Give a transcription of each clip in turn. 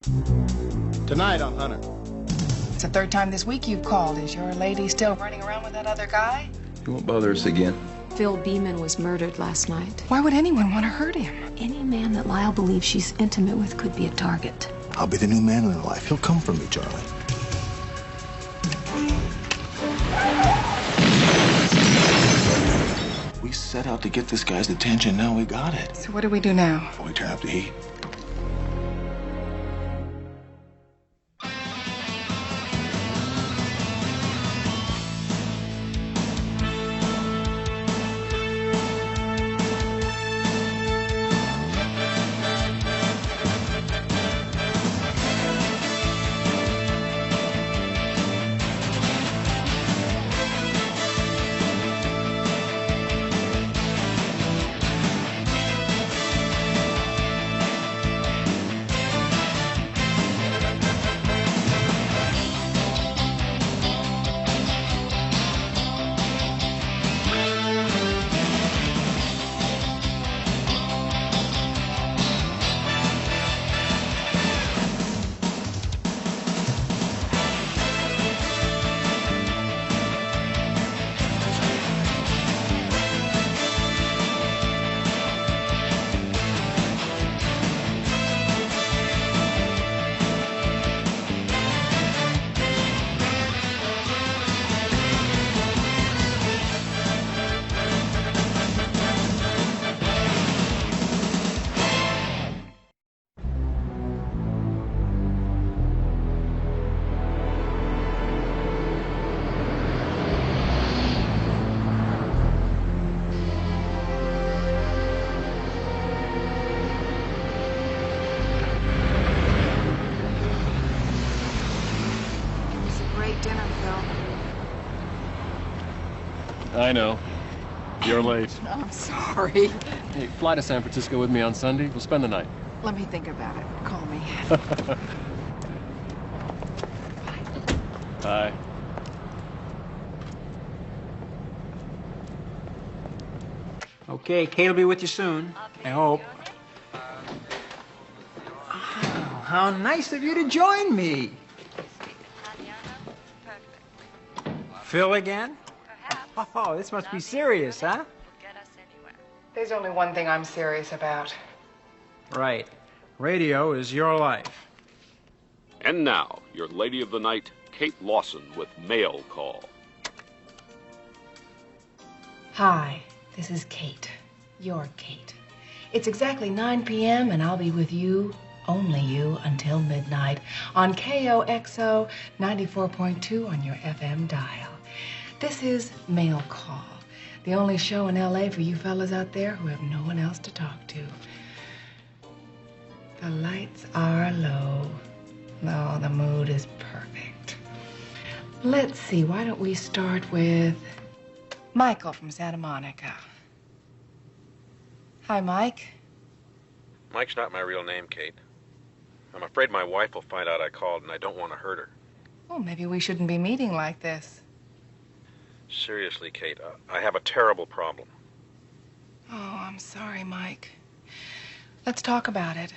Tonight on Hunter. It's the third time this week you've called. Is your lady still running around with that other guy? You won't bother us again. Phil Beeman was murdered last night. Why would anyone want to hurt him? Any man that Lyle believes she's intimate with could be a target. I'll be the new man in her life. He'll come for me, Charlie. We set out to get this guy's attention. Now we got it. So what do we do now? We turn up the heat. I know. You're late. I'm sorry. Hey, fly to San Francisco with me on Sunday. We'll spend the night. Let me think about it. Call me. Bye. Okay, Kate will be with you soon. I hope. Oh, how nice of you to join me. Phil again? Oh, this must be serious, huh? There's only one thing I'm serious about. Right. Radio is your life. And now, your lady of the night, Kate Lawson with Mail Call. Hi, this is Kate. Your Kate. It's exactly 9 p.m. and I'll be with you, only you, until midnight on KOXO 94.2 on your FM dial. This is Mail Call, the only show in L.A. for you fellas out there who have no one else to talk to. The lights are low. No, the mood is perfect. Let's see, why don't we start with Michael from Santa Monica. Hi, Mike. Mike's not my real name, Kate. I'm afraid my wife will find out I called, and I don't want to hurt her. Oh, maybe we shouldn't be meeting like this. Seriously, Kate, I have a terrible problem. Oh, I'm sorry, Mike. Let's talk about it.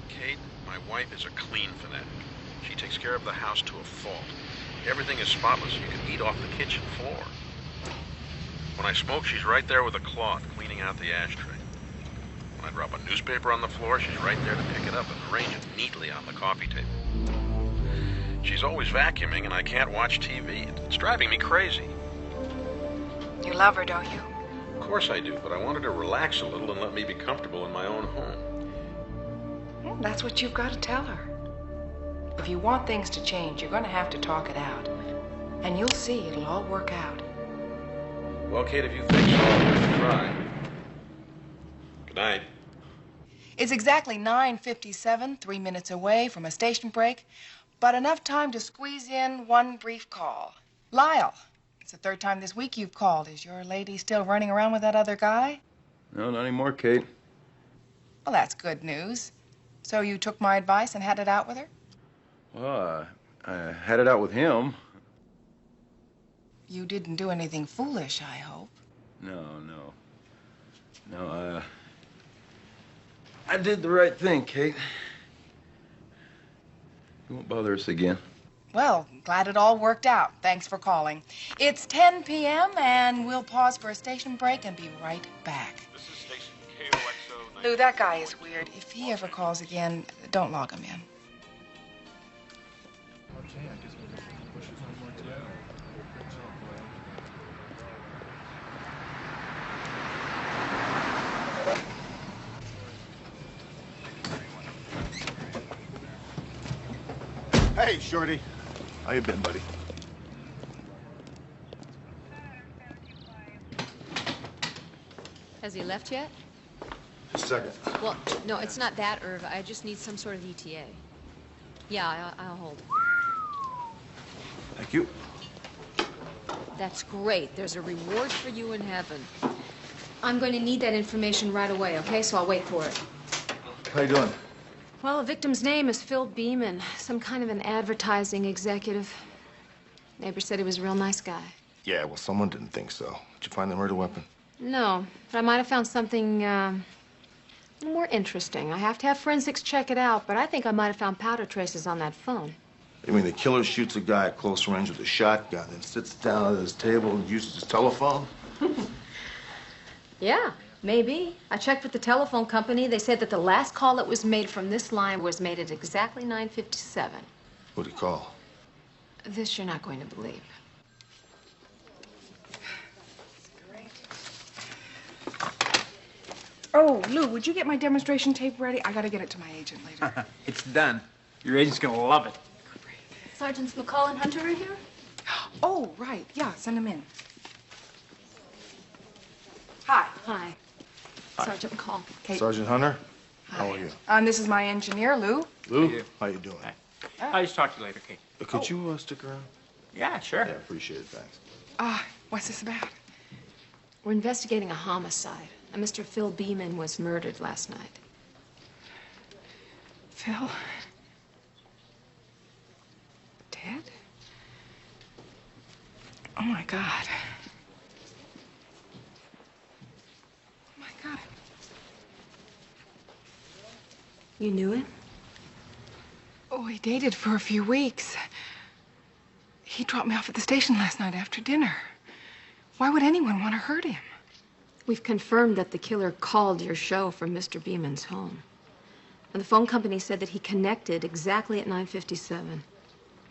Kate, my wife is a clean fanatic. She takes care of the house to a fault. Everything is spotless. You can eat off the kitchen floor. When I smoke, she's right there with a cloth, cleaning out the ashtray. When I drop a newspaper on the floor, she's right there to pick it up and arrange it neatly on the coffee table. She's always vacuuming, and I can't watch TV. It's driving me crazy. You love her, don't you? Of course I do, but I want her to relax a little and let me be comfortable in my own home. Well, that's what you've got to tell her. If you want things to change, you're going to have to talk it out. And you'll see it'll all work out. Well, Kate, if you think so, I'll give it a try. Good night. It's exactly 9:57, 3 minutes away from a station break, but enough time to squeeze in one brief call. Lyle, it's the third time this week you've called. Is your lady still running around with that other guy? No, not anymore, Kate. Well, that's good news. So you took my advice and had it out with her? Well, I had it out with him. You didn't do anything foolish, I hope. No, I did the right thing, Kate. You won't bother us again. Well, glad it all worked out. Thanks for calling. It's 10 p.m. and we'll pause for a station break and be right back. This is station KOXO. Lou, that guy is weird. If he ever calls again, don't log him in. Hey, Shorty. How you been, buddy? Has he left yet? Just a second. Well, no, it's not that, Irv. I just need some sort of ETA. Yeah, I'll hold it. Thank you. That's great. There's a reward for you in heaven. I'm going to need that information right away, okay? So I'll wait for it. How you doing? Well, the victim's name is Phil Beeman, some kind of an advertising executive. Neighbor said he was a real nice guy. Yeah, well, someone didn't think so. Did you find the murder weapon? No, but I might have found something a little more interesting. I have to have forensics check it out, but I think I might have found powder traces on that phone. You mean the killer shoots a guy at close range with a shotgun and sits down at his table and uses his telephone? Yeah, maybe. I checked with the telephone company. They said that the last call that was made from this line was made at exactly 9:57. What'd he call? This you're not going to believe. Oh, Lou, would you get my demonstration tape ready? I gotta get it to my agent later. It's done. Your agent's gonna love it. Sergeants McCall and Hunter are here? Oh, right. Yeah, send him in. Hi. Hi. Sergeant McCall. Kate. Sergeant Hunter? Hi. How are you? This is my engineer, Lou. Lou? How you doing? I'll just talk to you later, Kate. Could you stick around? Yeah, sure. Yeah, appreciate it, thanks. What's this about? We're investigating a homicide. A Mr. Phil Beeman was murdered last night. Phil? Dead? Oh, my God. Oh, my God. You knew him? Oh, we dated for a few weeks. He dropped me off at the station last night after dinner. Why would anyone want to hurt him? We've confirmed that the killer called your show from Mr. Beeman's home. And the phone company said that he connected exactly at 9:57. Do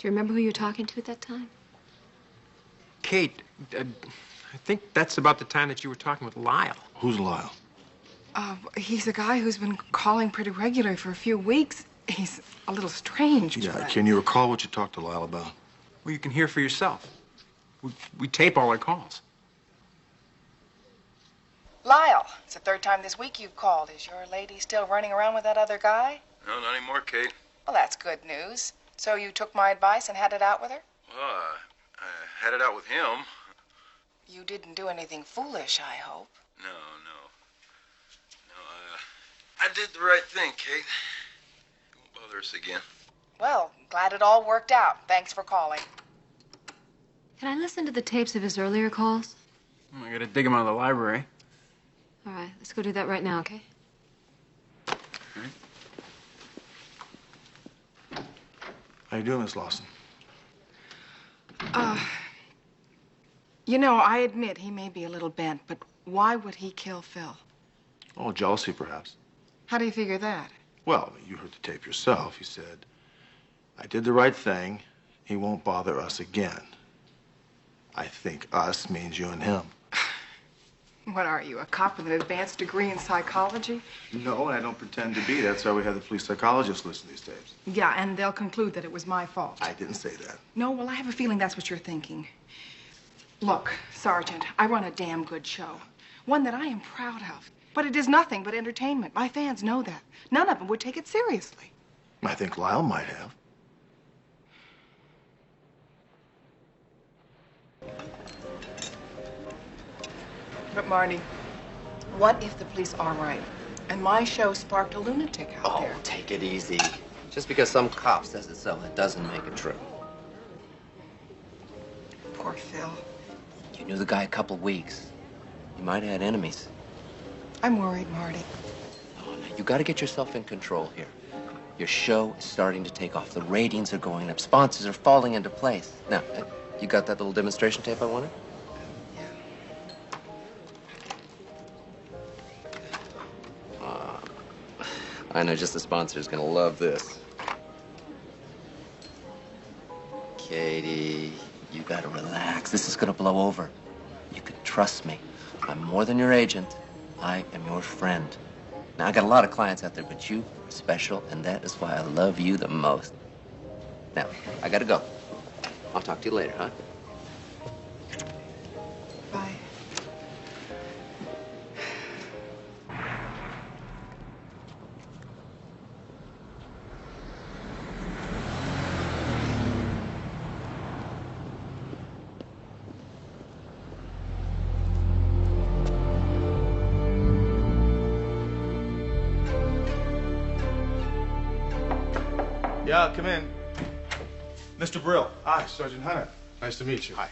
you remember who you were talking to at that time? Kate, I think that's about the time that you were talking with Lyle. Who's Lyle? He's a guy who's been calling pretty regularly for a few weeks. He's a little strange. Yeah, but... can you recall what you talked to Lyle about? Well, you can hear for yourself. We tape all our calls. Lyle, it's the third time this week you've called. Is your lady still running around with that other guy? No, not anymore, Kate. Well, that's good news. So you took my advice and had it out with her? Well, I had it out with him. You didn't do anything foolish, I hope. No, I did the right thing, Kate. You won't bother us again. Well, glad it all worked out. Thanks for calling. Can I listen to the tapes of his earlier calls? I gotta dig them out of the library. All right, let's go do that right now, okay? How you doing, Miss Lawson? You know, I admit he may be a little bent, but why would he kill Phil? Oh, jealousy, perhaps. How do you figure that? Well, you heard the tape yourself. He said, I did the right thing. He won't bother us again. I think us means you and him. What are you, a cop with an advanced degree in psychology? No, and I don't pretend to be. That's why we have the police psychologists listen to these tapes. Yeah, and they'll conclude that it was my fault. I didn't say that. No, well, I have a feeling that's what you're thinking. Look, Sergeant, I run a damn good show. One that I am proud of. But it is nothing but entertainment. My fans know that. None of them would take it seriously. I think Lyle might have. But, Marty, what if the police are right? And my show sparked a lunatic out there? Oh, take it easy. Just because some cop says it so, it doesn't make it true. Poor Phil. You knew the guy a couple weeks. You might have had enemies. I'm worried, Marty. Oh, no, you gotta get yourself in control here. Your show is starting to take off. The ratings are going up. Sponsors are falling into place. Now, you got that little demonstration tape I wanted? I know just the sponsor is gonna love this. Katie, you gotta relax. This is gonna blow over. You can trust me. I'm more than your agent. I am your friend. Now, I got a lot of clients out there, but you are special, and that is why I love you the most. Now, I gotta go. I'll talk to you later, huh? Bye. Yeah, come in. Mr. Brill. Hi, Sergeant Hunter. Nice to meet you. Hi.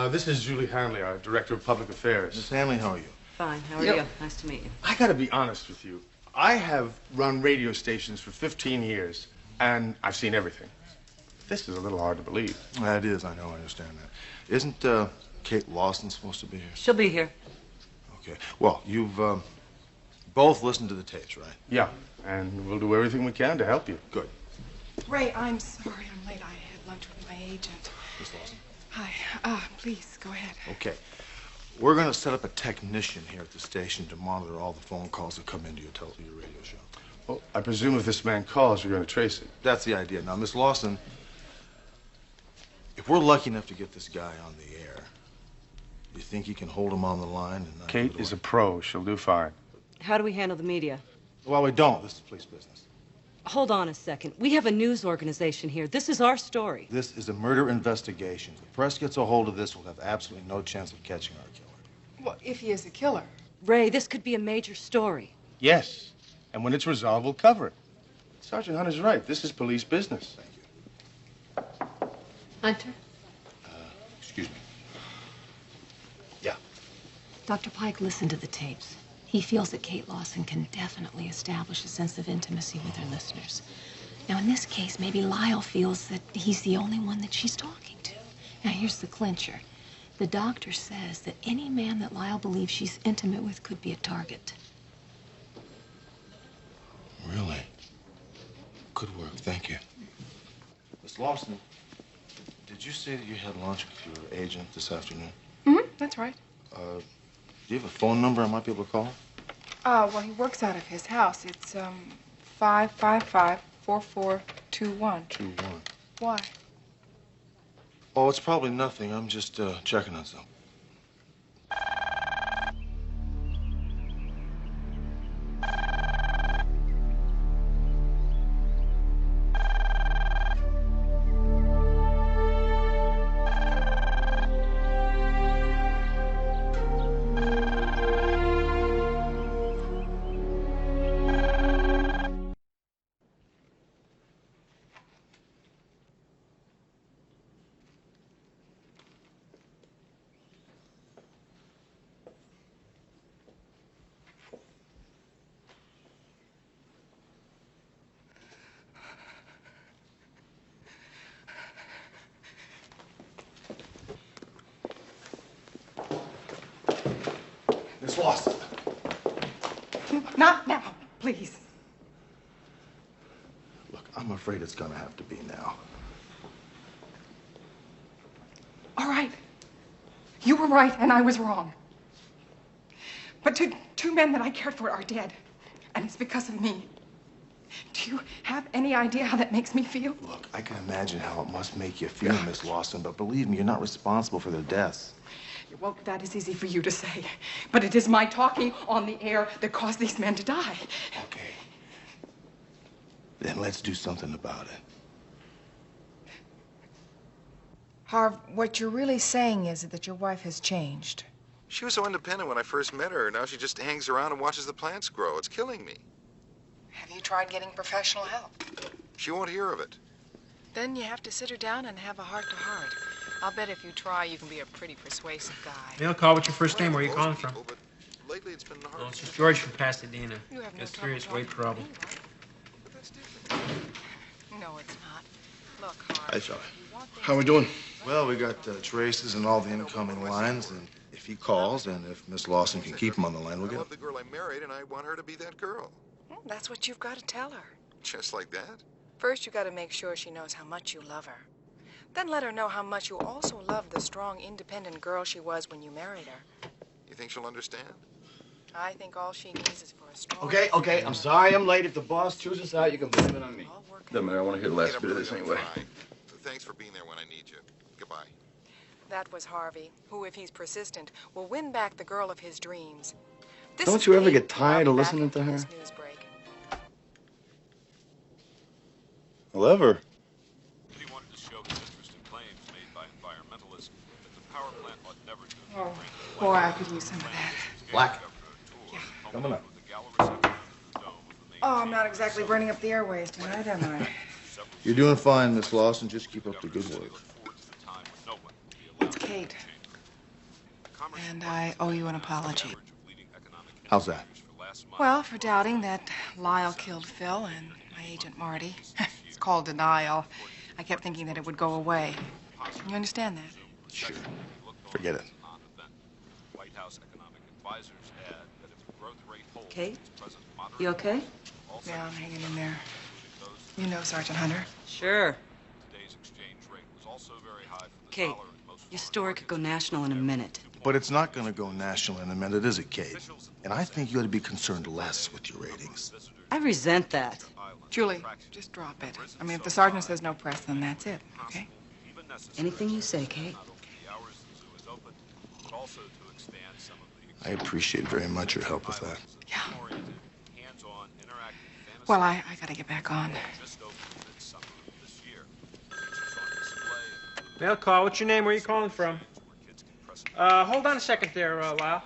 This is Julie Hanley, our Director of Public Affairs. Miss Hanley, how are you? Fine. How are you? Nice to meet you. I gotta be honest with you. I have run radio stations for 15 years, and I've seen everything. This is a little hard to believe. That is, I know, I understand that. Isn't Kate Lawson supposed to be here? She'll be here. Okay. Well, you've both listened to the tapes, right? Yeah, and we'll do everything we can to help you. Good. Ray, I'm sorry I'm late. I had lunch with my agent. Miss Lawson. Hi. Please, go ahead. Okay. We're going to set up a technician here at the station to monitor all the phone calls that come into your radio show. Well, I presume if this man calls, you're going to trace it. That's the idea. Now, Miss Lawson, if we're lucky enough to get this guy on the air, you think you can hold him on the line? And not Kate is a pro. She'll do fine. How do we handle the media? Well, we don't. This is police business. Hold on a second. We have a news organization here. This is our story. This is a murder investigation. If the press gets a hold of this, we'll have absolutely no chance of catching our killer. Well, if he is a killer. Ray, this could be a major story. Yes, and when it's resolved, we'll cover it. Sergeant Hunter's right. This is police business. Thank you. Hunter? Excuse me. Yeah. Dr. Pike listened to the tapes. He feels that Kate Lawson can definitely establish a sense of intimacy with her listeners. Now, in this case, maybe Lyle feels that he's the only one that she's talking to. Now, here's the clincher. The doctor says that any man that Lyle believes she's intimate with could be a target. Really? Good work. Thank you. Miss Lawson, did you say that you had lunch with your agent this afternoon? Mm-hmm, that's right. Do you have a phone number I might be able to call? Well, he works out of his house. It's 555-4421. 21. Why? Oh, it's probably nothing. I'm just checking on something. Miss Lawson. Not now, please. Look, I'm afraid it's gonna have to be now. All right. You were right, and I was wrong. But two men that I cared for are dead, and it's because of me. Do you have any idea how that makes me feel? Look, I can imagine how it must make you feel, Miss Lawson, but believe me, you're not responsible for their deaths. Well, that is easy for you to say, but it is my talking on the air that caused these men to die. Okay. Then let's do something about it. Harv, what you're really saying is that your wife has changed. She was so independent when I first met her. Now she just hangs around and watches the plants grow. It's killing me. Have you tried getting professional help? She won't hear of it. Then you have to sit her down and have a heart-to-heart. I'll bet if you try, you can be a pretty persuasive guy. Mail call, what's your first name? Where are you calling from? But lately it's been hard. Oh, it's just George from Pasadena. You have no Got trouble serious weight talking to problem. me, right? But that's different. No, it's not. Look, Harv. Hi, Charlie. How we doing? Well, we got traces and all the incoming lines, and if he calls and if Miss Lawson can keep him on the line, we'll I get love him. the girl I married, and I want her to be that girl. Well, that's what you've got to tell her. Just like that? First, you got to make sure she knows how much you love her. Then let her know how much you also love the strong, independent girl she was when you married her. You think she'll understand? I think all she needs is for a strong... Okay, I'm sorry I'm late. If the boss chews us out, you can blame it on me. Doesn't matter, I want to hear the last Kate, I'm bit of really this gonna anyway. try. Thanks for being there when I need you. Goodbye. That was Harvey, who, if he's persistent, will win back the girl of his dreams. This Don't is you ever Kate. get tired I'll of be back listening to after her? this news break. I love her. He wanted to show his interest in claims made by environmentalists that the power plant ought never to Oh, boy, I could use some of that. Black. Coming up. Oh, I'm not exactly burning up the airways tonight, am I? You're doing fine, Miss Lawson. Just keep up the good work. It's Kate. And I owe you an apology. How's that? Well, for doubting that Lyle killed Phil and my agent Marty. It's called denial. I kept thinking that it would go away. You understand that? Sure. Forget it. Kate, you okay? Yeah, I'm hanging in there. You know Sergeant Hunter? Sure. Kate, your story could go national in a minute. But it's not going to go national in a minute, is it, Kate? And I think you ought to be concerned less with your ratings. I resent that. Julie, just drop it. I mean, if the sergeant says no press, then that's it, okay? Anything you say, Kate. I appreciate very much your help with that. Yeah. Well, I gotta get back on. Mail call. What's your name? Where are you calling from? Hold on a second there, Lyle.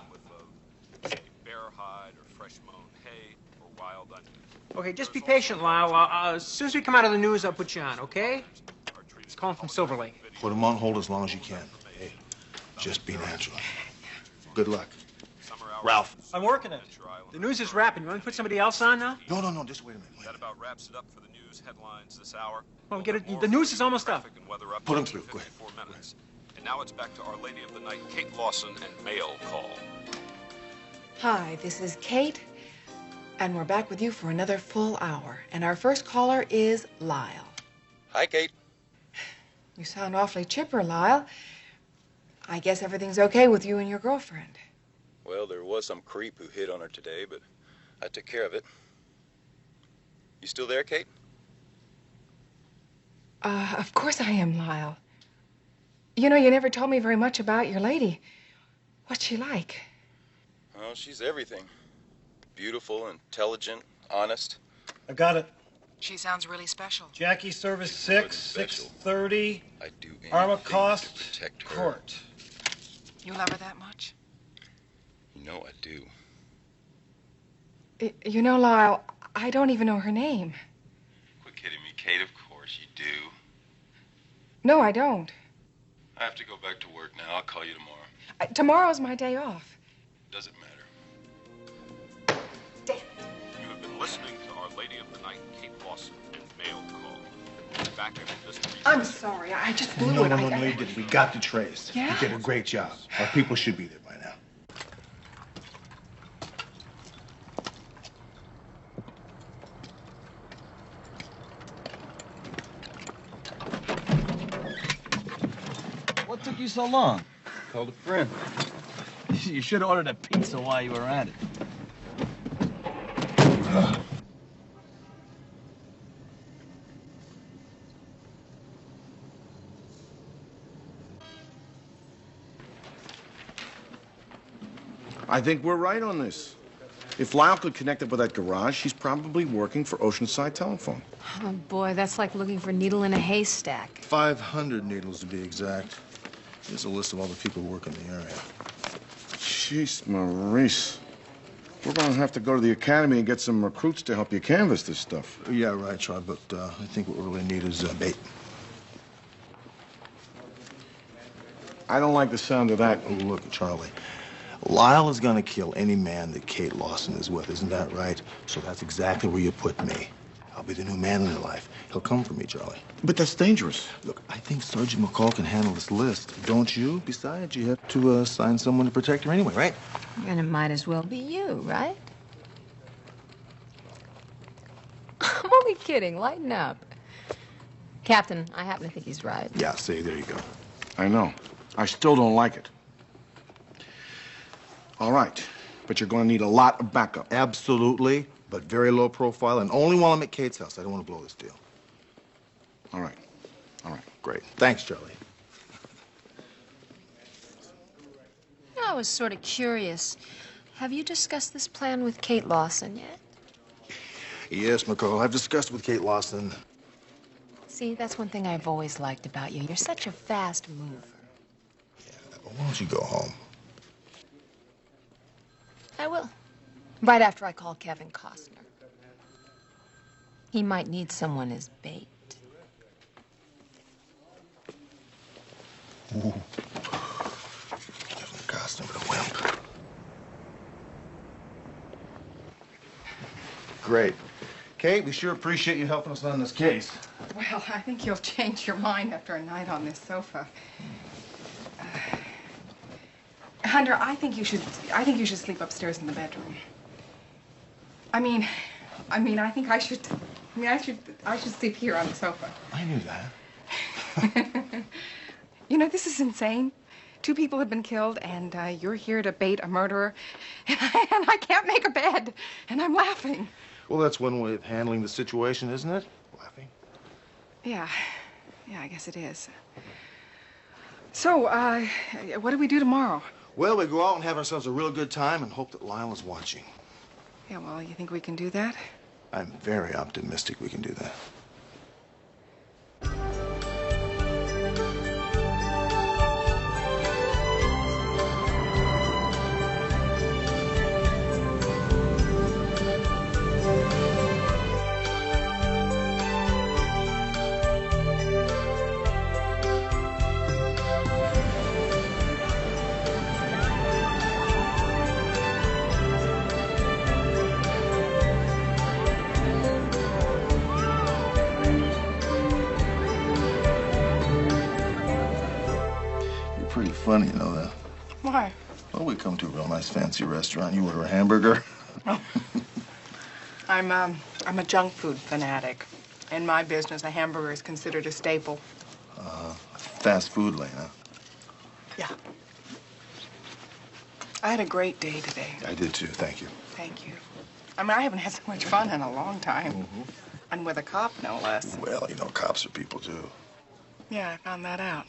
Okay, just be patient, Lyle. As soon as we come out of the news, I'll put you on, okay? It's calling from Silver Lake. Put them on hold as long as you can. Hey, just be natural. Good luck. Ralph. I'm working it. The news is wrapping. You want me to put somebody else on now? No, just wait a minute. That about wraps it up for the news headlines this hour. Well, get it. The news is almost up. Put them through. Go ahead. And now it's back to Our Lady of the Night, Kate Lawson, and mail call. Hi, this is Kate, and we're back with you for another full hour. And our first caller is Lyle. Hi, Kate. You sound awfully chipper, Lyle. I guess everything's okay with you and your girlfriend. Well, there was some creep who hit on her today, but I took care of it. You still there, Kate? Of course I am, Lyle. You know, you never told me very much about your lady. What's she like? Oh, she's everything. Beautiful, intelligent, honest. I got it. She sounds really special. Jackie Service 6, 630. I do anything Armacost to protect her. Court. You love her that much? You know I do. You know, Lyle, I don't even know her name. Quit kidding me, Kate. Of course you do. No, I don't. I have to go back to work now. I'll call you tomorrow. Tomorrow's my day off. Doesn't matter. You have been listening to Our Lady of the Night, Kate Lawson, and mail call. Back after this brief I'm sorry, I just blew You know it. what I'm did. We got the trace. Yeah? You did a great job. Our people should be there by now. What took you so long? Called a friend. You should have ordered a pizza while you were at it. I think we're right on this. If Lyle could connect up with that garage, he's probably working for Oceanside Telephone. Oh, boy, that's like looking for a needle in a haystack. 500 needles to be exact. Here's a list of all the people who work in the area. Jeez, Maurice. We're gonna have to go to the academy and get some recruits to help you canvass this stuff. Yeah, right, Charlie, but I think what we really need is bait. I don't like the sound of that. Oh, look, Charlie. Lyle is gonna kill any man that Kate Lawson is with, isn't that right? So that's exactly where you put me. I'll be the new man in their life. He'll come for me, Charlie. But that's dangerous. Look, I think Sergeant McCall can handle this list. Don't you? Besides, you have to assign someone to protect her anyway, right? And it might as well be you, right? I'm only kidding. Lighten up. Captain, I happen to think he's right. Yeah, see, there you go. I know. I still don't like it. All right, but you're going to need a lot of backup. Absolutely, but very low profile, and only while I'm at Kate's house. I don't want to blow this deal. All right. All right. Great. Thanks, Charlie. I was sort of curious. Have you discussed this plan with Kate Lawson yet? Yes, McCall. I've discussed with Kate Lawson. See, that's one thing I've always liked about you. You're such a fast mover. Why don't you go home? I will. Right after I call Kevin Costner. He might need someone as bait. Ooh. Kevin Costner, but a wimp. Great. Kate, we sure appreciate you helping us on this case. Well, I think you'll change your mind after a night on this sofa. Hunter, I think you should sleep upstairs in the bedroom. I think I should sleep here on the sofa. I knew that. You know, this is insane. 2 people have been killed, and you're here to bait a murderer, and I can't make a bed, and I'm laughing. Well, that's one way of handling the situation, isn't it? Laughing. Yeah, I guess it is. So, what do we do tomorrow? Well, we go out and have ourselves a real good time and hope that Lyle is watching. Yeah, well, you think we can do that? I'm very optimistic we can do that. Pretty funny, you know that. Why? Well, we come to a real nice fancy restaurant. You order a hamburger. Oh. I'm a junk food fanatic. In my business, a hamburger is considered a staple. Fast food lane, huh? Yeah. I had a great day today. I did too, thank you. Thank you. I haven't had so much fun in a long time. Mm-hmm. And with a cop, no less. Well, you know, cops are people too. Yeah, I found that out.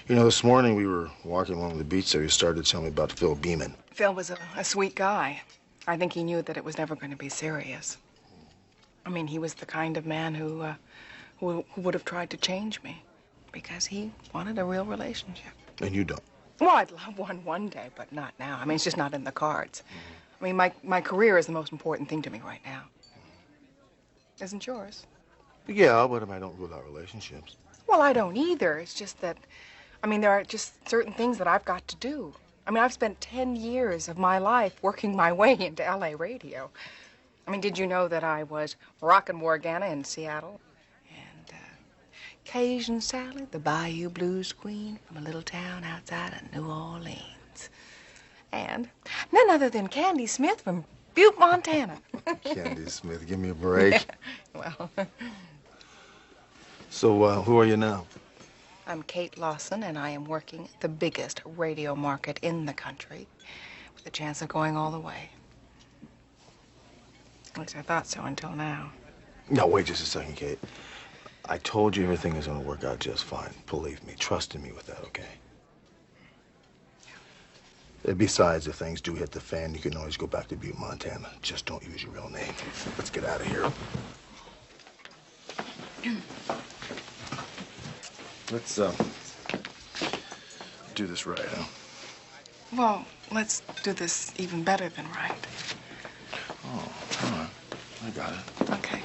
You know, this morning we were walking along the beach there. You started to tell me about Phil Beeman. Phil was a sweet guy. I think he knew that it was never going to be serious. He was the kind of man who would have tried to change me because he wanted a real relationship. And you don't? Well, I'd love one day, but not now. It's just not in the cards. My career is the most important thing to me right now. Isn't yours? Yeah, but I don't rule out relationships. Well, I don't either. It's just that, there are just certain things that I've got to do. I've spent 10 years of my life working my way into LA radio. Did you know that I was rockin' Morgana in Seattle? And Cajun Sally, the Bayou Blues Queen from a little town outside of New Orleans. And none other than Candy Smith from Butte, Montana. Candy Smith, give me a break. Yeah, well... So, who are you now? I'm Kate Lawson, and I am working the biggest radio market in the country with a chance of going all the way. At least I thought so until now. No, wait just a second, Kate. I told you everything is going to work out just fine. Believe me. Trust in me with that, okay? Besides, if things do hit the fan, you can always go back to Butte, Montana. Just don't use your real name. Let's get out of here. Let's, do this right, huh? Well, let's do this even better than right. Oh, all right. I got it. Okay.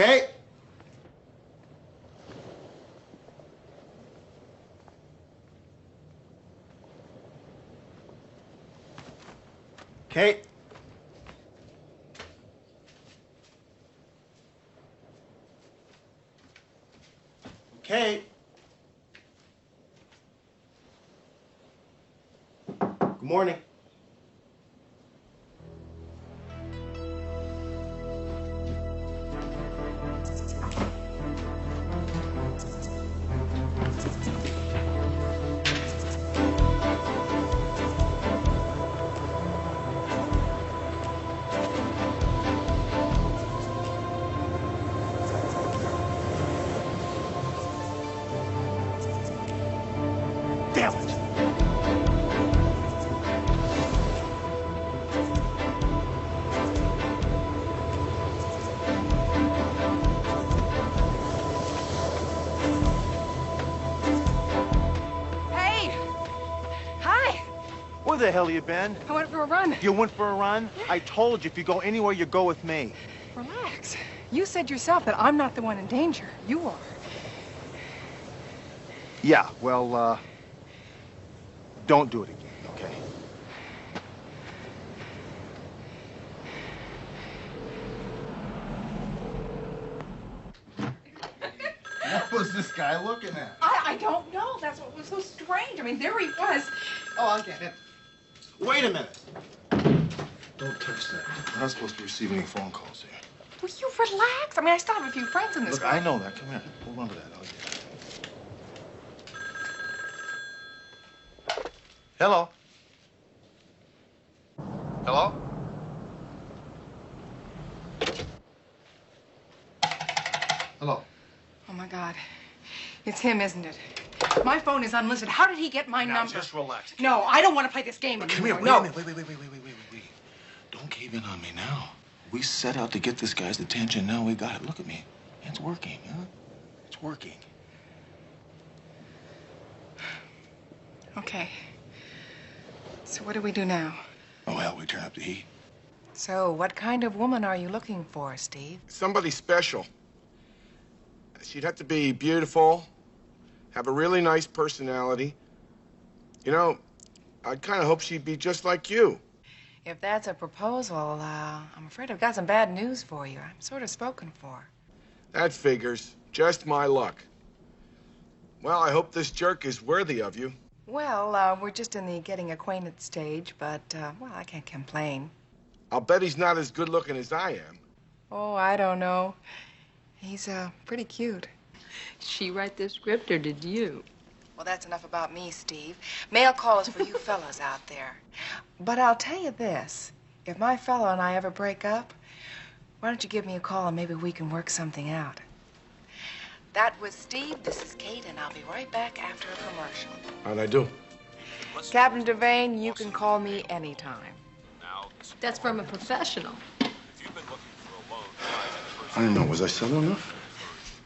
Kate? Kate? Kate? Good morning. Damn it! Hey! Hi! Where the hell you been? I went for a run. You went for a run? I told you, if you go anywhere, you go with me. Relax. You said yourself that I'm not the one in danger. You are. Yeah, well, don't do it again, okay? What was this guy looking at? I don't know. That's what was so strange. I mean, there he was. Oh, I'll get it. Wait a minute. Don't touch that. We're not supposed to be receiving any phone calls here. Will you relax? I mean, I still have a few friends in this Look, I know that. Come here. Hold on to that. I'll get it. Hello? Hello? Hello? Oh, my God. It's him, isn't it? My phone is unlisted. How did he get my Now, number? just relax. No, I don't want to play this game anymore. Come here. Wait no. a minute. Wait. Don't cave in on me now. We set out to get this guy's attention. Now we got it. Look at me. It's working, huh? It's working. Okay. So what do we do now? Oh, hell, we turn up the heat. So what kind of woman are you looking for, Steve? Somebody special. She'd have to be beautiful, have a really nice personality. You know, I kind of hope she'd be just like you. If that's a proposal, I'm afraid I've got some bad news for you. I'm sort of spoken for. That figures. Just my luck. Well, I hope this jerk is worthy of you. Well, we're just in the getting acquainted stage, but, well, I can't complain. I'll bet he's not as good looking as I am. Oh, I don't know. He's, pretty cute. She write this script, or did you? Well, that's enough about me, Steve. Mail call is for you fellas out there. But I'll tell you this. If my fellow and I ever break up, why don't you give me a call and maybe we can work something out? That was Steve. This is Kate, and I'll be right back after a commercial. How'd I do? Captain Devane, you can call me anytime. That's from a professional. I don't know. Was I subtle enough?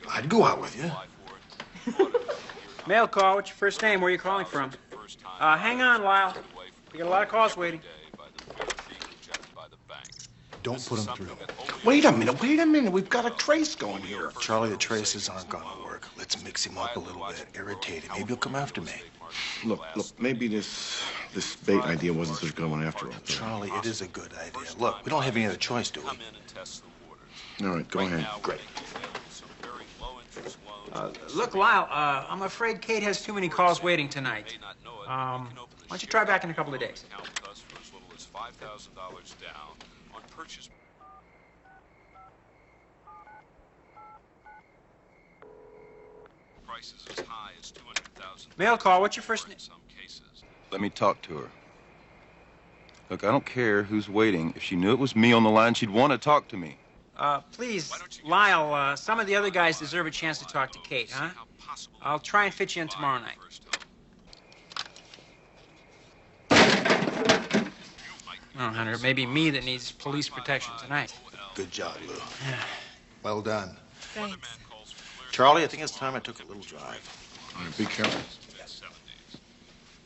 I'd go out with you. Mail call. What's your first name? Where are you calling from? Hang on, Lyle. We got a lot of calls waiting. Don't put him through. Wait a minute. We've got a trace going here. Charlie, the traces aren't going to work. Let's mix him up a little bit, irritate him. Maybe he'll come after me. Look, maybe this bait idea wasn't such a good one after all. Charlie, it is a good idea. Look, we don't have any other choice, do we? All right, go ahead. Great. Look, Lyle, I'm afraid Kate has too many calls waiting tonight. Why don't you try back in a couple of days? Prices as high as $200,000. Mail call. What's your first name? Let me talk to her. Look, I don't care who's waiting. If she knew it was me on the line, she'd want to talk to me. Please, Lyle, some of the other guys deserve a chance to talk to Kate, huh? I'll try and fit you in tomorrow night. Oh, Hunter, it may be me that needs police protection tonight. Good job, Lou. Well done. Thanks. Charlie, I think it's time I took a little drive. All right, be careful.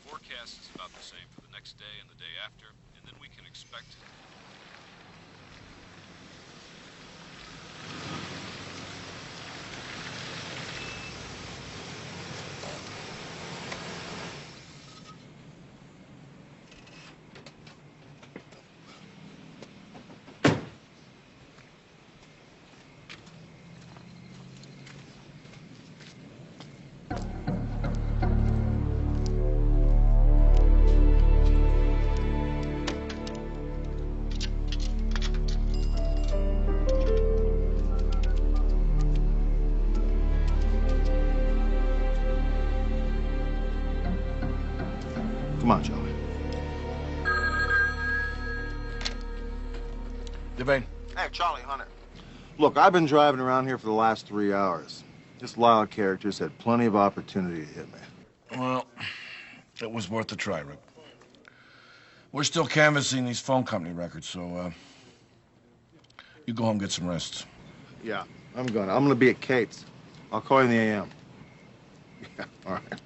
Forecast is about the same for the next day and the day after, and then we can expect Come on, Charlie. Devane. Hey, Charlie, Hunter. Look, I've been driving around here for the last 3 hours. This Lyle character's had plenty of opportunity to hit me. Well, it was worth a try, Rick. We're still canvassing these phone company records, so, you go home and get some rest. Yeah, I'm gonna be at Kate's. I'll call you in the AM. Yeah, all right.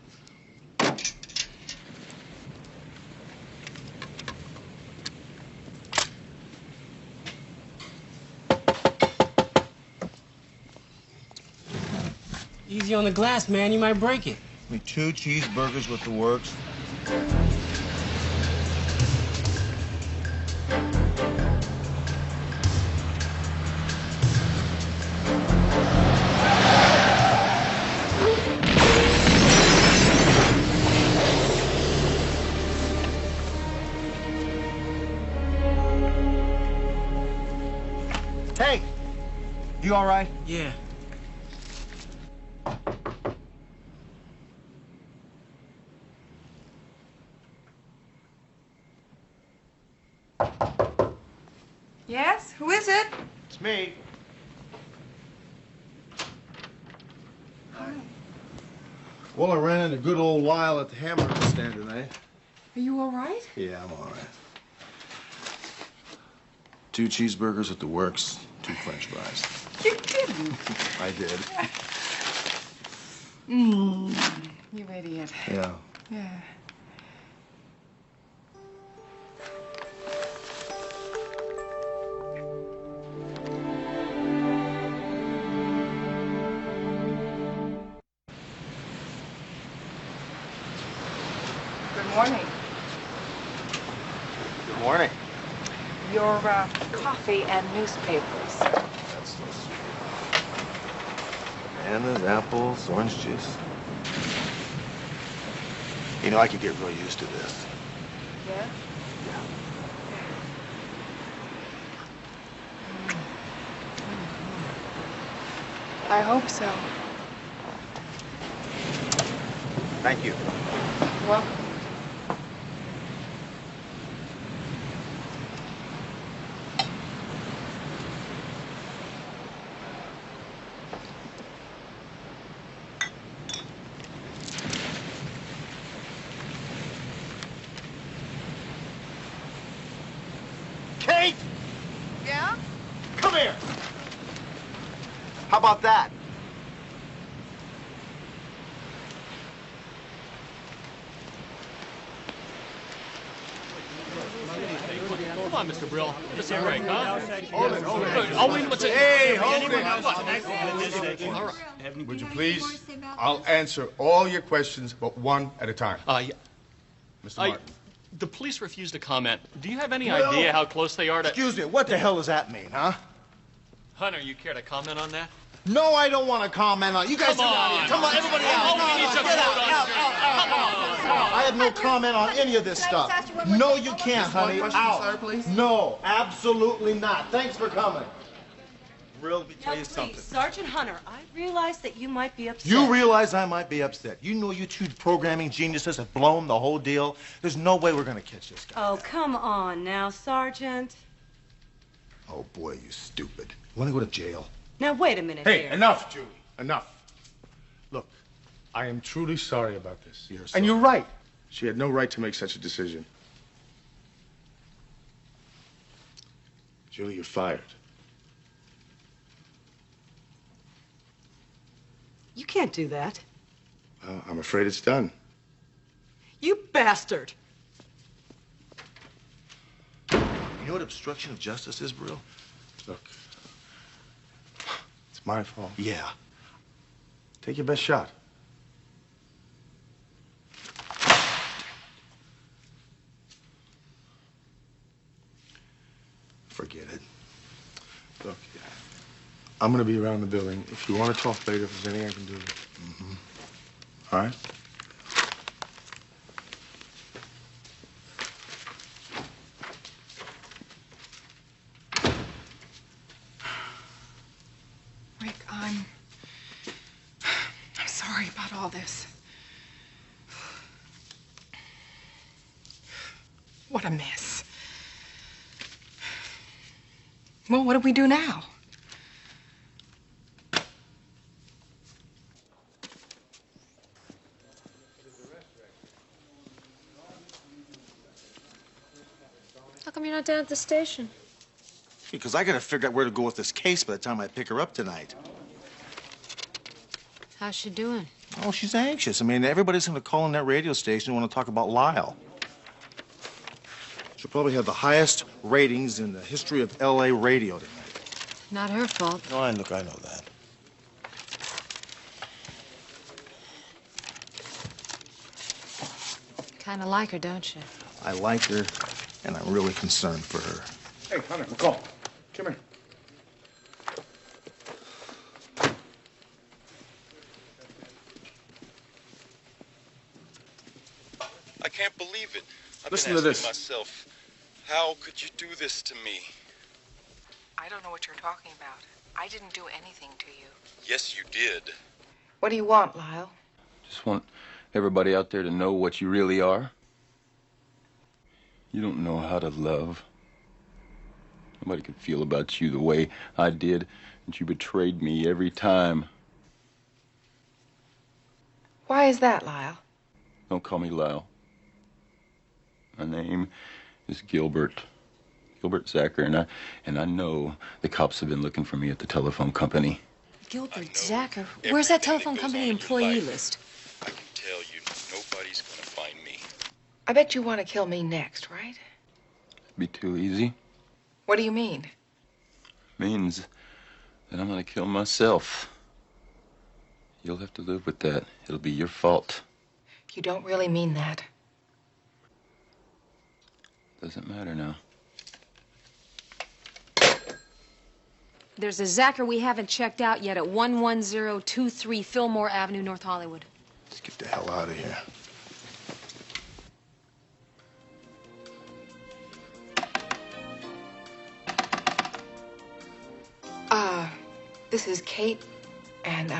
Easy on the glass, man. You might break it. Me 2 cheeseburgers with the works. Hey! You all right? Yeah. Yes? Who is it? It's me. Well, I ran into good old Lyle at the hamburger stand tonight. Are you all right? Yeah, I'm all right. 2 cheeseburgers at the works, 2 French fries. You didn't. I did. You idiot. Yeah. Yeah. Good morning. Good morning. Your coffee and newspapers. That's so sweet. Bananas, apples, orange juice. You know, I could get real used to this. Yeah? I hope so. Thank you. You're welcome. Kate! Yeah? Come here! How about that? Come on, Mr. Brill. Give us a break, huh? Hold it. I'll wait what's it. Hey, hold it. All right. Would you please? I'll answer all your questions, but one at a time. Yeah. Mr. Martin. The police refused to comment. Do you have any idea how close they are to... Excuse me, what the hell does that mean, huh? Hunter, you care to comment on that? No, I don't want to comment on it. You guys Come on. Come on, everybody out. Oh, we need to Get vote on out. Come on. I have no comment on any of this stuff. No, you can't, honey. Out. No, absolutely not. Thanks for coming. Brill, let me tell Now, you please, something. Sergeant Hunter, I realize that you might be upset. You realize I might be upset. You know you 2 programming geniuses have blown the whole deal. There's no way we're gonna catch this guy. Oh, come on now, Sergeant. Oh, boy, you stupid. You wanna go to jail? Now, wait a minute Hey, here. enough, Julie. Enough. Look, I am truly sorry about this. You're sorry. And you're right. She had no right to make such a decision. Julie, you're fired. You can't do that. Well, I'm afraid it's done. You bastard. You know what obstruction of justice is, Brill? Look, it's my fault. Yeah. Take your best shot. Forget it. Look, I'm gonna be around the building. If you want to talk later, if there's anything I can do. All right? Rick, I'm sorry about all this. What a mess. Well, what do we do now? How come you're not down at the station? Because I gotta figure out where to go with this case by the time I pick her up tonight. How's she doing? Oh, she's anxious. I mean, everybody's gonna call in that radio station and want to talk about Lyle. She'll probably have the highest ratings in the history of L.A. radio tonight. Not her fault. No, I know that. Kind of like her, don't you? I like her, and I'm really concerned for her. Hey, Hunter, McCall, come here. I can't believe it. I've Listen been to asking this. myself, how could you do this to me? I don't know what you're talking about. I didn't do anything to you. Yes, you did. What do you want, Lyle? Just want everybody out there to know what you really are. You don't know how to love. Nobody could feel about you the way I did, and you betrayed me every time. Why is that, Lyle? Don't call me Lyle. My name is Gilbert. Gilbert Zacher, and I know the cops have been looking for me at the telephone company. Gilbert Zacher? Where's that telephone company employee list? I can tell you, nobody's gonna find me. I bet you want to kill me next, right? Be too easy. What do you mean? Means that I'm gonna kill myself. You'll have to live with that. It'll be your fault. You don't really mean that. Doesn't matter now. There's a Zacher we haven't checked out yet at 11023 Fillmore Avenue, North Hollywood. Let's get the hell out of here. This is Kate, and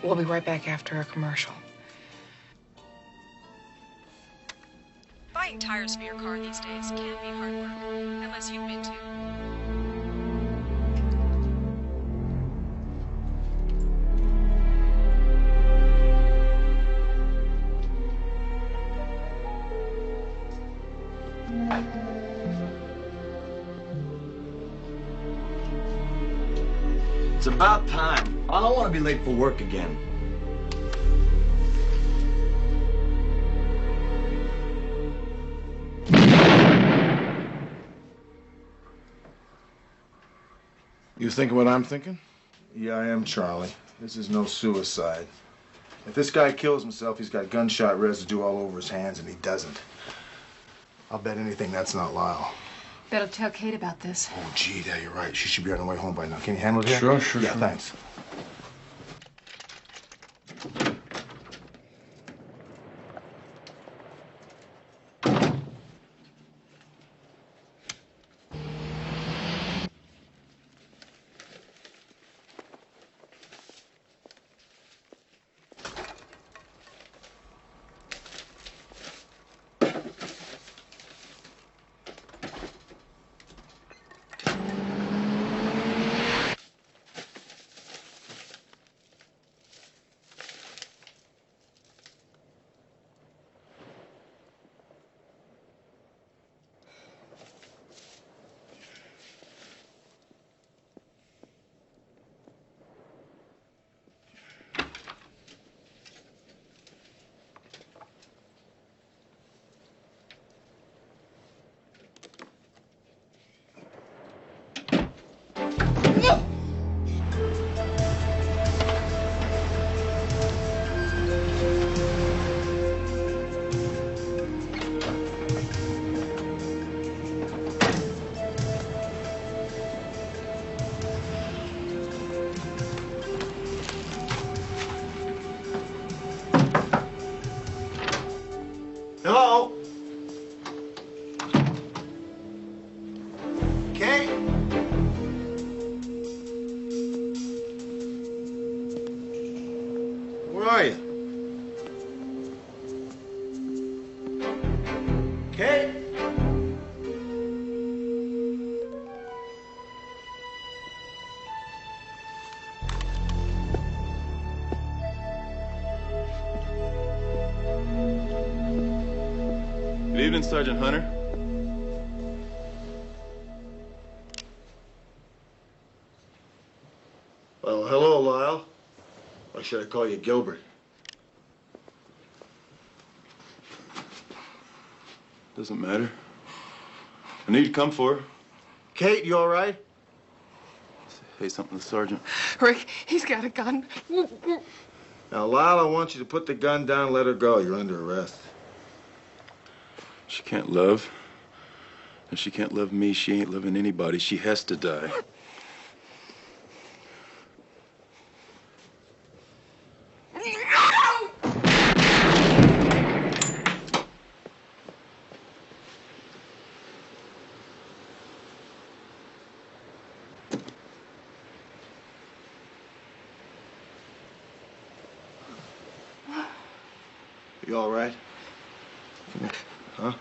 we'll be right back after a commercial. Buying tires for your car these days can be hard work, unless you've been to. It's about time. I don't want to be late for work again. You thinking what I'm thinking? Yeah, I am, Charlie. This is no suicide. If this guy kills himself, he's got gunshot residue all over his hands, and he doesn't. I'll bet anything that's not Lyle. Better tell Kate about this. Oh, gee, yeah, you're right. She should be on her way home by now. Can you handle it here? Sure. Yeah, thanks. Good evening, Sergeant Hunter. Well, hello, Lyle. Or should I call you Gilbert? Doesn't matter. I need to come for her. Kate, you all right? Say something to the sergeant. Rick, he's got a gun. Now, Lyle, I want you to put the gun down and let her go. You're under arrest. She can't love. If she can't love me, she ain't loving anybody. She has to die. You all right? Huh?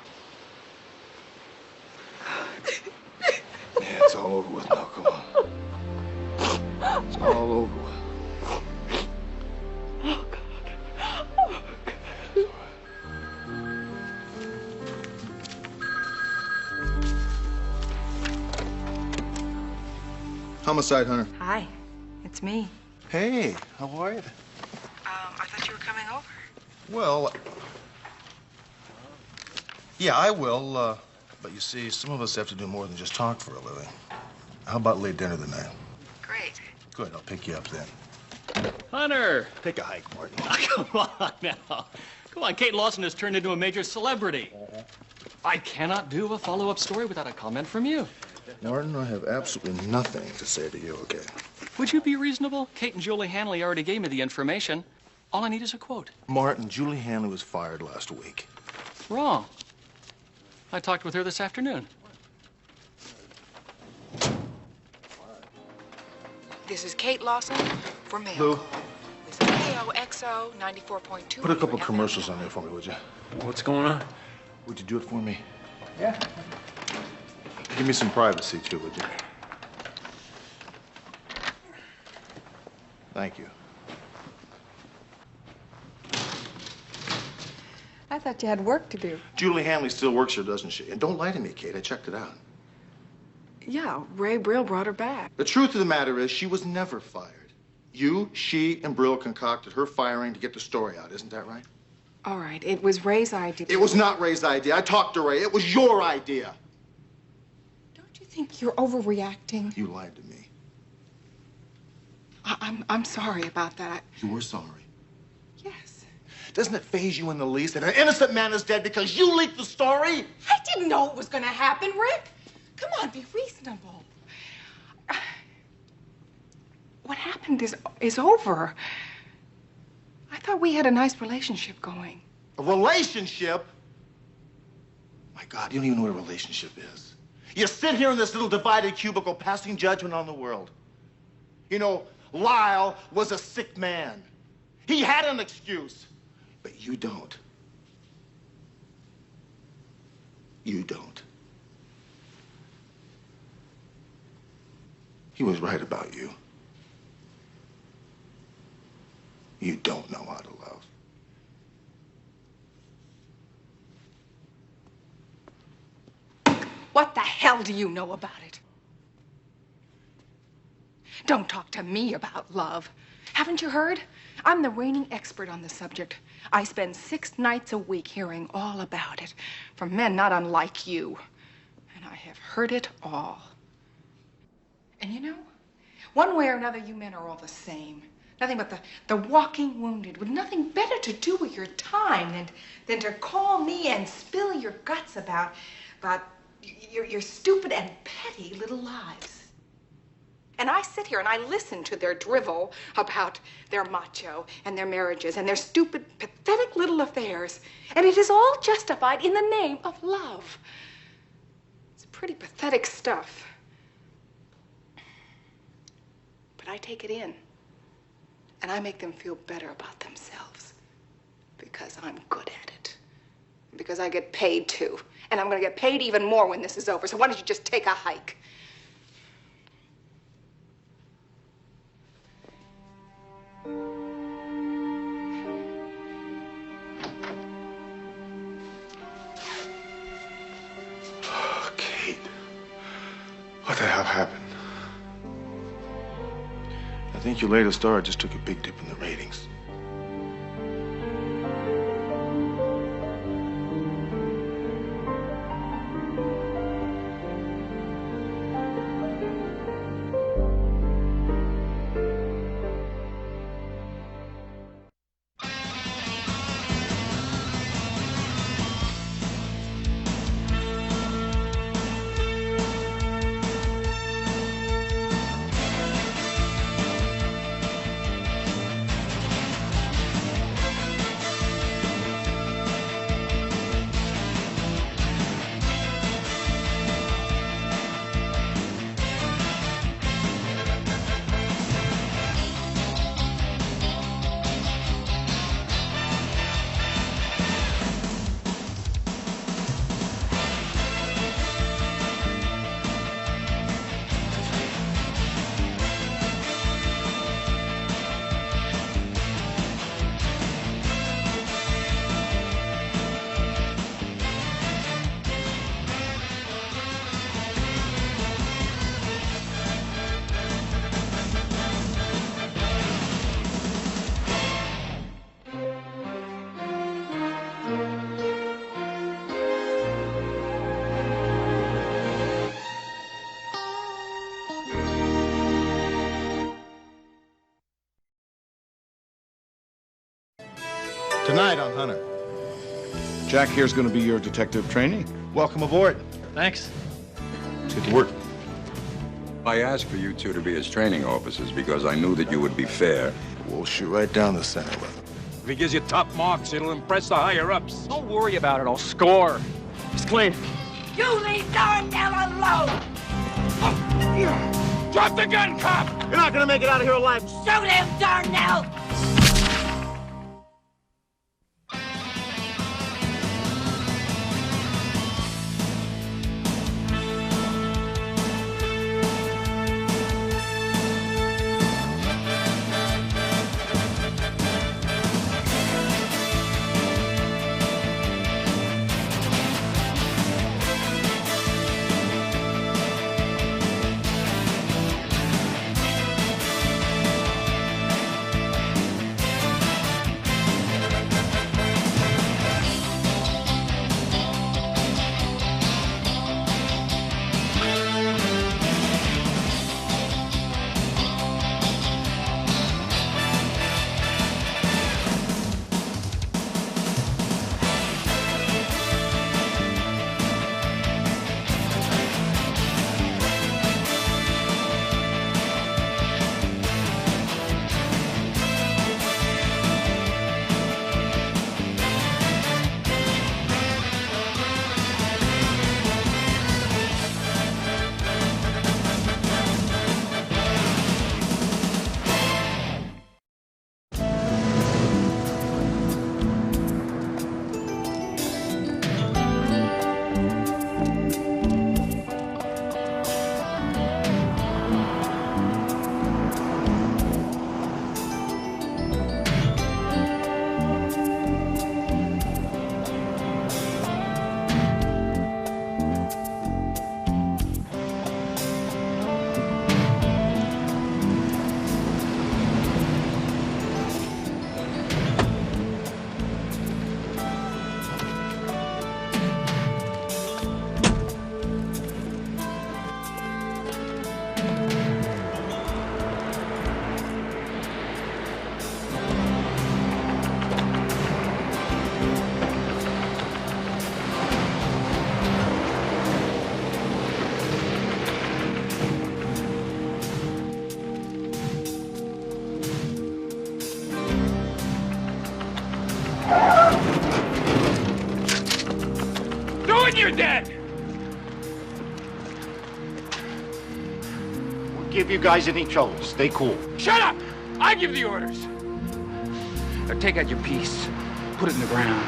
Yeah, it's all over with now. Come on. It's all over with. Oh, Homicide, Hunter. Hi, it's me. Hey, how are you? I thought you were coming over. Well, yeah, I will. But you see, some of us have to do more than just talk for a living. How about late dinner tonight? Great. Good, I'll pick you up then. Hunter! Take a hike, Martin. Come on now. Come on, Kate Lawson has turned into a major celebrity. I cannot do a follow-up story without a comment from you. Martin, I have absolutely nothing to say to you, okay? Would you be reasonable? Kate and Julie Hanley already gave me the information. All I need is a quote. Martin, Julie Hanley was fired last week. Wrong. I talked with her this afternoon. This is Kate Lawson for Mail Lou. Call. This is KOXO 94.2. Put a couple commercials on there for me, would you? What's going on? Would you do it for me? Yeah. Give me some privacy, too, would you? Thank you. I thought you had work to do. Julie Hanley still works here, doesn't she? And don't lie to me, Kate. I checked it out. Yeah, Ray Brill brought her back. The truth of the matter is she was never fired. You, she, and Brill concocted her firing to get the story out. Isn't that right? All right, it was Ray's idea. It was not Ray's idea. I talked to Ray. It was your idea. Don't you think you're overreacting? You lied to me. I'm sorry about that. You were sorry. Yes. Doesn't it faze you in the least that an innocent man is dead because you leaked the story? I didn't know it was going to happen, Rick. Come on, be reasonable. What happened is over. I thought we had a nice relationship going. A relationship? My God, you don't even know what a relationship is. You sit here in this little divided cubicle passing judgment on the world. You know, Lyle was a sick man. He had an excuse. But you don't. You don't. He was right about you. You don't know how to love. What the hell do you know about it? Don't talk to me about love. Haven't you heard? I'm the reigning expert on the subject. I spend 6 nights a week hearing all about it from men not unlike you. And I have heard it all. And you know, one way or another, you men are all the same. Nothing but the walking wounded with nothing better to do with your time than to call me and spill your guts about your stupid and petty little lives. And I sit here and I listen to their drivel about their macho and their marriages and their stupid, pathetic little affairs. And it is all justified in the name of love. It's pretty pathetic stuff. But I take it in. And I make them feel better about themselves. Because I'm good at it. Because I get paid too. And I'm going to get paid even more when this is over. So why don't you just take a hike? stuff happened. I think your latest star just took a big dip in the ratings. Tonight on Hunter. Jack here's going to be your detective trainee. Welcome aboard. Thanks. Good work. I asked for you two to be his training officers because I knew that you would be fair. We'll shoot right down the center with him. If he gives you top marks, it'll impress the higher-ups. Don't worry about it. I'll score. He's clean. You leave Darnell alone! Drop the gun, cop! You're not gonna make it out of here alive. Shoot him, Darnell! You're dead! Won't give you guys any trouble. Stay cool. Shut up! I give the orders. Now take out your piece. Put it in the ground.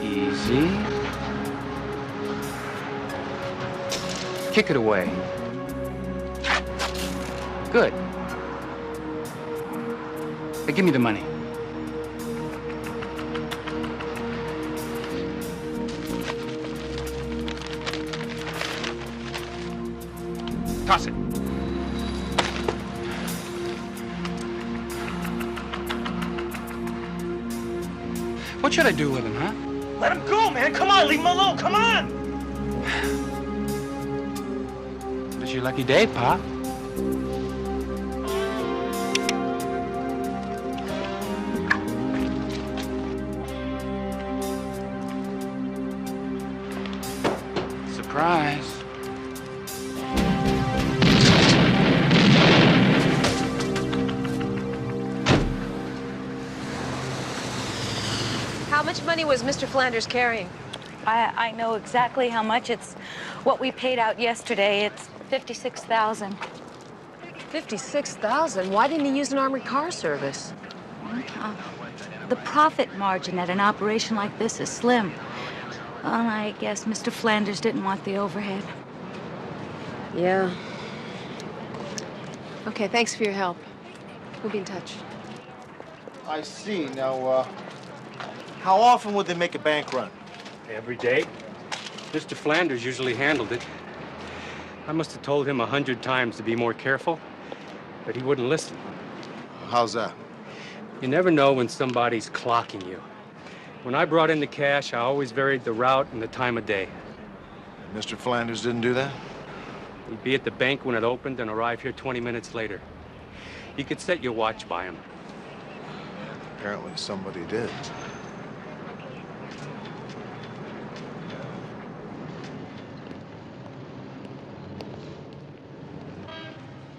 Easy. Kick it away. Good. Now give me the money. Toss it. What should I do with him, huh? Let him go, man. Come on, leave him alone. Come on. It's your lucky day, Pa. Surprise. How much money was Mr. Flanders carrying? I know exactly how much. It's what we paid out yesterday. It's $56,000. $56,000? Why didn't he use an armored car service? The profit margin at an operation like this is slim. Well, I guess Mr. Flanders didn't want the overhead. Yeah. Okay, thanks for your help. We'll be in touch. I see. Now, how often would they make a bank run? Every day. Mr. Flanders usually handled it. I must have told him 100 times to be more careful, but he wouldn't listen. How's that? You never know when somebody's clocking you. When I brought in the cash, I always varied the route and the time of day. Mr. Flanders didn't do that? He'd be at the bank when it opened and arrive here 20 minutes later. You could set your watch by him. Apparently somebody did.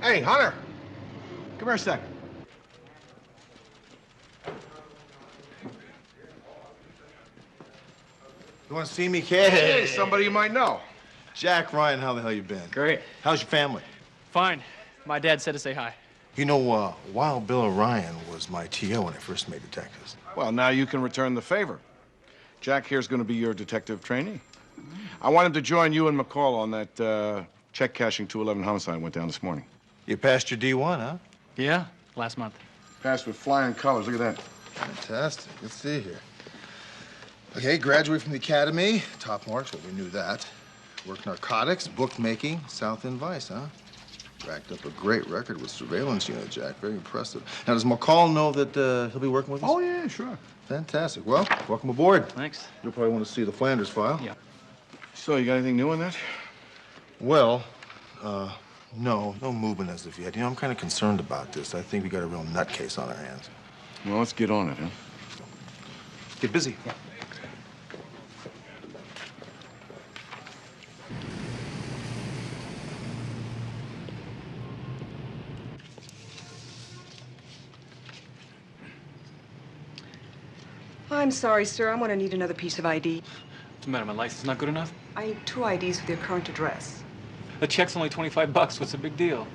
Hey, Hunter! Come here a second. You want to see me, kid? Hey, somebody you might know. Jack Ryan, how the hell you been? Great. How's your family? Fine. My dad said to say hi. You know, Wild Bill O'Ryan was my TO when I first made detectives. Well, now you can return the favor. Jack here's going to be your detective trainee. I want him to join you and McCall on that check cashing 211 homicide went down this morning. You passed your D1, huh? Yeah, last month. Passed with flying colors. Look at that. Fantastic. Let's see here. Okay, graduated from the academy. Top marks, well, we knew that. Worked narcotics, bookmaking, South End Vice, huh? Racked up a great record with surveillance unit, Jack. Very impressive. Now, does McCall know that he'll be working with us? Oh, yeah, sure. Fantastic. Well, welcome aboard. Thanks. You'll probably want to see the Flanders file. Yeah. So, you got anything new on that? Well, no movement as of yet. You know, I'm kind of concerned about this. I think we got a real nutcase on our hands. Well, let's get on it, huh? Get busy. Yeah. I'm sorry, sir. I'm going to need another piece of ID. What's the matter? My license not good enough? I need 2 IDs with your current address. The check's only $25. What's the big deal?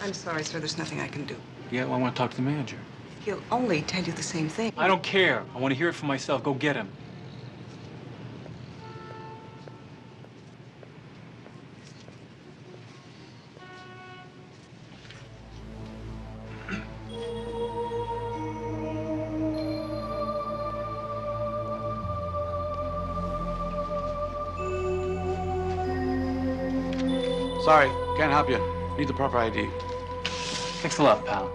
I'm sorry, sir. There's nothing I can do. Yeah, well, I want to talk to the manager. He'll only tell you the same thing. I don't care. I want to hear it for myself. Go get him. Sorry, can't help you. Need the proper ID. Thanks a lot, pal.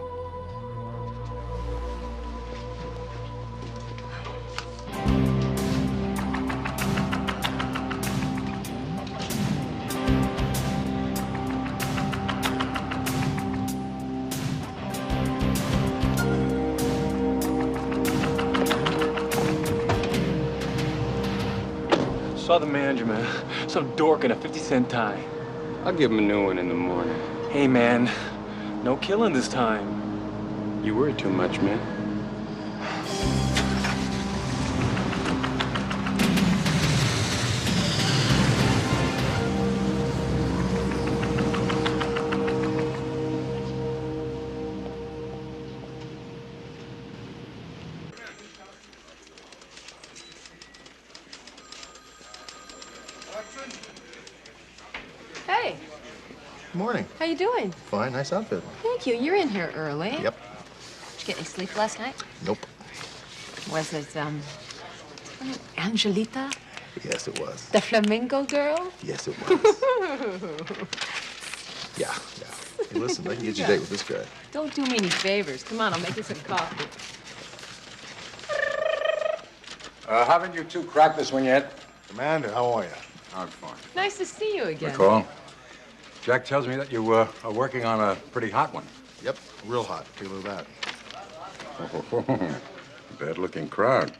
Saw the manager, man. Some dork in a 50-cent tie. I'll give him a new one in the morning. Hey, man. No killing this time. You worry too much, man. Hey, Morning. how you doing? Fine, nice outfit. Thank you. You're in here early. Yep. Did you get any sleep last night? Nope. Was it, Angelita? Yes, it was. The flamingo girl? Yes, it was. Yeah. Hey, listen, I can get you a date with this guy. Don't do me any favors. Come on, I'll make you some coffee. Haven't you two cracked this one yet? Commander, how are you? I'm fine. Nice to see you again. McCall, Jack tells me that you are working on a pretty hot one. Yep, real hot. Take a look at that. Bad-looking crowd.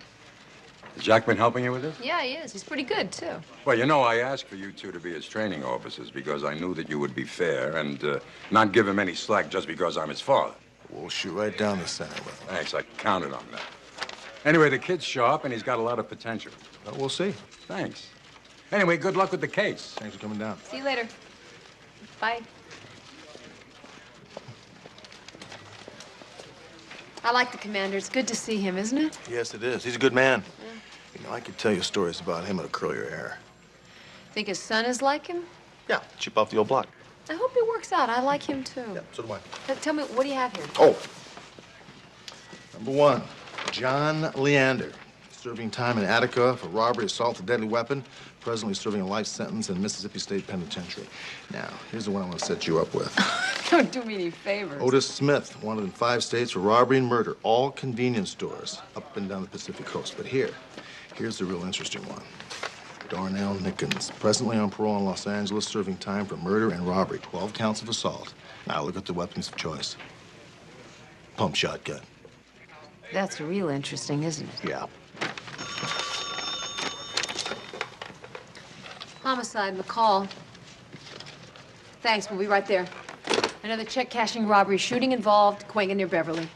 Has Jack been helping you with this? Yeah, he is. He's pretty good, too. Well, you know, I asked for you two to be his training officers because I knew that you would be fair and not give him any slack just because I'm his father. We'll shoot right down the center with him. Thanks, I counted on that. Anyway, the kid's sharp and he's got a lot of potential. Well, we'll see. Thanks. Anyway, good luck with the case. Thanks for coming down. See you later. Bye. I like the commander. It's good to see him, isn't it? Yes, it is. He's a good man. Yeah. You know, I could tell you stories about him that'll curl your hair. Think his son is like him? Yeah, chip off the old block. I hope he works out. I like him, too. Yeah, so do I. Tell me, what do you have here? Oh. Number 1, John Leander. Serving time in Attica for robbery, assault with a deadly weapon. Presently serving a life sentence in Mississippi State Penitentiary. Now, here's the one I want to set you up with. Don't do me any favors. Otis Smith, wanted in 5 states for robbery and murder. All convenience stores up and down the Pacific coast. But here's the real interesting one. Darnell Nickens, presently on parole in Los Angeles, serving time for murder and robbery. 12 counts of assault. Now look at the weapons of choice. Pump shotgun. That's real interesting, isn't it? Yeah. Homicide, McCall. Thanks, we'll be right there. Another check cashing robbery, shooting involved, Quentin near Beverly.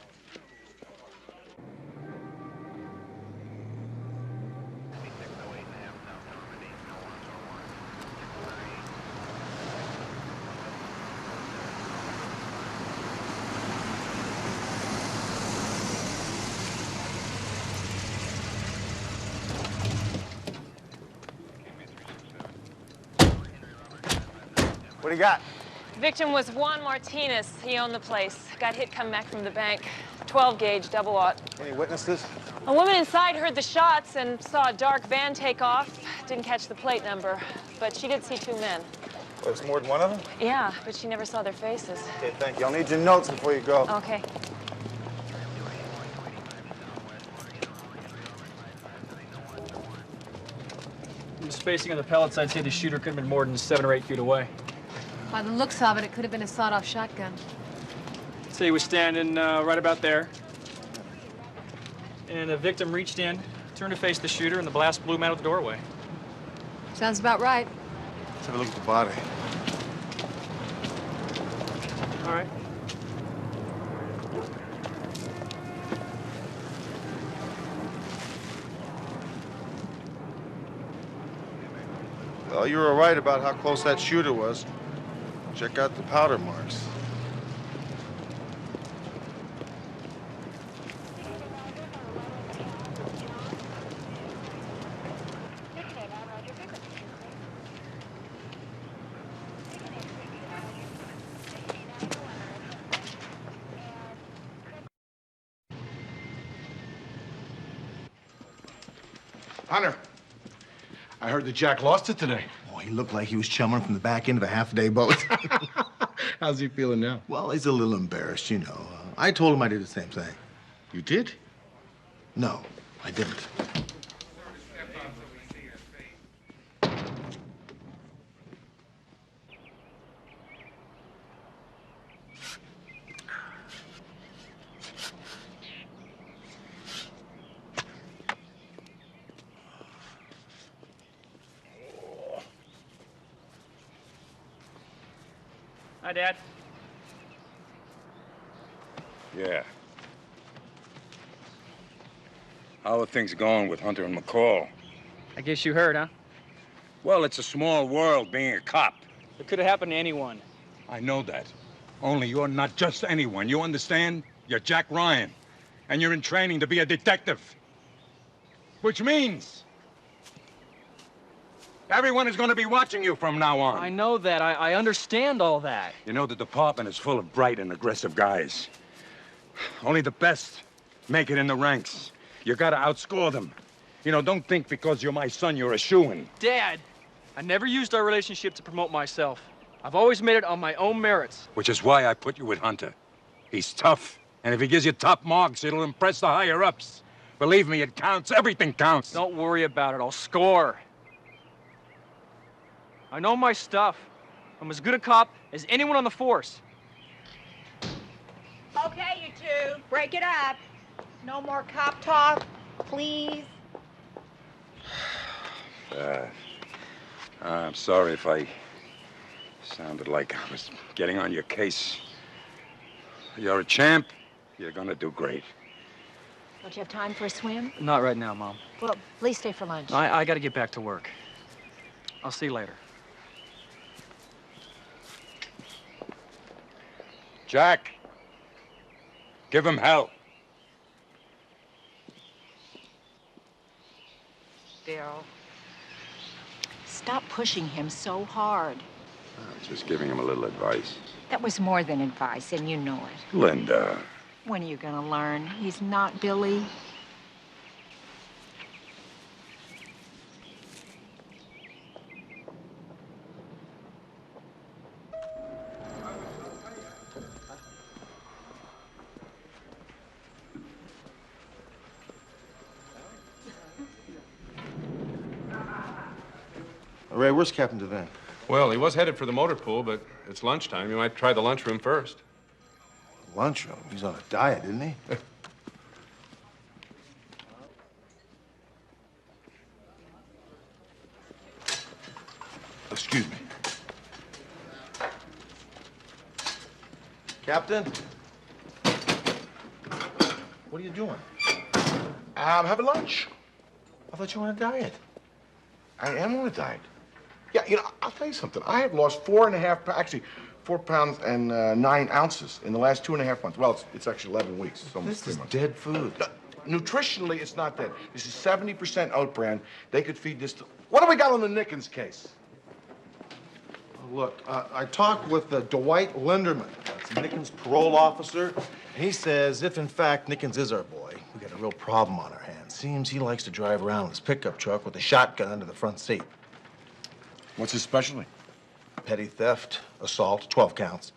What do you got? Victim was Juan Martinez. He owned the place. Got hit coming back from the bank. 12 gauge, double aught. Any witnesses? A woman inside heard the shots and saw a dark van take off. Didn't catch the plate number, but she did see 2 men. Well, there's more than one of them? Yeah, but she never saw their faces. Okay, thank you. I'll need your notes before you go. Okay. From the spacing of the pellets, I'd say the shooter could have been more than 7 or 8 feet away. By the looks of it, it could have been a sawed-off shotgun. Say he was standing right about there. And the victim reached in, turned to face the shooter, and the blast blew him out of the doorway. Sounds about right. Let's have a look at the body. All right. Well, you were right about how close that shooter was. Check out the powder marks. Hunter, I heard that Jack lost it today. Oh, he looked like he was chumming from the back end of a half-day boat. How's he feeling now? Well, he's a little embarrassed, you know. I told him I did the same thing. You did? No, I didn't. Hi, Dad. Yeah. How are things going with Hunter and McCall? I guess you heard, huh? Well, it's a small world being a cop. It could have happened to anyone. I know that. Only you're not just anyone. You understand? You're Jack Ryan. And you're in training to be a detective. Which means everyone is going to be watching you from now on. I know that. I understand all that. You know, the department is full of bright and aggressive guys. Only the best make it in the ranks. You gotta outscore them. You know, don't think because you're my son you're a shoo-in. Dad, I never used our relationship to promote myself. I've always made it on my own merits. Which is why I put you with Hunter. He's tough, and if he gives you top marks, it'll impress the higher-ups. Believe me, it counts. Everything counts. Don't worry about it. I'll score. I know my stuff. I'm as good a cop as anyone on the force. Okay, you two, break it up. No more cop talk, please. I'm sorry if I sounded like I was getting on your case. You're a champ. You're gonna do great. Don't you have time for a swim? Not right now, Mom. Well, please stay for lunch. I gotta get back to work. I'll see you later. Jack, give him hell. Daryl, stop pushing him so hard. I'm just giving him a little advice. That was more than advice, and you know it. Linda. When are you gonna learn? He's not Billy. Ray, where's Captain Devane? Well, he was headed for the motor pool, but it's lunchtime. You might try the lunchroom first. Lunchroom? He's on a diet, isn't he? Excuse me. Captain? What are you doing? I'm having lunch. I thought you were on a diet. I am on a diet. Yeah, you know, I'll tell you something. I have lost 4 pounds and 9 ounces in the last 2.5 months. Well, it's actually 11 weeks. It's almost This 3 is months. dead food. Nutritionally, it's not dead. This is 70% oat bran. They could feed this to... What do we got on the Nickens case? Look, I talked with Dwight Linderman. That's Nickens' parole officer. And he says if, in fact, Nickens is our boy, we got a real problem on our hands. Seems he likes to drive around in his pickup truck with a shotgun under the front seat. What's his specialty? Petty theft, assault, 12 counts.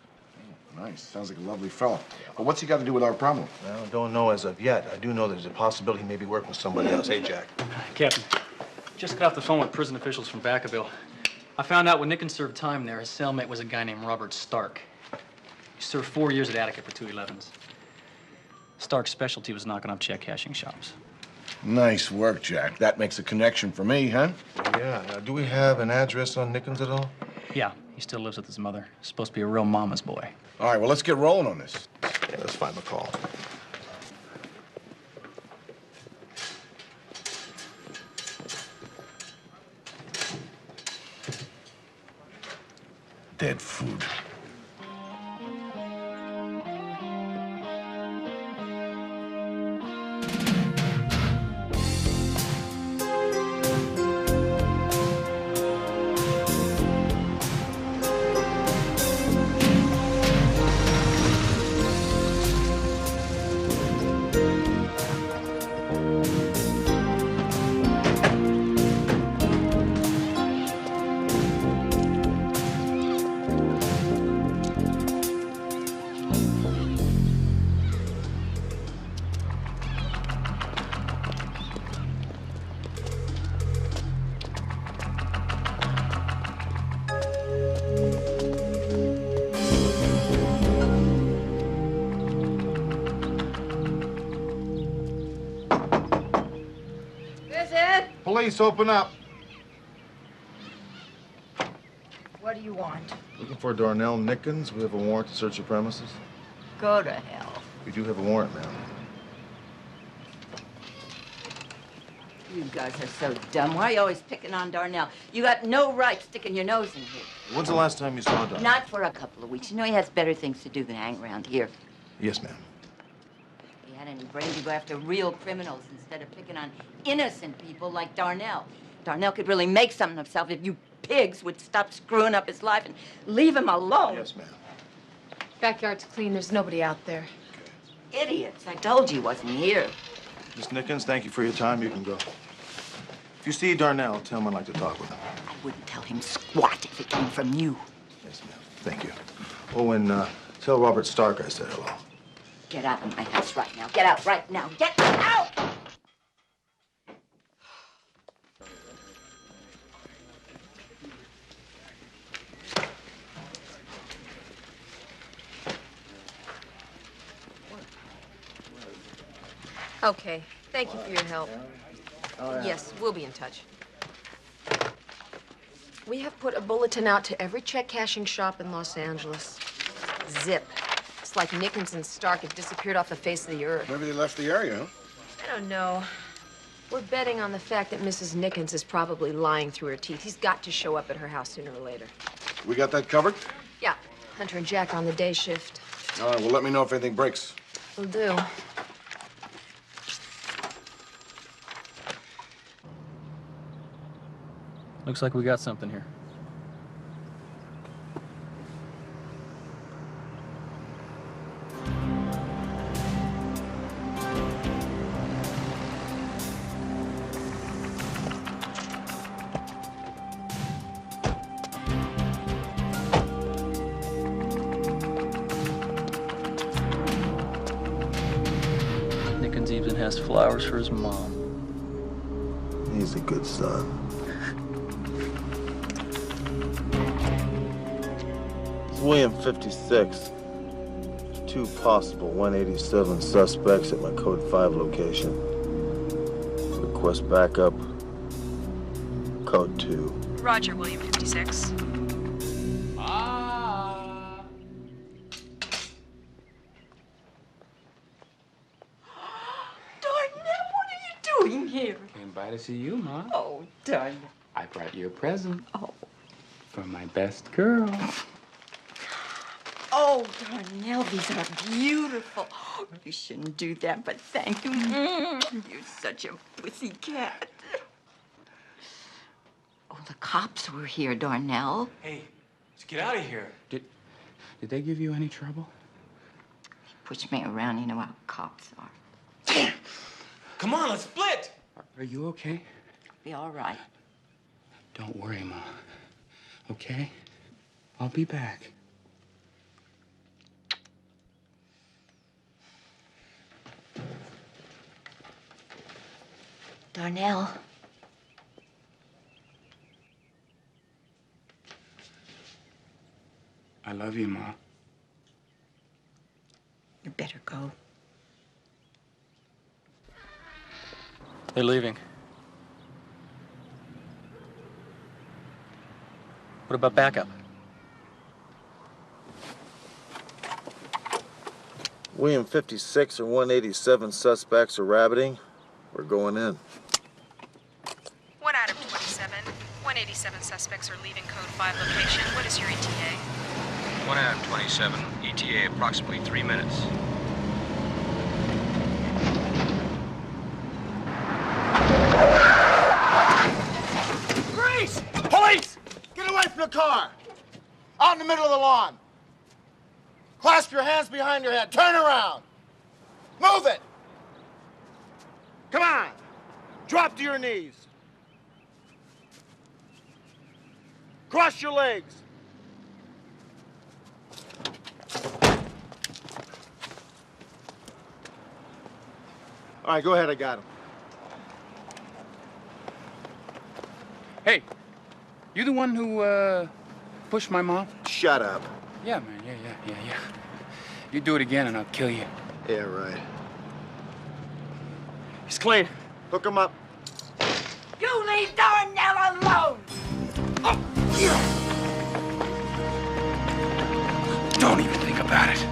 Oh, nice. Sounds like a lovely fellow. But what's he got to do with our problem? Well, I don't know as of yet. I do know there's a possibility he may be working with somebody else. Hey, Jack. Captain, just got off the phone with prison officials from Vacaville. I found out when Nickens served time there, his cellmate was a guy named Robert Stark. He served 4 years at Attica for 211s. Stark's specialty was knocking up check cashing shops. Nice work, Jack. That makes a connection for me, huh? Yeah. Now, do we have an address on Nickens at all? Yeah, he still lives with his mother. He's supposed to be a real mama's boy. All right, well, let's get rolling on this. Yeah, let's find McCall. Dead food. Police, open up. What do you want? Looking for Darnell Nickens. We have a warrant to search the premises. Go to hell. We do have a warrant, ma'am. You guys are so dumb. Why are you always picking on Darnell? You got no right sticking your nose in here. When's the last time you saw Darnell? Not for a couple of weeks. You know he has better things to do than hang around here. Yes, ma'am. If he had any brains, he'd go after real criminals instead of picking on innocent people like Darnell. Darnell could really make something of himself if you pigs would stop screwing up his life and leave him alone. Yes, ma'am. Backyard's clean. There's nobody out there. Idiots. I told you he wasn't here. Miss Nickens, thank you for your time. You can go. If you see Darnell, tell him I'd like to talk with him. I wouldn't tell him squat if it came from you. Yes, ma'am. Thank you. Oh, and tell Robert Stark I said hello. Get out of my house right now. Get out right now. Get out! Okay. Thank you for your help. Yes, we'll be in touch. We have put a bulletin out to every check cashing shop in Los Angeles. Zip. It's like Nickens and Stark have disappeared off the face of the earth. Maybe they left the area, huh? I don't know. We're betting on the fact that Mrs. Nickens is probably lying through her teeth. He's got to show up at her house sooner or later. We got that covered? Yeah, Hunter and Jack are on the day shift. All right, well, let me know if anything breaks. Will do. Looks like we got something here. Nickens even has flowers for his mom. He's a good son. It's William 56. There's 2 possible 187 suspects at my Code 5 location. Request backup. Code 2. Roger, William 56. Doing here? Came by to see you, Ma. Oh, darling. I brought you a present. Oh. For my best girl. Oh, Darnell, these are beautiful. You shouldn't do that, but thank you. You're such a pussy cat. Oh, the cops were here, Darnell. Hey, let's get out of here. Did they give you any trouble? Push me around, you know how cops are. Come on, let's split. Are you okay? Be all right. Don't worry, Ma. Okay? I'll be back. Darnell. I love you, Ma. You better go. They're leaving. What about backup? William 56 or 187 suspects are rabbiting. We're going in. 1 Adam 27. 187 suspects are leaving Code 5 location. What is your ETA? 1 Adam 27. ETA approximately 3 minutes. Grease! Police! Get away from the car! Out in the middle of the lawn. Clasp your hands behind your head. Turn around. Move it! Come on! Drop to your knees. Cross your legs. All right, go ahead. I got him. Hey, you the one who, pushed my mom? Shut up. Yeah, man, yeah. You do it again and I'll kill you. Yeah, right. He's clean. Hook him up. You leave Darnell alone! Don't even think about it.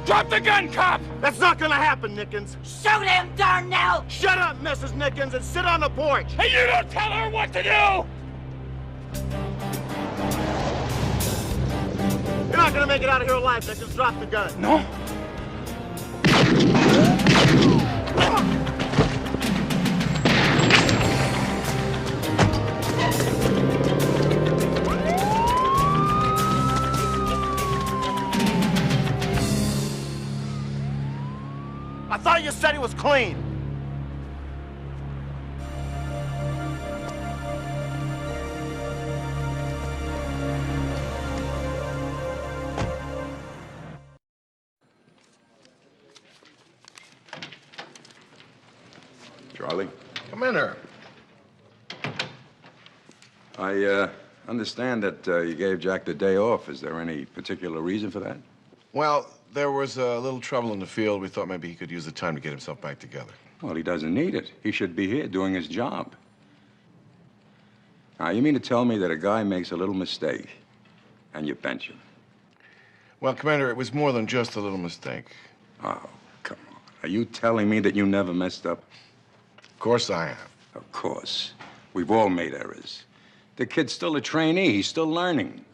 Drop the gun, cop! That's not gonna happen, Nickens. Shoot him, Darnell! Shut up, Mrs. Nickens, and sit on the porch. Hey, you don't tell her what to do! You're not gonna make it out of here alive, Nickens. Drop the gun. No? I thought you said he was clean. Charlie? Come in here. I understand that you gave Jack the day off. Is there any particular reason for that? Well, there was a little trouble in the field. We thought maybe he could use the time to get himself back together. Well, he doesn't need it. He should be here doing his job. Now, you mean to tell me that a guy makes a little mistake and you bench him? Well, Commander, it was more than just a little mistake. Oh, come on. Are you telling me that you never messed up? Of course I have. Of course. We've all made errors. The kid's still a trainee. He's still learning.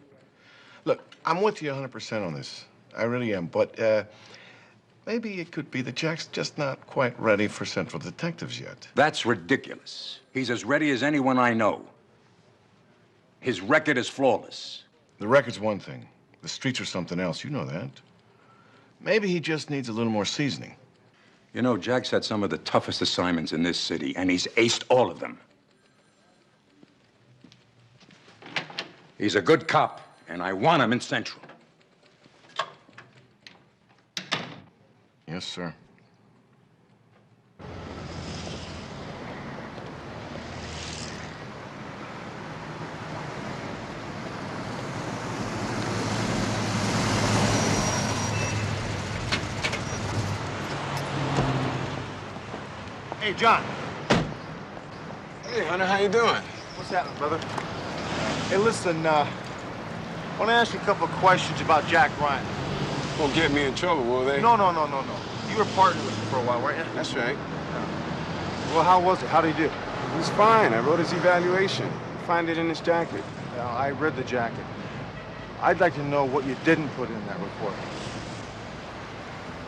Look, I'm with you 100% on this. I really am. But maybe it could be that Jack's just not quite ready for Central Detectives yet. That's ridiculous. He's as ready as anyone I know. His record is flawless. The record's one thing. The streets are something else. You know that. Maybe he just needs a little more seasoning. You know, Jack's had some of the toughest assignments in this city, and he's aced all of them. He's a good cop, and I want him in Central. Yes, sir. Hey, John. Hey, Hunter, how you doing? What's happening, brother? Hey, listen, I want to ask you a couple of questions about Jack Ryan. Won't get me in trouble, will they? No. You were partnered with him for a while, weren't you? That's right. Well, how was it? How did he do? He's fine. I wrote his evaluation. Find it in his jacket. Yeah, I read the jacket. I'd like to know what you didn't put in that report.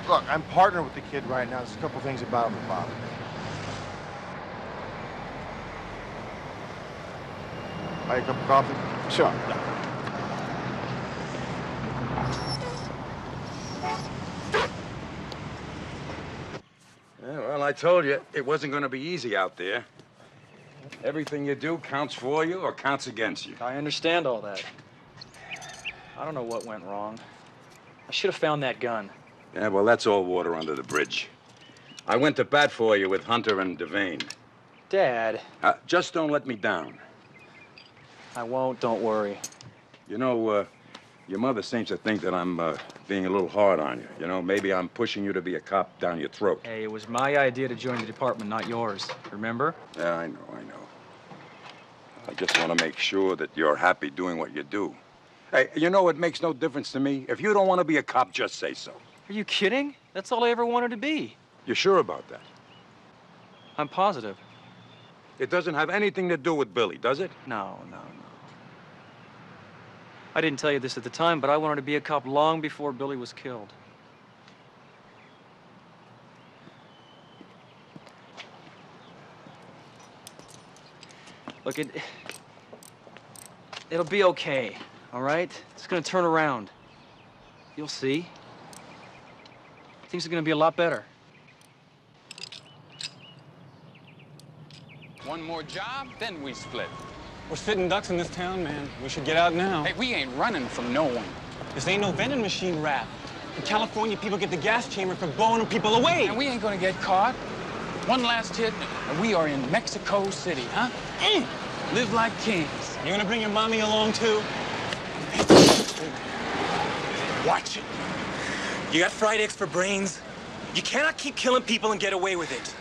Look, I'm partnered with the kid right now. There's a couple things about him that bother me. Buy a cup of coffee? Sure. Yeah, well, I told you, it wasn't going to be easy out there. Everything you do counts for you or counts against you. I understand all that. I don't know what went wrong. I should have found that gun. Yeah, well, that's all water under the bridge. I went to bat for you with Hunter and Devane. Dad. Just don't let me down. I won't, don't worry. You know, your mother seems to think that I'm being a little hard on you. You know, maybe I'm pushing you to be a cop down your throat. Hey, it was my idea to join the department, not yours. Remember? Yeah, I know. I just want to make sure that you're happy doing what you do. Hey, you know, it makes no difference to me. If you don't want to be a cop, just say so. Are you kidding? That's all I ever wanted to be. You sure about that? I'm positive. It doesn't have anything to do with Billy, does it? No. I didn't tell you this at the time, but I wanted to be a cop long before Billy was killed. Look, it'll be okay, all right? It's gonna turn around. You'll see. Things are gonna be a lot better. One more job, then we split. We're sitting ducks in this town, man. We should get out now. Hey, we ain't running from no one. This ain't no vending machine rap. In California, people get the gas chamber for blowing people away. And we ain't gonna get caught. One last hit, and we are in Mexico City, huh? Live like kings. You gonna bring your mommy along, too? Watch it. You got fried eggs for brains? You cannot keep killing people and get away with it.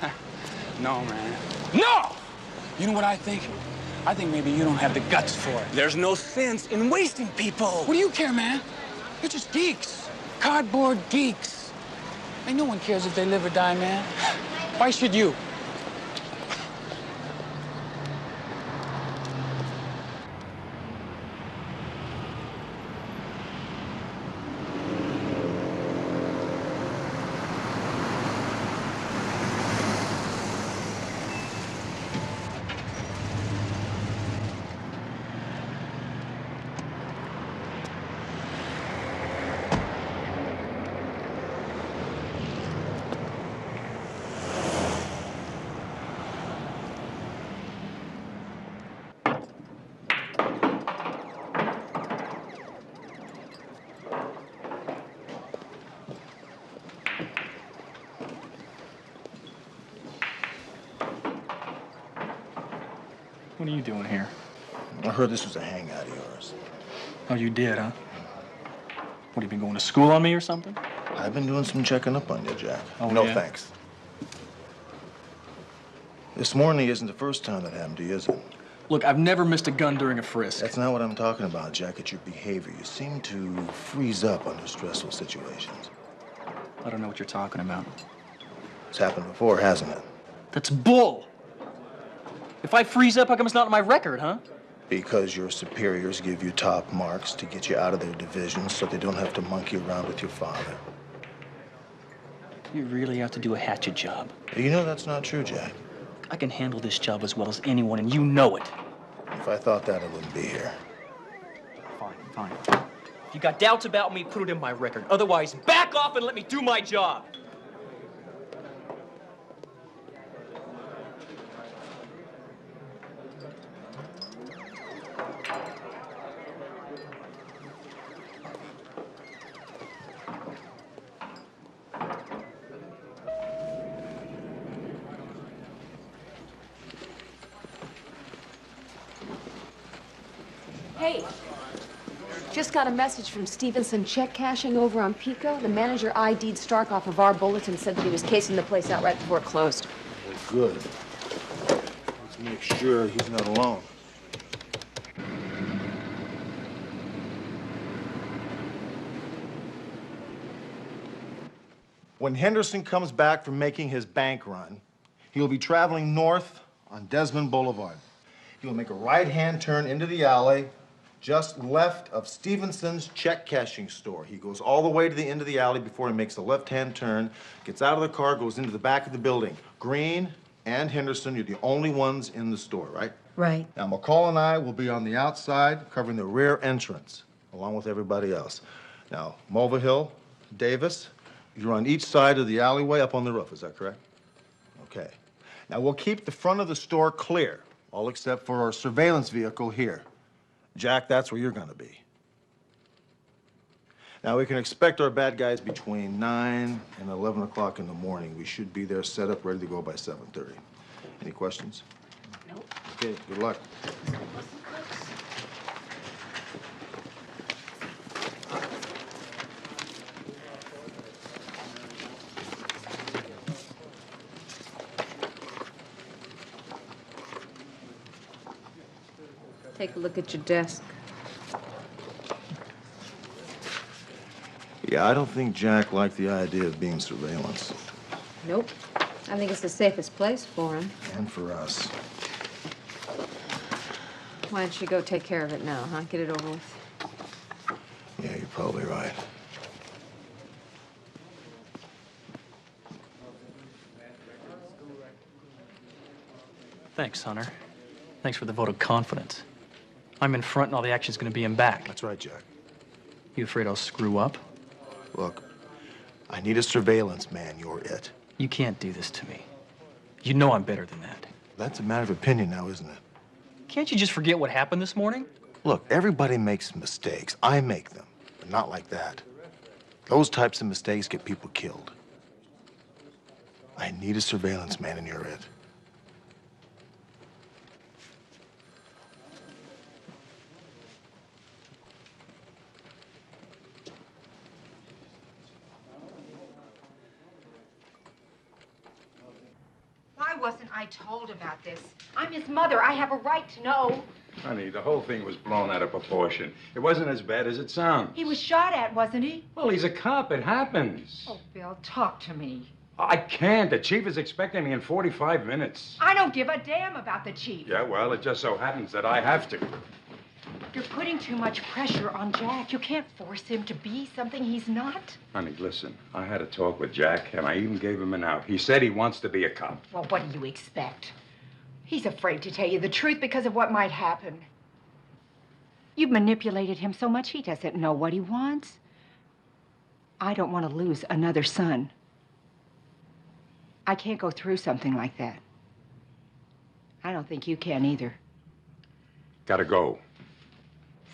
No, man. No! You know what I think? I think maybe you don't have the guts for it. There's no sense in wasting people. What do you care, man? You're just geeks. Cardboard geeks. Hey, no one cares if they live or die, man. Why should you? What are you doing here? I heard this was a hangout of yours. Oh, you did, huh? What, have you been going to school on me or something? I've been doing some checking up on you, Jack. Oh, no yeah? thanks. This morning isn't the first time that happened to you, is it? Look, I've never missed a gun during a frisk. That's not what I'm talking about, Jack. It's your behavior. You seem to freeze up under stressful situations. I don't know what you're talking about. It's happened before, hasn't it? That's bull! If I freeze up, how come it's not on my record, huh? Because your superiors give you top marks to get you out of their division so they don't have to monkey around with your father. You really have to do a hatchet job. You know that's not true, Jack. I can handle this job as well as anyone, and you know it. If I thought that, I wouldn't be here. Fine, fine. If you got doubts about me, put it in my record. Otherwise, back off and let me do my job. Hey, just got a message from Stevenson check cashing over on Pico. The manager ID'd Stark off of our bulletin, said that he was casing the place out right before it closed. Well, good. Let's make sure he's not alone. When Henderson comes back from making his bank run, he'll be traveling north on Desmond Boulevard. He'll make a right-hand turn into the alley just left of Stevenson's check cashing store. He goes all the way to the end of the alley before he makes a left-hand turn, gets out of the car, goes into the back of the building. Green and Henderson, you're the only ones in the store, right? Right. Now, McCall and I will be on the outside covering the rear entrance, along with everybody else. Now, Mulvihill, Davis, you're on each side of the alleyway up on the roof, is that correct? Okay. Now, we'll keep the front of the store clear, all except for our surveillance vehicle here. Jack, that's where you're gonna be. Now, we can expect our bad guys between 9 and 11 o'clock in the morning. We should be there set up, ready to go by 7:30. Any questions? Nope. Okay, good luck. Take a look at your desk. Yeah, I don't think Jack liked the idea of being surveillance. Nope. I think it's the safest place for him. And for us. Why don't you go take care of it now, huh? Get it over with. Yeah, you're probably right. Thanks, Hunter. Thanks for the vote of confidence. I'm in front and all the action's gonna be in back. That's right, Jack. You afraid I'll screw up? Look, I need a surveillance man. You're it. You can't do this to me. You know I'm better than that. That's a matter of opinion now, isn't it? Can't you just forget what happened this morning? Look, everybody makes mistakes. I make them, but not like that. Those types of mistakes get people killed. I need a surveillance man, and you're it. Why wasn't I told about this? I'm his mother. I have a right to know. Honey, the whole thing was blown out of proportion. It wasn't as bad as it sounds. He was shot at, wasn't he? Well, he's a cop. It happens. Oh, Bill, talk to me. I can't. The chief is expecting me in 45 minutes. I don't give a damn about the chief. Yeah, well, it just so happens that I have to. You're putting too much pressure on Jack. You can't force him to be something he's not. Honey, listen, I had a talk with Jack, and I even gave him an out. He said he wants to be a cop. Well, what do you expect? He's afraid to tell you the truth because of what might happen. You've manipulated him so much he doesn't know what he wants. I don't want to lose another son. I can't go through something like that. I don't think you can either. Gotta go.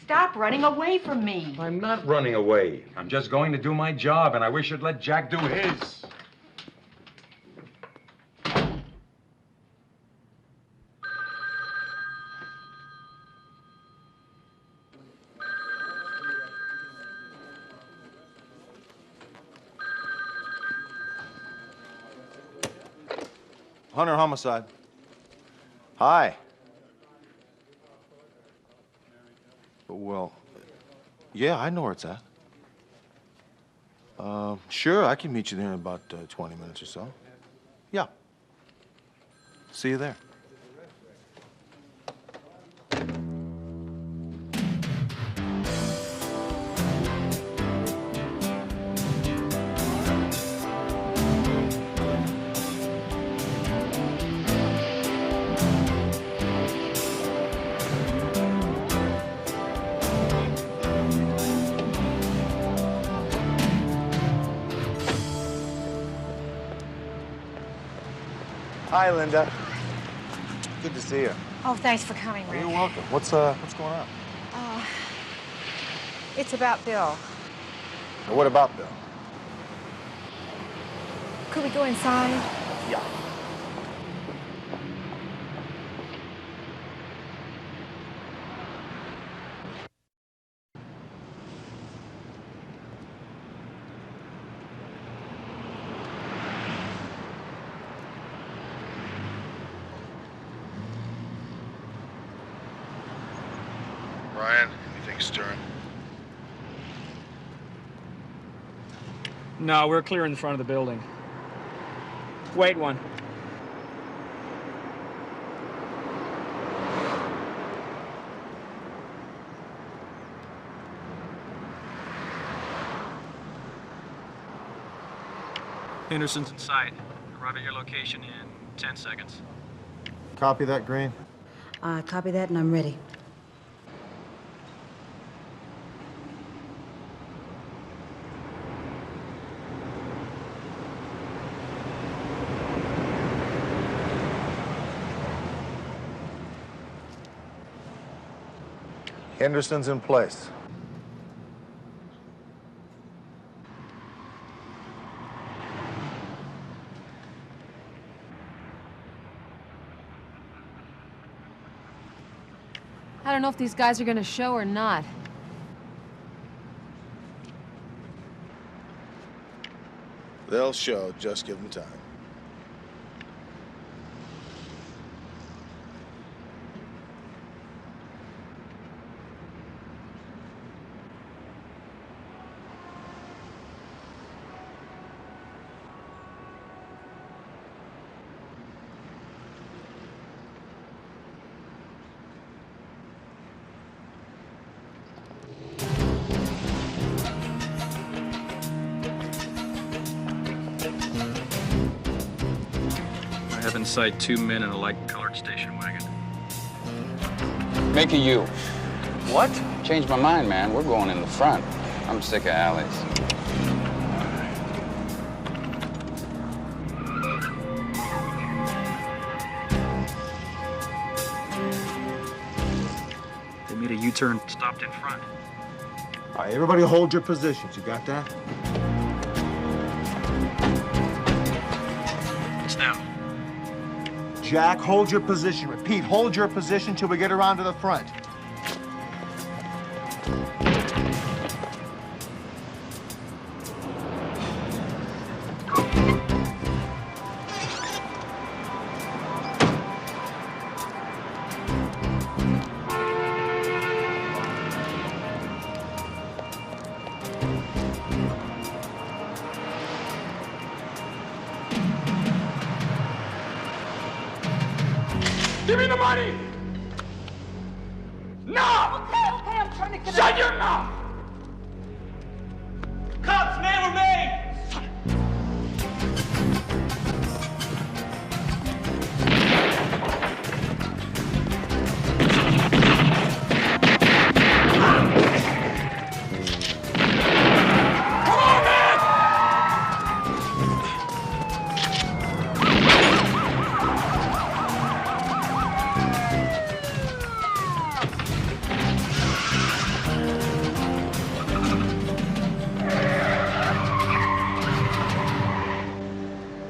Stop running away from me. I'm not running away. I'm just going to do my job, and I wish you'd let Jack do his. Hunter homicide. Hi. Well, yeah, I know where it's at. Sure, I can meet you there in about 20 minutes or so. Yeah. See you there. Hi, Linda. Good to see you. Oh, thanks for coming, Rick. You're welcome. What's going on? It's about Bill. Now, what about Bill? Could we go inside? Yeah. Brian, anything stirring? No, we're clear in the front of the building. Wait one. Henderson's in sight. Arrive at your location in 10 seconds. Copy that, Green. Copy that, and I'm ready. Henderson's in place. I don't know if these guys are gonna show or not. They'll show. Just give them time. I have in sight 2 men in a light-colored station wagon. Make a U. What? Changed my mind, man. We're going in the front. I'm sick of alleys. They made a U-turn, stopped in front. All right, everybody hold your positions. You got that? It's them. Jack, hold your position. Repeat, hold your position till we get around to the front. Give me the money! No! Okay, I'm trying to get Shut your mouth! Cops, man, we're made!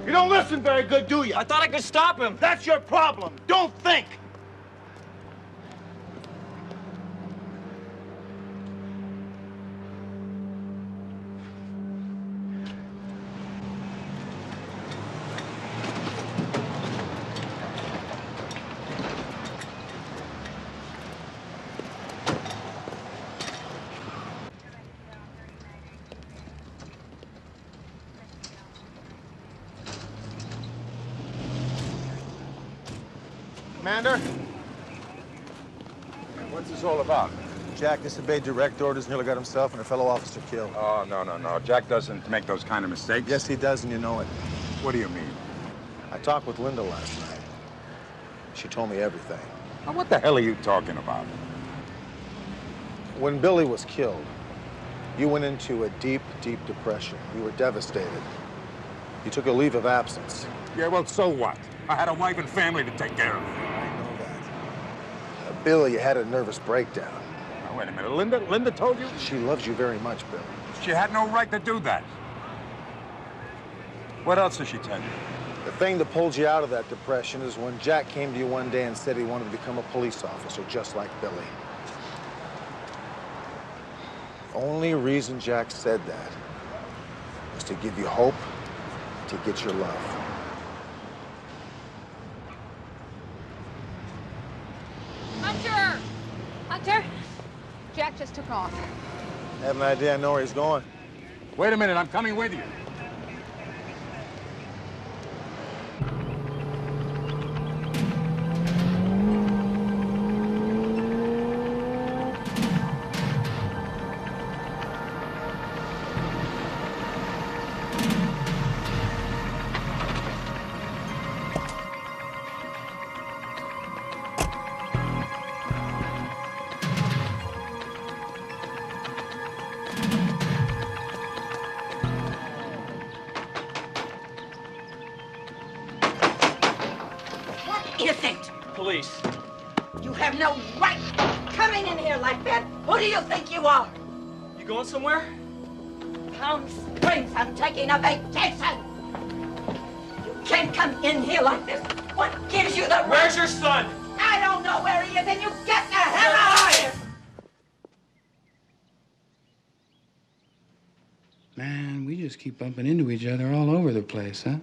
You don't listen very good, do you? I thought I could stop him. That's your problem. Don't think. Commander? What's this all about? Jack disobeyed direct orders, nearly got himself and a fellow officer killed. Oh, no. Jack doesn't make those kind of mistakes. Yes, he does, and you know it. What do you mean? I talked with Linda last night. She told me everything. Now, what the hell are you talking about? When Billy was killed, you went into a deep, deep depression. You were devastated. You took a leave of absence. Yeah, well, so what? I had a wife and family to take care of. I know that. Billy had a nervous breakdown. Now, wait a minute. Linda told you? She loves you very much, Bill. She had no right to do that. What else did she tell you? The thing that pulled you out of that depression is when Jack came to you one day and said he wanted to become a police officer, just like Billy. The only reason Jack said that was to give you hope, to get your love. Hunter! Hunter! Jack just took off. I have an idea. I know where he's going. Wait a minute, I'm coming with you. Is it? Police. You have no right coming in here like that. Who do you think you are? You going somewhere? Palm Springs, I'm taking a vacation. You can't come in here like this. What gives you the right? Where's your son? I don't know where he is, and you get the hell out of here. Man, we just keep bumping into each other all over the place, huh?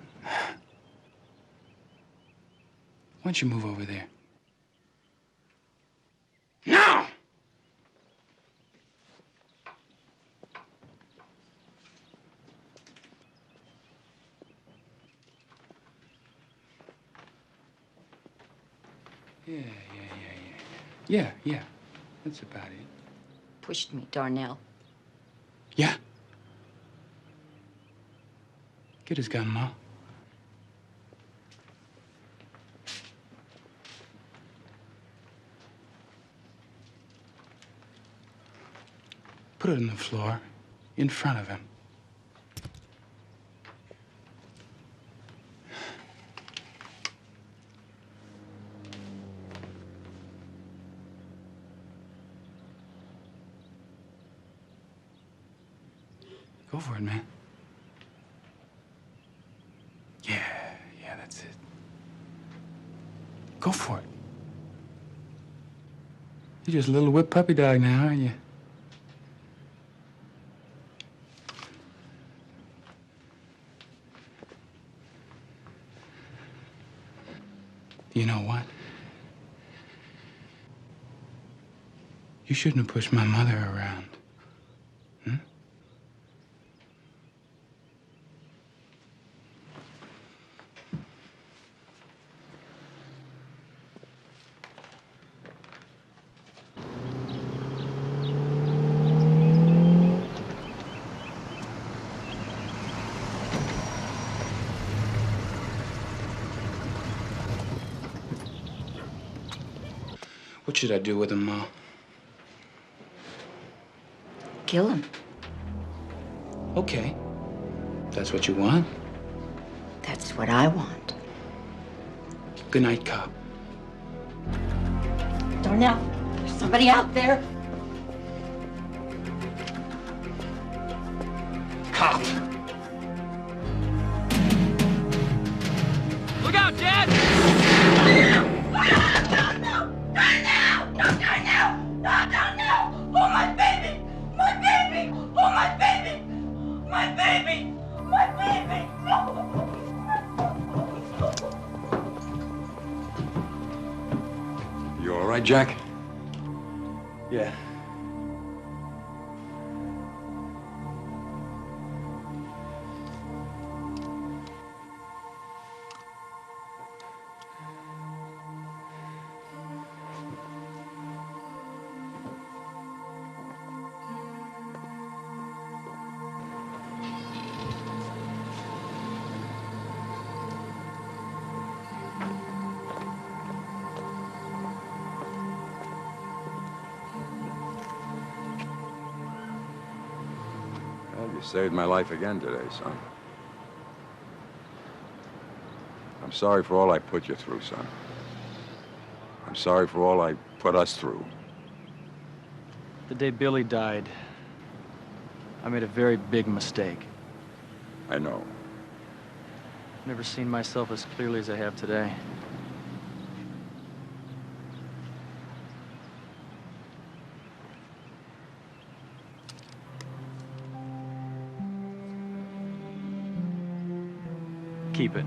Why don't you move over there? Now! Yeah. That's about it. Pushed me, Darnell. Yeah. Get his gun, Ma. Put it on the floor, in front of him. Go for it, man. Yeah, that's it. Go for it. You're just a little whipped puppy dog now, aren't you? You know what? You shouldn't have pushed my mother around. What should I do with him, Ma? Kill him. Okay. That's what you want. That's what I want. Good night, cop. Darnell, there's somebody out there. Cop! Look out, Dad! Oh, my baby! My baby! Oh, my baby! My baby! My baby! You all right, Jack? Yeah. You saved my life again today, son. I'm sorry for all I put you through, son. I'm sorry for all I put us through. The day Billy died, I made a very big mistake. I know. Never seen myself as clearly as I have today. Keep it.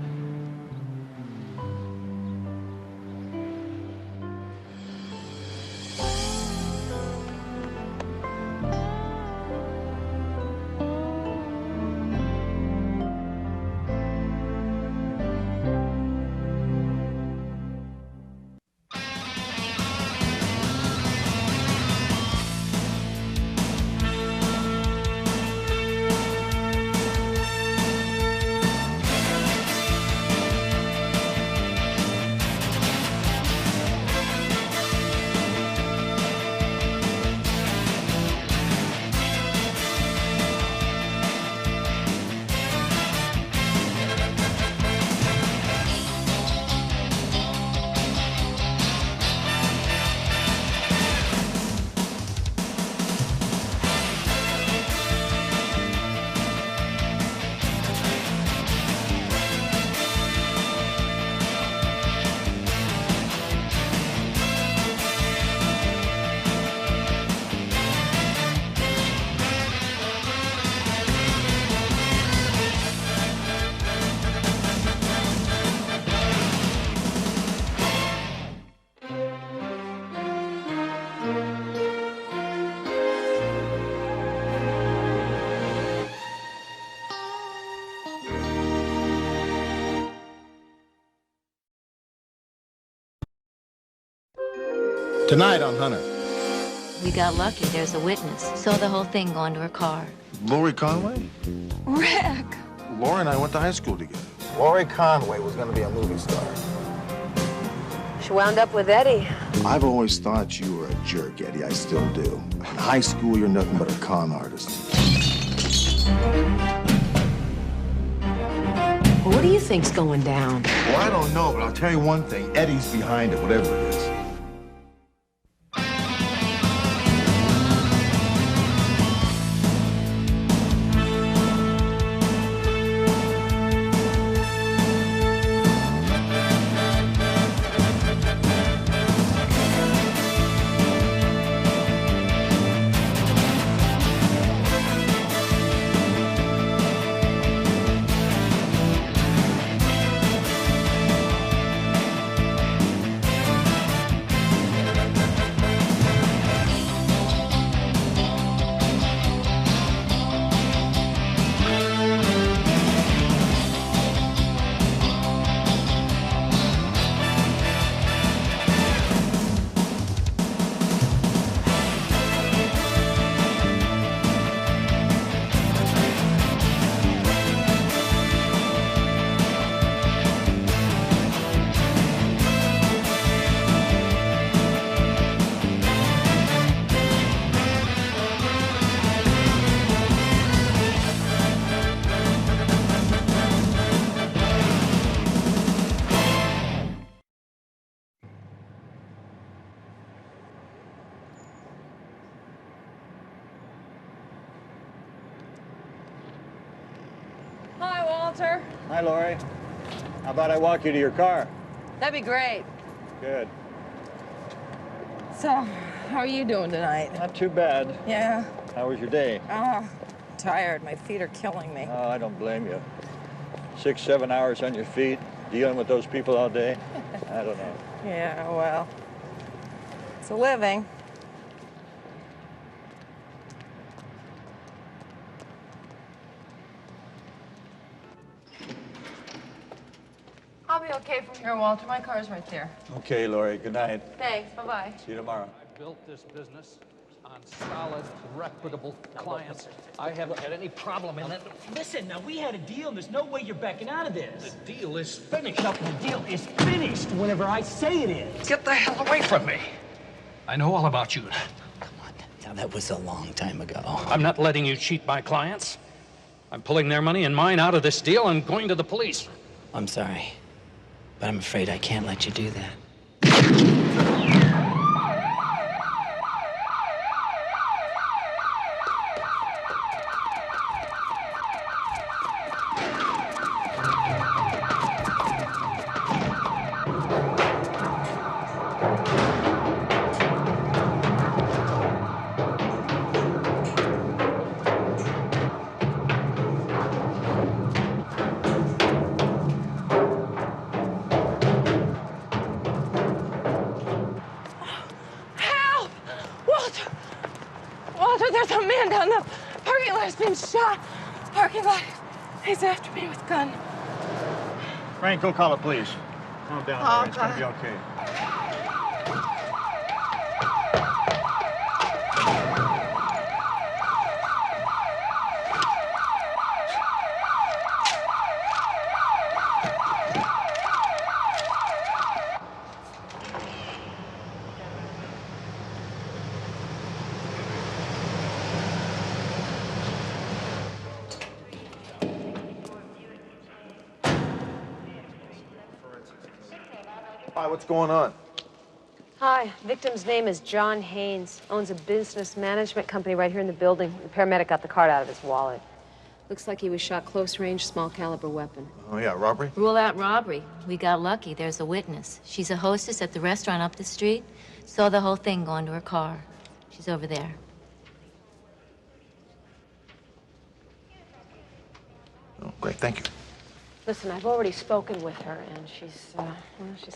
Tonight on Hunter. We got lucky. There's a witness. Saw the whole thing go into her car. Lori Conway? Rick! Lori and I went to high school together. Lori Conway was going to be a movie star. She wound up with Eddie. I've always thought you were a jerk, Eddie. I still do. In high school, you're nothing but a con artist. What do you think's going down? Well, I don't know, but I'll tell you one thing. Eddie's behind it, whatever it is. Hi, Walter. Hi, Lori. How about I walk you to your car? That'd be great. Good. So, how are you doing tonight? Not too bad. Yeah. How was your day? Oh, tired. My feet are killing me. Oh, I don't blame you. 6, 7 hours on your feet, dealing with those people all day. I don't know. Yeah, well, it's a living. I'll be okay from here, Walter. My car's right there. Okay, Lori, good night. Thanks. Bye-bye. See you tomorrow. I built this business on solid, reputable clients. I haven't had any problem in it. Listen, now, we had a deal, and there's no way you're backing out of this. The deal is finished. No, the deal is finished whenever I say it is. Get the hell away from me. I know all about you. Now, that was a long time ago. I'm not letting you cheat my clients. I'm pulling their money and mine out of this deal and going to the police. I'm sorry, but I'm afraid I can't let you do that. Help! Walter! Walter, there's a man down the parking lot. He's been shot. Parking lot. He's after me with a gun. Frank, go call the police. Calm down, Oh, Larry. It's gonna be God. okay. Hi, what's going on? Hi, victim's name is John Haynes. Owns a business management company right here in the building. The paramedic got the card out of his wallet. Looks like he was shot close range, small caliber weapon. Oh, yeah, robbery? Rule out robbery. We got lucky. There's a witness. She's a hostess at the restaurant up the street. Saw the whole thing go into her car. She's over there. Oh, great, thank you. Listen, I've already spoken with her, and she's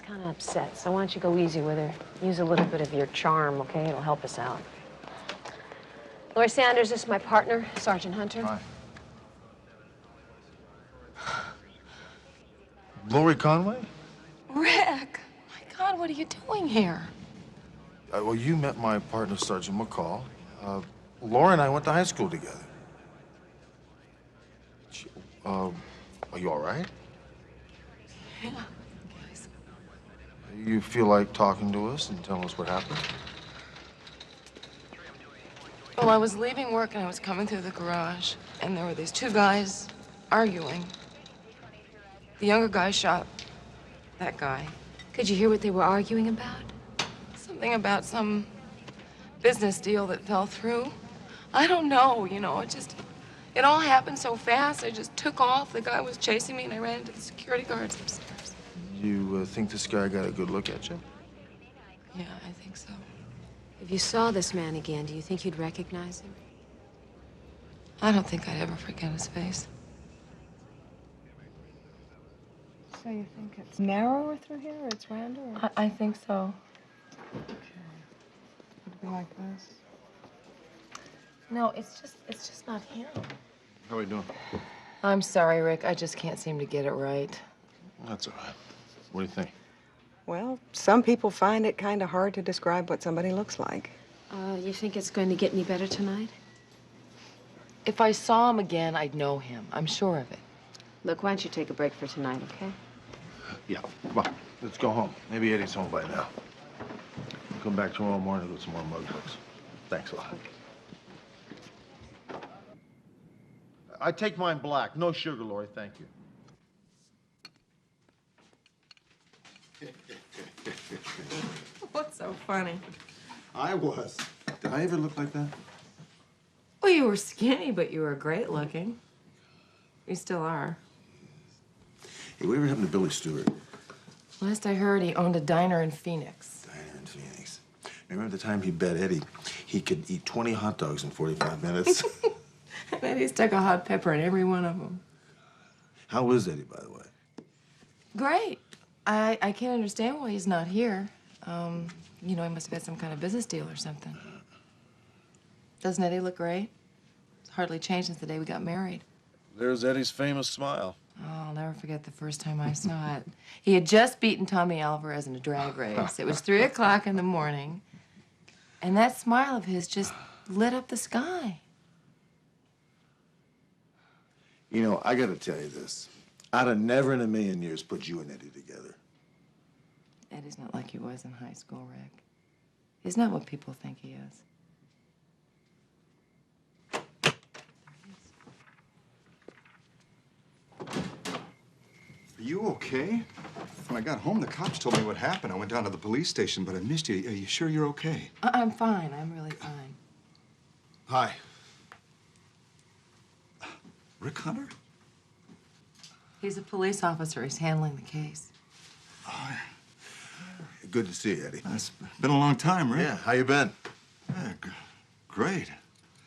kind of upset. So why don't you go easy with her? Use a little bit of your charm, okay? It'll help us out. Lori Sanders, this is my partner, Sergeant Hunter. Hi. Lori Conway? Rick! My God, what are you doing here? Well, you met my partner, Sergeant McCall. Laura and I went to high school together. Are you all right? Yeah. You feel like talking to us and telling us what happened? Well, I was leaving work and I was coming through the garage, and there were these two guys arguing. The younger guy shot that guy. Could you hear what they were arguing about? Something about some business deal that fell through. I don't know, you know, it all happened so fast. I just took off. The guy was chasing me and I ran into the security guards upstairs. You think this guy got a good look at you? Yeah, I think so. If you saw this man again, do you think you'd recognize him? I don't think I'd ever forget his face. So you think it's narrower through here, or it's rounder? Or... I think so. Okay. It'd be like this. No, it's just not him. How are we doing? I'm sorry, Rick. I just can't seem to get it right. That's all right. What do you think? Well, some people find it kind of hard to describe what somebody looks like. You think it's going to get any better tonight? If I saw him again, I'd know him. I'm sure of it. Look, why don't you take a break for tonight, okay? Yeah, come on. Let's go home. Maybe Eddie's home by now. We'll come back tomorrow morning with some more mug books. Thanks a lot. I take mine black. No sugar, Lori. Thank you. What's so funny? I was. Did I ever look like that? Well, you were skinny, but you were great looking. You still are. Hey, whatever happened to Billy Stewart? Last I heard, he owned a diner in Phoenix. Diner in Phoenix. Remember the time he bet Eddie he could eat 20 hot dogs in 45 minutes? And then he stuck a hot pepper in every one of them. How is Eddie, by the way? Great. I can't understand why he's not here. You know, he must have had some kind of business deal or something. Doesn't Eddie look great? It's hardly changed since the day we got married. There's Eddie's famous smile. Oh, I'll never forget the first time I saw it. He had just beaten Tommy Alvarez in a drag race. It was 3 o'clock in the morning, and that smile of his just lit up the sky. You know, I gotta tell you this. I'd have never in a million years put you and Eddie together. Eddie's not like he was in high school, Rick. He's not what people think he is. you okay? When I got home, the cops told me what happened. I went down to the police station, but I missed you. Are you sure you're okay? I'm fine. I'm really fine. Hi. Rick Hunter? He's a police officer. He's handling the case. Good to see you, Eddie. It's been a long time, Rick. Yeah, how you been? Yeah, great.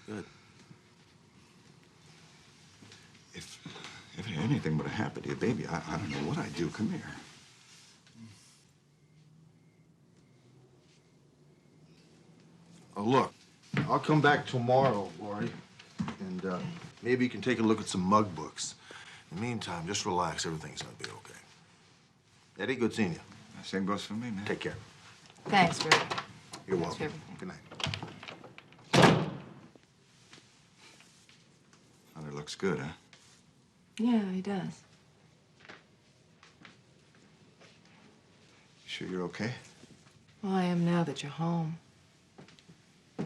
Good. If anything would have happened to you, baby, I don't know what I'd do. Come here. Oh, look, I'll come back tomorrow, Lori, and maybe you can take a look at some mug books. In the meantime, just relax. Everything's gonna be okay. Eddie, good seeing you. Same goes for me, man. Take care. Thanks, Rick. You're Thanks for welcome. everything. Good night. Hunter looks good, huh? Yeah, he does. You sure you're okay? Well, I am now that you're home. You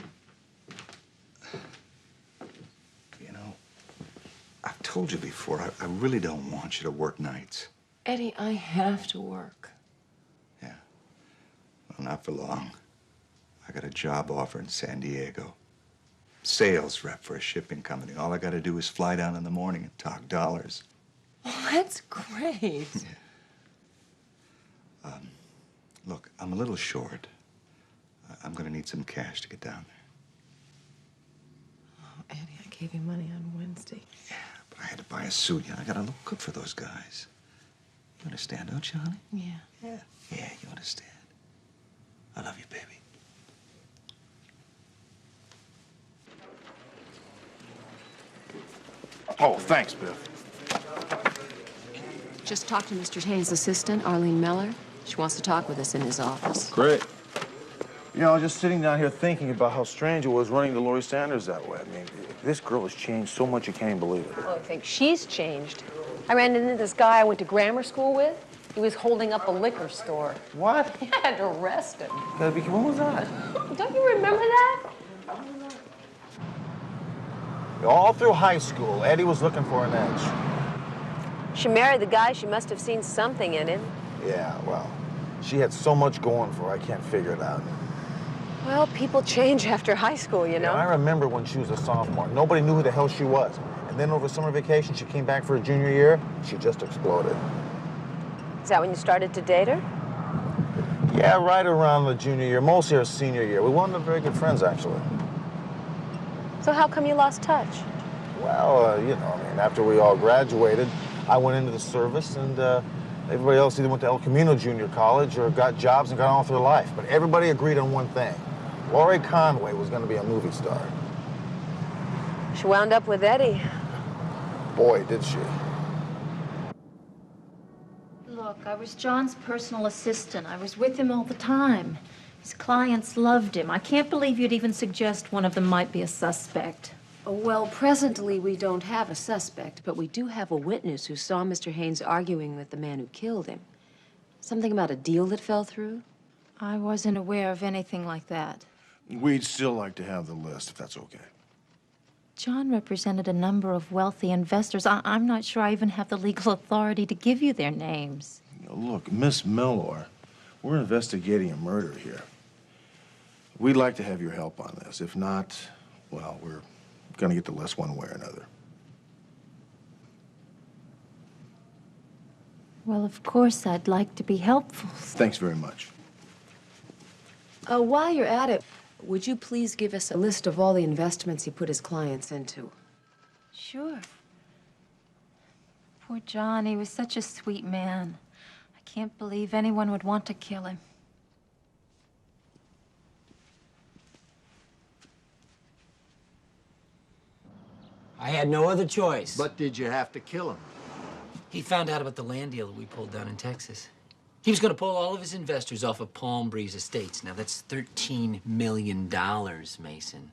know, I've told you before, I really don't want you to work nights. Eddie, I have to work. Well, not for long. I got a job offer in San Diego. Sales rep for a shipping company. All I got to do is fly down in the morning and talk dollars. Oh, that's great. Look, I'm a little short. I'm going to need some cash to get down there. Oh, Eddie, I gave you money on Wednesday. But I had to buy a suit. You know, I got to look good for those guys. You understand, don't you, honey? Yeah. Yeah, you understand. I love you, baby. Oh, thanks, Biff. Just talked to Mr. Haynes' assistant, Arlene Miller. She wants to talk with us in his office. Great. You know, I was just sitting down here thinking about how strange it was running to Lori Sanders that way. I mean, this girl has changed so much you can't believe it. Oh, I think she's changed. I ran into this guy I went to grammar school with. He was holding up a liquor store. What? I had to arrest him. When was that? Don't you remember that? All through high school, Eddie was looking for an edge. She married the guy. She must have seen something in him. Yeah, well, she had so much going for her, I can't figure it out. Well, people change after high school, you know. I remember when she was a sophomore. Nobody knew who the hell she was. And then over summer vacation, she came back for her junior year. She just exploded. Is that when you started to date her? Yeah, right around the junior year, mostly her senior year. We wound up very good friends, actually. So how come you lost touch? Well, you know, I mean, after we all graduated, I went into the service, and everybody else either went to El Camino Junior College or got jobs and got on with their life. But everybody agreed on one thing. Laurie Conway was going to be a movie star. She wound up with Eddie. Boy, did she. Look, I was John's personal assistant. I was with him all the time. His clients loved him. I can't believe you'd even suggest one of them might be a suspect. Well, presently we don't have a suspect, but we do have a witness who saw Mr. Haynes arguing with the man who killed him. Something about a deal that fell through? I wasn't aware of anything like that. We'd still like to have the list, if that's okay. John represented a number of wealthy investors. I'm not sure I even have the legal authority to give you their names. Look, Miss Miller, we're investigating a murder here. We'd like to have your help on this. If not, well, we're gonna get the list one way or another. Well, of course, I'd like to be helpful. Thanks very much. While you're at it, would you please give us a list of all the investments he put his clients into? Sure. Poor John, he was such a sweet man. I can't believe anyone would want to kill him. I had no other choice. But did you have to kill him? He found out about the land deal that we pulled down in Texas. He was going to pull all of his investors off of Palm Breeze Estates. Now, that's $13 million, Mason.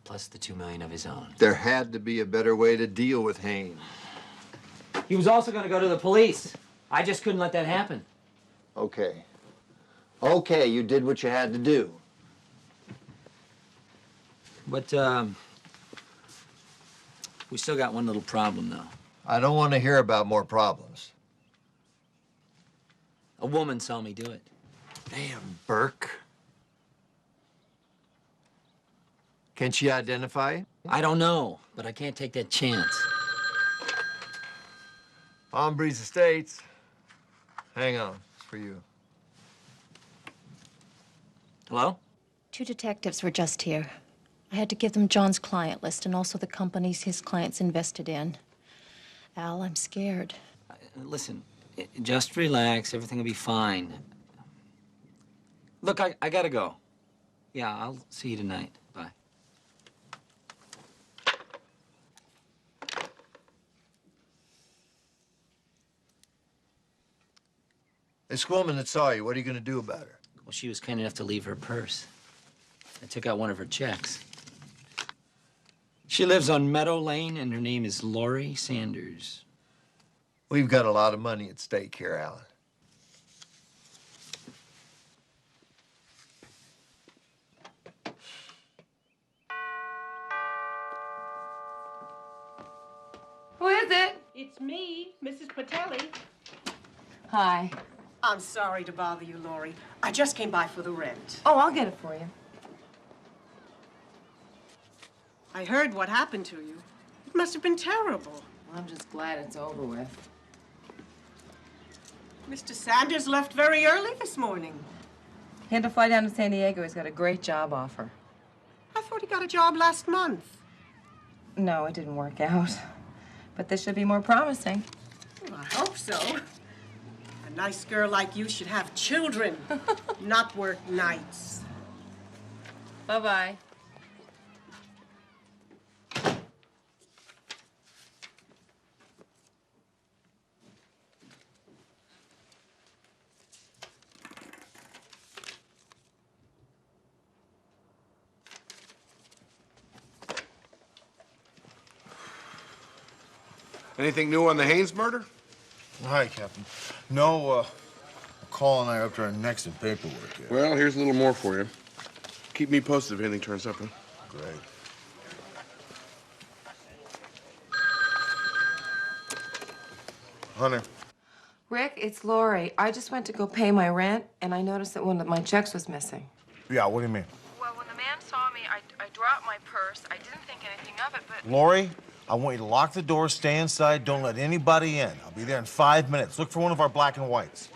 Plus the $2 million of his own. There had to be a better way to deal with Haynes. He was also going to go to the police. I just couldn't let that happen. Okay. Okay, you did what you had to do. But, we still got one little problem, though. I don't want to hear about more problems. A woman saw me do it. Damn, Burke. Can she identify you? I don't know, but I can't take that chance. Palm Breeze Estates. Hang on, it's for you. Hello? 2 detectives were just here. I had to give them John's client list and also the companies his clients invested in. Al, I'm scared. Listen, just relax. Everything will be fine. Look, I gotta go. Yeah, I'll see you tonight. Bye. This woman that saw you, what are you gonna do about her? Well, she was kind enough to leave her purse. I took out one of her checks. She lives on Meadow Lane, and her name is Lori Sanders. We've got a lot of money at stake here, Alan. Who is it? It's me, Mrs. Patelli. Hi. I'm sorry to bother you, Lori. I just came by for the rent. Oh, I'll get it for you. I heard what happened to you. It must have been terrible. Well, I'm just glad it's over with. Mr. Sanders left very early this morning. He had to fly down to San Diego. He's got a great job offer. I thought he got a job last month. No, it didn't work out. But this should be more promising. Well, I hope so. A nice girl like you should have children, not work nights. Bye-bye. Anything new on the Haynes murder? Hi, Captain. No, Call and I are up to our necks in paperwork here. Well, here's a little more for you. Keep me posted if anything turns up, huh? Great. Hunter. Rick, it's Lori. I just went to go pay my rent, and I noticed that one of my checks was missing. Yeah, what do you mean? Well, when the man saw me, I dropped my purse. I didn't think anything of it, but... Lori, I want you to lock the door, stay inside, don't let anybody in. I'll be there in 5 minutes. Look for one of our black and whites.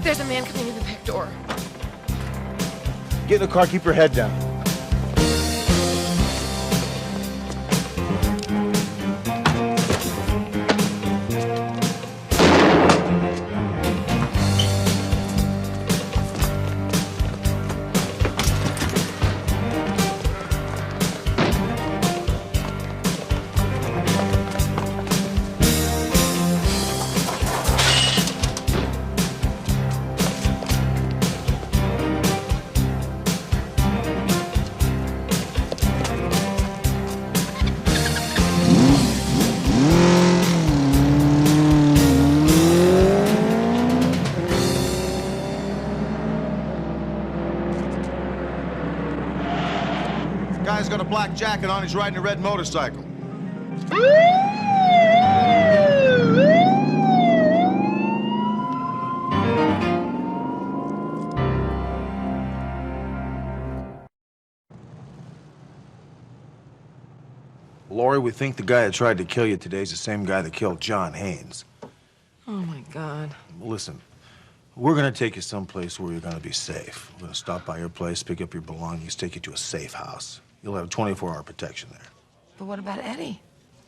There's a man coming in the back door. Get in the car, keep your head down. Guy's got a black jacket on, he's riding a red motorcycle. Lori, we think the guy that tried to kill you today is the same guy that killed John Haynes. Oh, my God. Listen, we're gonna take you someplace where you're gonna be safe. We're gonna stop by your place, pick up your belongings, take you to a safe house. You'll have 24-hour protection there. But what about Eddie?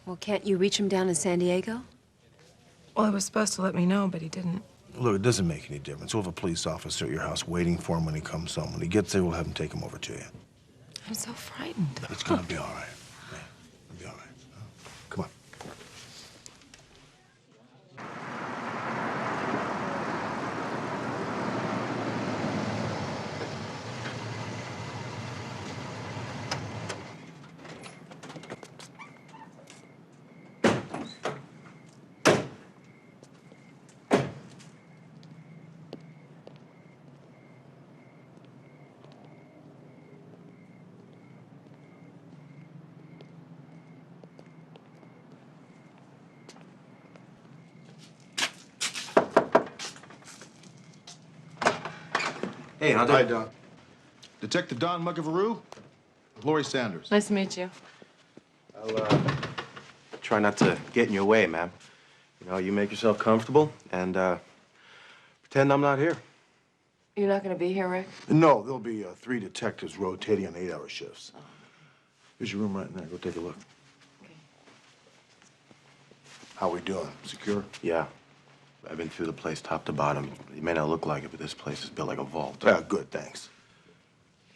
Well, can't you reach him down in San Diego? Well, he was supposed to let me know, but he didn't. Look, it doesn't make any difference. We'll have a police officer at your house waiting for him when he comes home. When he gets there, we'll have him take him over to you. I'm so frightened. It's gonna be all right. Okay? It'll be all right. Come on. Hey, Hunter. Hi, Don. Detective Don Muggavaroo, Lori Sanders. Nice to meet you. I'll try not to get in your way, ma'am. You know, you make yourself comfortable and pretend I'm not here. You're not going to be here, Rick? No, there'll be 3 detectives rotating on 8-hour shifts. Here's your room right in there. Go take a look. Okay. How we doing? Secure? Yeah. I've been through the place top to bottom. It may not look like it, but this place is built like a vault. Yeah, good, thanks.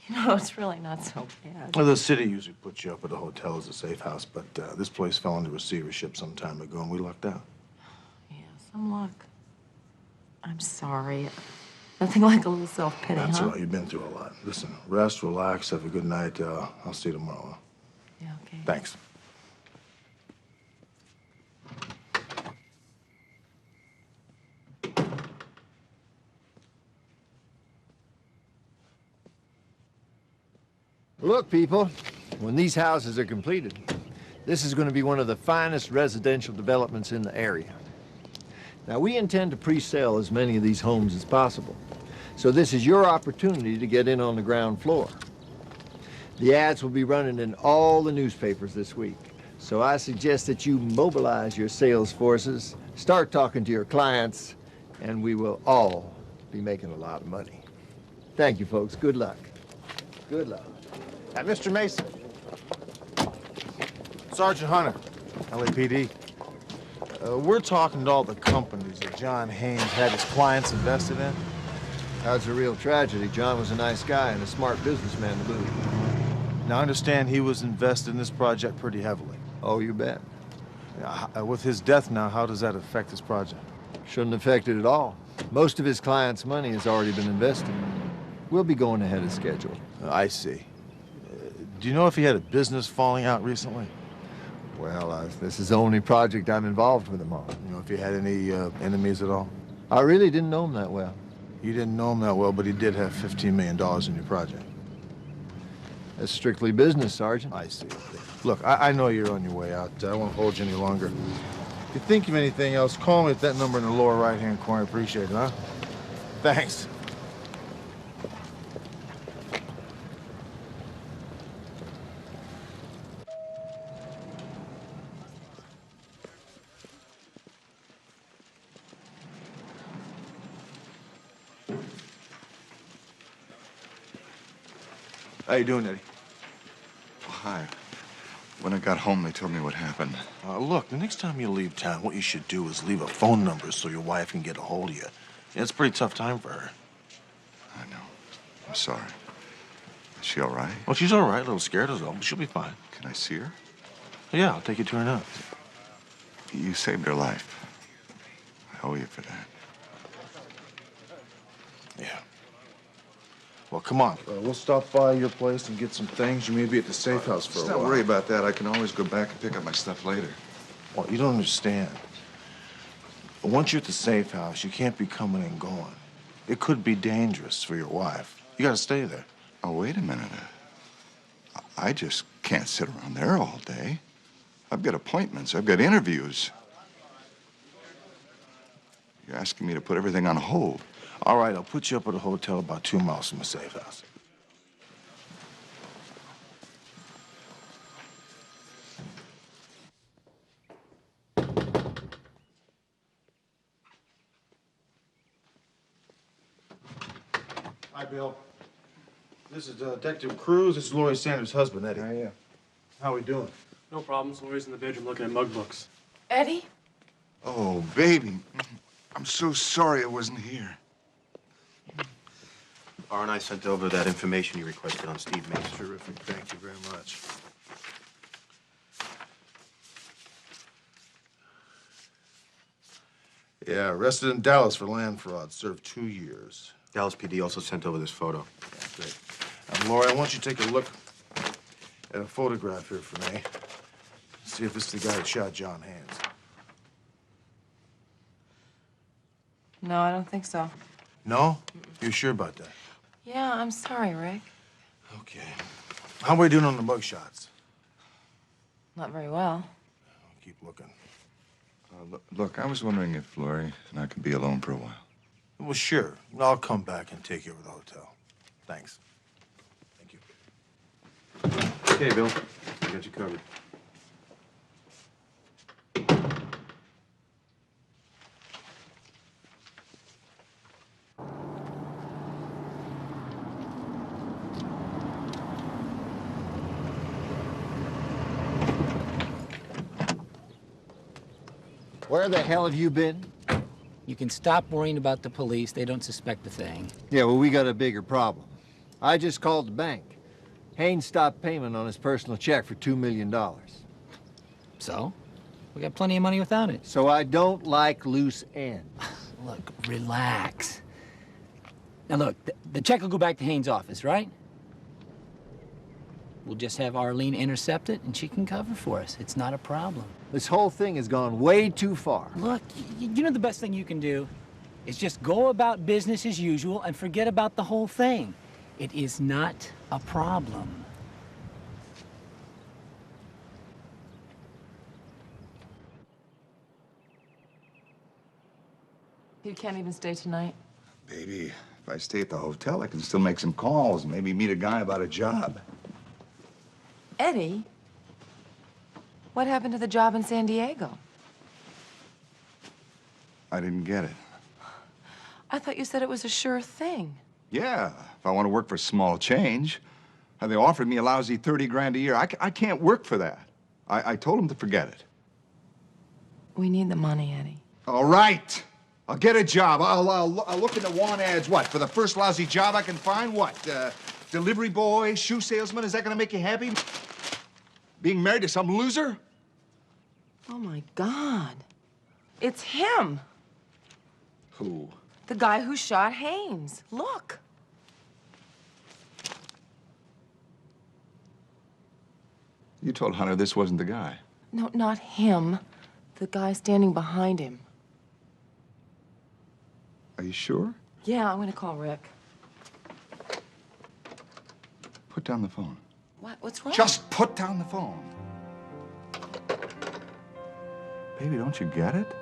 You know, it's really not so bad. Well, the city usually puts you up at a hotel as a safe house, but this place fell into receivership some time ago, and we lucked out. Yeah, some luck. I'm sorry. Nothing like a little self-pity, That's huh? all right. You've been through a lot. Listen, rest, relax, have a good night. I'll see you tomorrow. Yeah, okay. Thanks. Look, people, when these houses are completed, this is going to be one of the finest residential developments in the area. Now, we intend to pre-sell as many of these homes as possible, so this is your opportunity to get in on the ground floor. The ads will be running in all the newspapers this week, so I suggest that you mobilize your sales forces, start talking to your clients, and we will all be making a lot of money. Thank you, folks. Good luck. Good luck. Mr. Mason. Sergeant Hunter, LAPD. We're talking to all the companies that John Haynes had his clients invested in. That's a real tragedy. John was a nice guy and a smart businessman to boot. Now, I understand he was invested in this project pretty heavily. Oh, you bet. With his death now, how does that affect this project? Shouldn't affect it at all. Most of his clients' money has already been invested. We'll be going ahead of schedule. I see. Do you know if he had a business falling out recently? Well, this is the only project I'm involved with him on. You know if he had any enemies at all? I really didn't know him that well. You didn't know him that well, but he did have $15 million in your project. That's strictly business, Sergeant. I see. Look, I know you're on your way out. I won't hold you any longer. If you think of anything else, call me at that number in the lower right-hand corner. Appreciate it, huh? Thanks. How you doing, Eddie? Oh, hi. When I got home, they told me what happened. Look, the next time you leave town, what you should do is leave a phone number so your wife can get a hold of you. Yeah, it's a pretty tough time for her. I know. I'm sorry. Is she all right? Well, she's all right, a little scared is all, but she'll be fine. Can I see her? Yeah, I'll take you to her now. You saved her life. I owe you for that. Yeah. Well, come on. We'll stop by your place and get some things. You may be at the safe house for a while. Don't worry about that. I can always go back and pick up my stuff later. Well, you don't understand. Once you're at the safe house, you can't be coming and going. It could be dangerous for your wife. You gotta stay there. Oh, wait a minute. I just can't sit around there all day. I've got appointments. I've got interviews. You're asking me to put everything on hold. All right, I'll put you up at a hotel about 2 miles from a safe house. Hi, Bill. This is Detective Cruz. This is Laurie Sanders' husband, Eddie. How are you? How we doing? No problems. Laurie's in the bedroom looking at mug books. Eddie? Oh, baby. I'm so sorry I wasn't here. R and I sent over that information you requested on Steve Mason. Terrific. Thank you very much. Yeah, arrested in Dallas for land fraud. Served 2 years. Dallas PD also sent over this photo. Yeah, great. Laurie, I want you to take a look at a photograph here for me. See if it's the guy that shot John Haynes. No, I don't think so. No? You sure about that? Yeah, I'm sorry, Rick. Okay. How are we doing on the mug shots? Not very well. I'll keep looking. Look, I was wondering if Laurie and I could be alone for a while. Well, sure. I'll come back and take you over to the hotel. Thanks. Thank you. Okay, Bill. I got you covered. Where the hell have you been? You can stop worrying about the police. They don't suspect a thing. Yeah, well, we got a bigger problem. I just called the bank. Haynes stopped payment on his personal check for $2 million. So? We got plenty of money without it. So I don't like loose ends. Look, relax. Now look, the check will go back to Haynes' office, right? We'll just have Arlene intercept it, and she can cover for us. It's not a problem. This whole thing has gone way too far. Look, you know the best thing you can do is just go about business as usual and forget about the whole thing. It is not a problem. You can't even stay tonight? Baby, if I stay at the hotel, I can still make some calls, maybe meet a guy about a job. Eddie? What happened to the job in San Diego? I didn't get it. I thought you said it was a sure thing. Yeah, if I want to work for small change. They offered me a lousy 30 grand a year. I can't work for that. I told them to forget it. We need the money, Eddie. All right. I'll get a job. I'll look into want ads. What, for the first lousy job I can find? What, delivery boy, shoe salesman? Is that going to make you happy? Being married to some loser? Oh, my God. It's him. Who? The guy who shot Haynes. Look. You told Hunter this wasn't the guy. No, not him. The guy standing behind him. Are you sure? Yeah, I'm gonna call Rick. Put down the phone. What? What's wrong? Just put down the phone. Baby, don't you get it?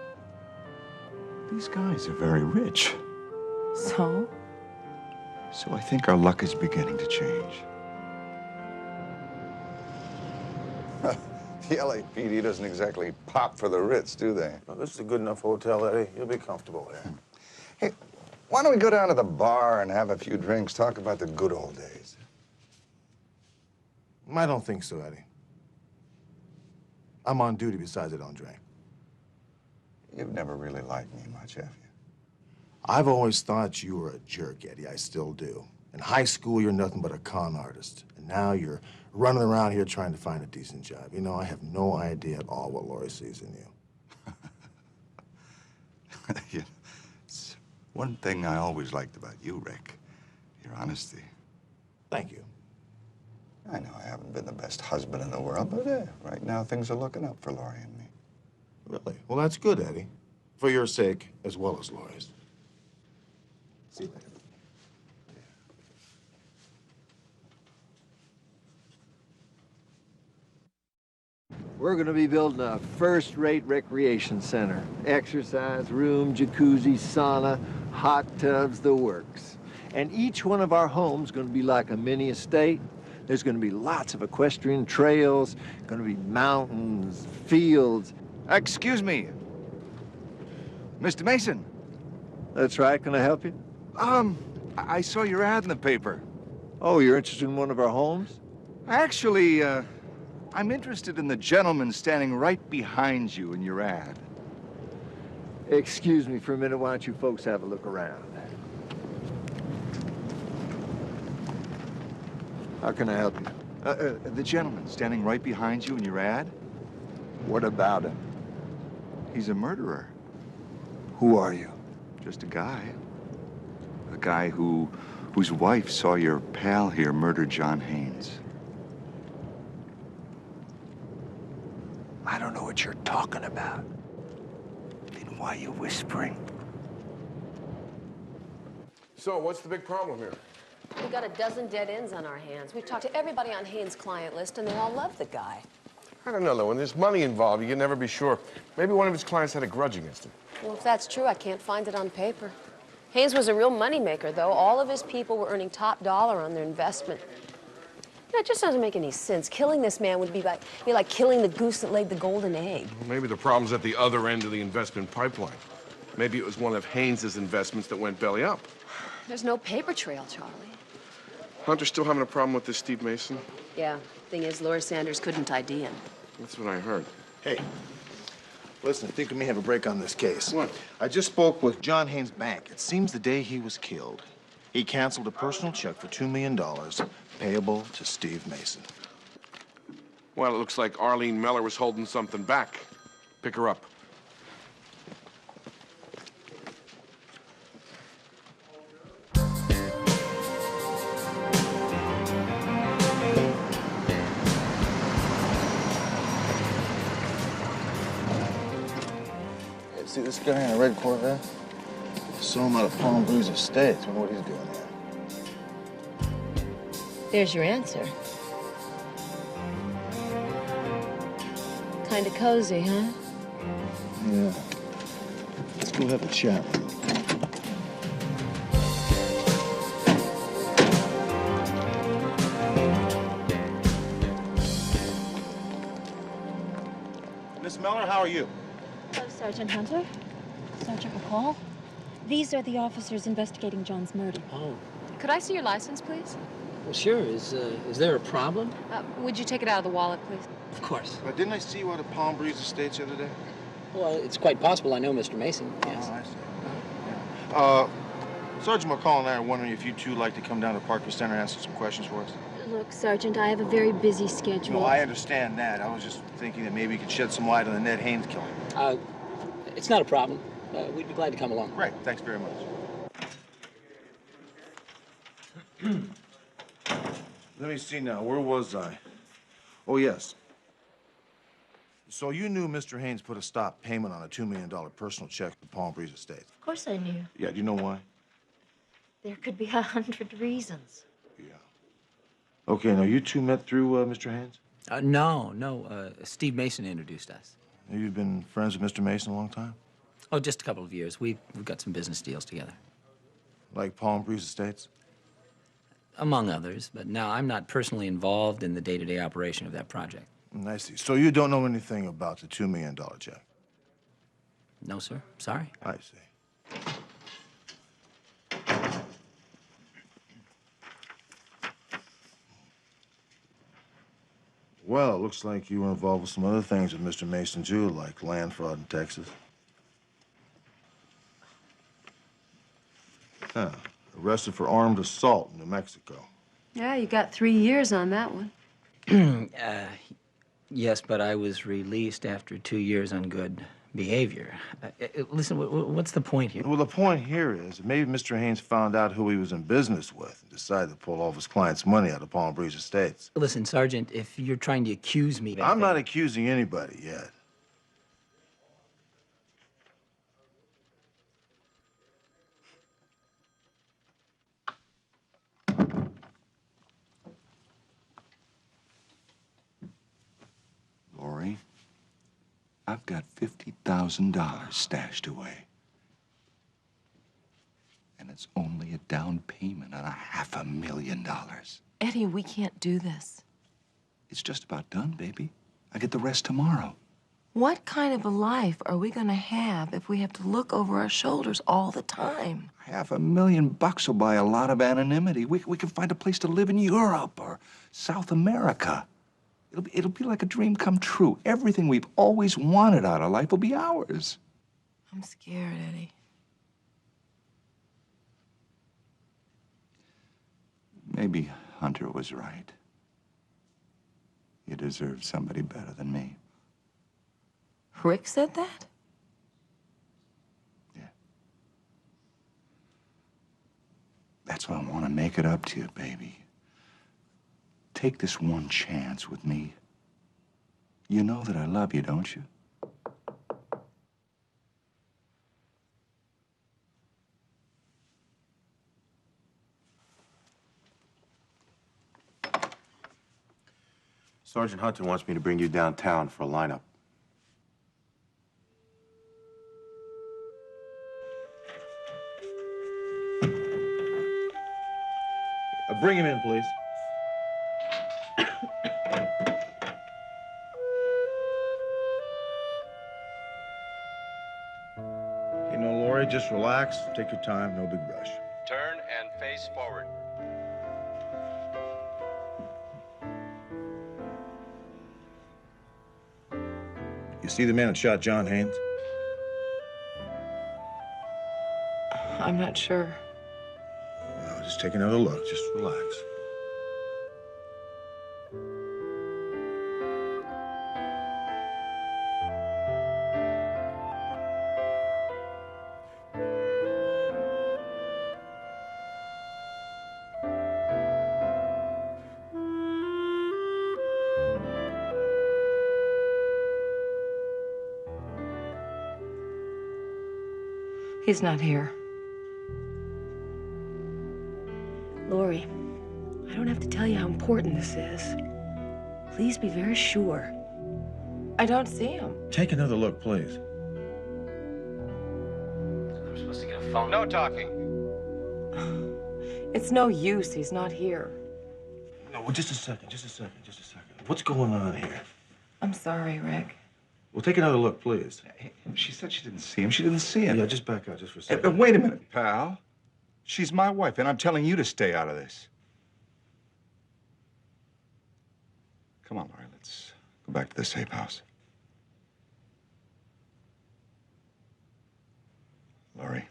These guys are very rich. So? So I think our luck is beginning to change. The LAPD doesn't exactly pop for the Ritz, do they? Well, this is a good enough hotel, Eddie. You'll be comfortable there. Hey, why don't we go down to the bar and have a few drinks, talk about the good old days? I don't think so, Eddie. I'm on duty, besides I don't drink. You've never really liked me much, have you? I've always thought you were a jerk, Eddie. I still do. In high school, you're nothing but a con artist. And now you're running around here trying to find a decent job. You know, I have no idea at all what Laurie sees in you. Yeah. It's one thing I always liked about you, Rick. Your honesty. Thank you. I know I haven't been the best husband in the world, but right now things are looking up for Laurie and me. Really? Well, that's good, Eddie. For your sake, as well as Laurie's. See you later. We're gonna be building a first-rate recreation center. Exercise room, jacuzzi, sauna, hot tubs, the works. And each one of our homes gonna be like a mini estate. There's gonna be lots of equestrian trails, gonna be mountains, fields. Excuse me. Mr. Mason. That's right, can I help you? I saw your ad in the paper. Oh, you're interested in one of our homes? Actually, I'm interested in the gentleman standing right behind you in your ad. Excuse me for a minute, why don't you folks have a look around? How can I help you? The gentleman standing right behind you in your ad? What about him? He's a murderer. Who are you? Just a guy. A guy whose wife saw your pal here murder John Haynes. I don't know what you're talking about. Then why are you whispering? So, what's the big problem here? We've got a dozen dead ends on our hands. We've talked to everybody on Haynes' client list, and they all love the guy. I don't know, though. When there's money involved, you can never be sure. Maybe one of his clients had a grudge against him. Well, if that's true, I can't find it on paper. Haynes was a real moneymaker, though. All of his people were earning top dollar on their investment. It just doesn't make any sense. Killing this man would be like killing the goose that laid the golden egg. Well, maybe the problem's at the other end of the investment pipeline. Maybe it was one of Haynes's investments that went belly up. There's no paper trail, Charlie. Hunter's still having a problem with this Steve Mason? Yeah, thing is, Laura Sanders couldn't ID him. That's what I heard. Hey, listen, I think we may have a break on this case. What? I just spoke with John Haynes' bank. It seems the day he was killed, he canceled a personal check for $2 million payable to Steve Mason. Well, it looks like Arlene Meller was holding something back. Pick her up. See this guy in a red Corvette? Saw him out of Palm Breeze Estates. Wonder what he's doing there. There's your answer. Kind of cozy, huh? Yeah. Let's go have a chat with him. Miss Miller, how are you? Hello, Sergeant Hunter. Sergeant McCall. These are the officers investigating John's murder. Oh, Could I see your license, please? well, sure. Is there a problem? Would you take it out of the wallet, please? Of course. Didn't I see you out of Palm Breeze Estates the other day? Well, it's quite possible I know Mr. Mason, yes. Oh, I see. Sergeant McCall and I are wondering if you two like to come down to Parker Center and answer some questions for us. Look, Sergeant, I have a very busy schedule. No, I understand that. I was just thinking that maybe you could shed some light on the Ned Haynes killing. It's not a problem. We'd be glad to come along. Great. Thanks very much. Let me see now. Where was I? Oh, yes. So you knew Mr. Haynes put a stop payment on a $2 million personal check to Palm Breeze Estates? Of course I knew. Yeah, do you know why? There could be 100 reasons. Okay, now you two met through Mr. Haynes? No. Steve Mason introduced us. Have you been friends with Mr. Mason a long time? Oh, just a couple of years. We've got some business deals together. Like Palm Breeze Estates? Among others, but no, I'm not personally involved in the day-to-day operation of that project. I see. So you don't know anything about the $2 million check? No, sir. Sorry. I see. Well, it looks like you were involved with some other things with Mr. Mason, too, like land fraud in Texas. Huh. Arrested for armed assault in New Mexico. Yeah, you got 3 years on that one. Yes, but I was released after 2 years on good behavior. Listen, what's the point here? Well, the point here is that maybe Mr. Haynes found out who he was in business with and decided to pull all of his clients' money out of Palm Breeze Estates. Listen, Sergeant, if you're trying to accuse me... I'm not accusing anybody yet. Lori? I've got $50,000 stashed away. And it's only a down payment on $500,000. Eddie, we can't do this. It's just about done, baby. I get the rest tomorrow. What kind of a life are we gonna have if we have to look over our shoulders all the time? $500,000 will buy a lot of anonymity. We can find a place to live in Europe or South America. It'll be like a dream come true. Everything we've always wanted out of life will be ours. I'm scared, Eddie. Maybe Hunter was right. You deserve somebody better than me. Rick said that? That's why I want to make it up to you, baby. Take this one chance with me. You know that I love you, don't you? Sergeant Hunter wants me to bring you downtown for a lineup. Bring him in, please. You know, Lori, just relax, take your time, no big rush. Turn and face forward. You see the man that shot John Haynes? I'm not sure. No, just take another look, just relax. He's not here. Lori, I don't have to tell you how important this is. Please be very sure. I don't see him. Take another look, please. I'm supposed to get a phone. No talking. It's no use. He's not here. No, well, just a second. What's going on here? I'm sorry, Rick. Well, take another look, please. She said she didn't see him. She didn't see him. Yeah, just back out just for a second. Wait a minute, pal. She's my wife, and I'm telling you to stay out of this. Come on, Laurie, let's go back to the safe house. Laurie.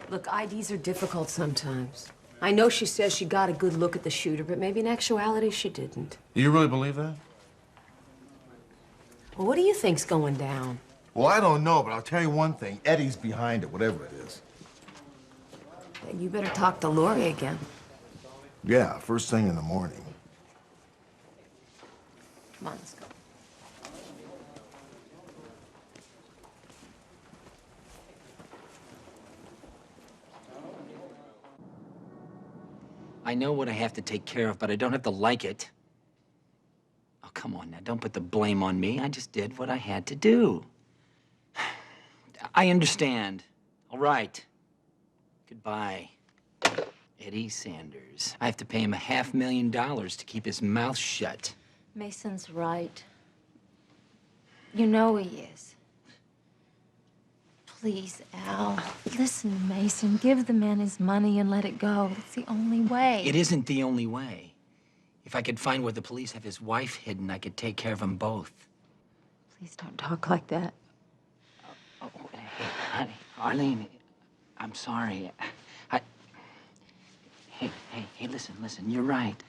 Look, IDs are difficult sometimes. I know she says she got a good look at the shooter, but maybe in actuality she didn't. You really believe that? Well, what do you think's going down? Well, I don't know, but I'll tell you one thing. Eddie's behind it, whatever it is. You better talk to Lori again. Yeah, first thing in the morning. Come on, let's go. I know what I have to take care of, but I don't have to like it. Oh, come on now, don't put the blame on me. I just did what I had to do. I understand. All right. Goodbye, Eddie Sanders. I have to pay him $500,000 to keep his mouth shut. Mason's right. You know he is. Please, Al. Listen, Mason, give the man his money and let it go. It's the only way. It isn't the only way. If I could find where the police have his wife hidden, I could take care of them both. Please don't talk like that. Oh, hey, honey, Arlene, I'm sorry. Hey, listen, you're right.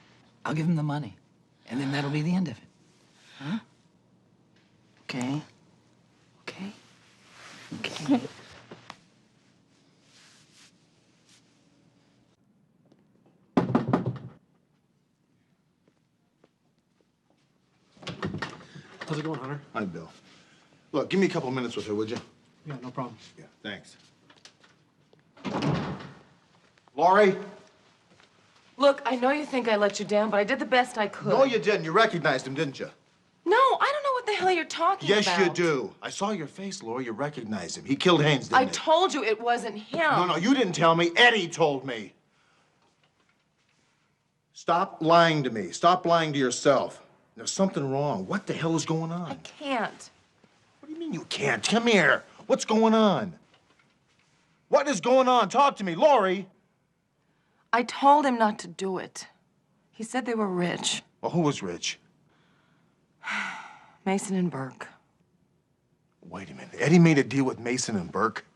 I'll give him the money, and then that'll be the end of it. Huh? Okay? Okay? Okay. How's it going, Hunter? Hi, Bill. Look, give me a couple minutes with her, would you? Yeah, no problem. Yeah, thanks. Laurie? Look, I know you think I let you down, but I did the best I could. No, you didn't. You recognized him, didn't you? No, I don't know what the hell you're talking about. Yes, you do. I saw your face, Laurie. You recognized him. He killed Haynes, didn't I he? told you it wasn't him. No, you didn't tell me. Eddie told me. Stop lying to me. Stop lying to yourself. There's something wrong. What the hell is going on? I can't. What do you mean you can't? Come here. What's going on? What is going on? Talk to me, Laurie. I told him not to do it. He said they were rich. Well, who was rich? Mason and Burke. Wait a minute. Eddie made a deal with Mason and Burke?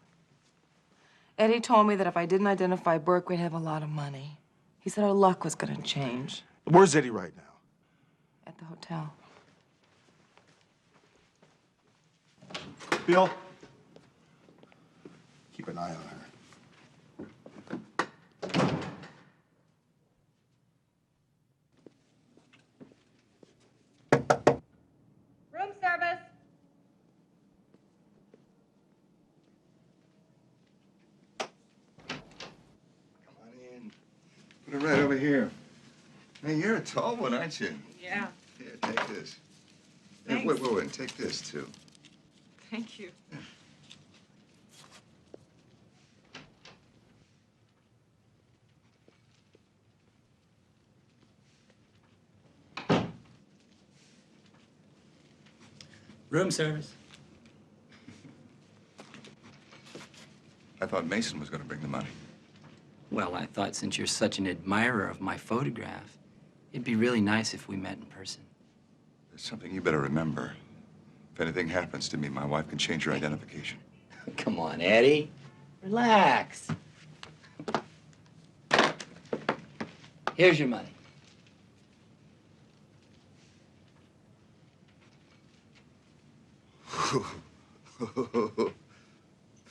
Eddie told me that if I didn't identify Burke, we'd have a lot of money. He said our luck was going to change. Where's Eddie right now? At the hotel. Bill? Keep an eye on her. Room service. Put it right over here. Hey, you're a tall one, aren't you? Yeah. Here, take this. Thanks. Wait, take this, too. Thank you. Room service. I thought Mason was going to bring the money. Well, I thought since you're such an admirer of my photograph, it'd be really nice if we met in person. There's something you better remember. If anything happens to me, my wife can change her identification. Come on, Eddie. Relax. Here's your money.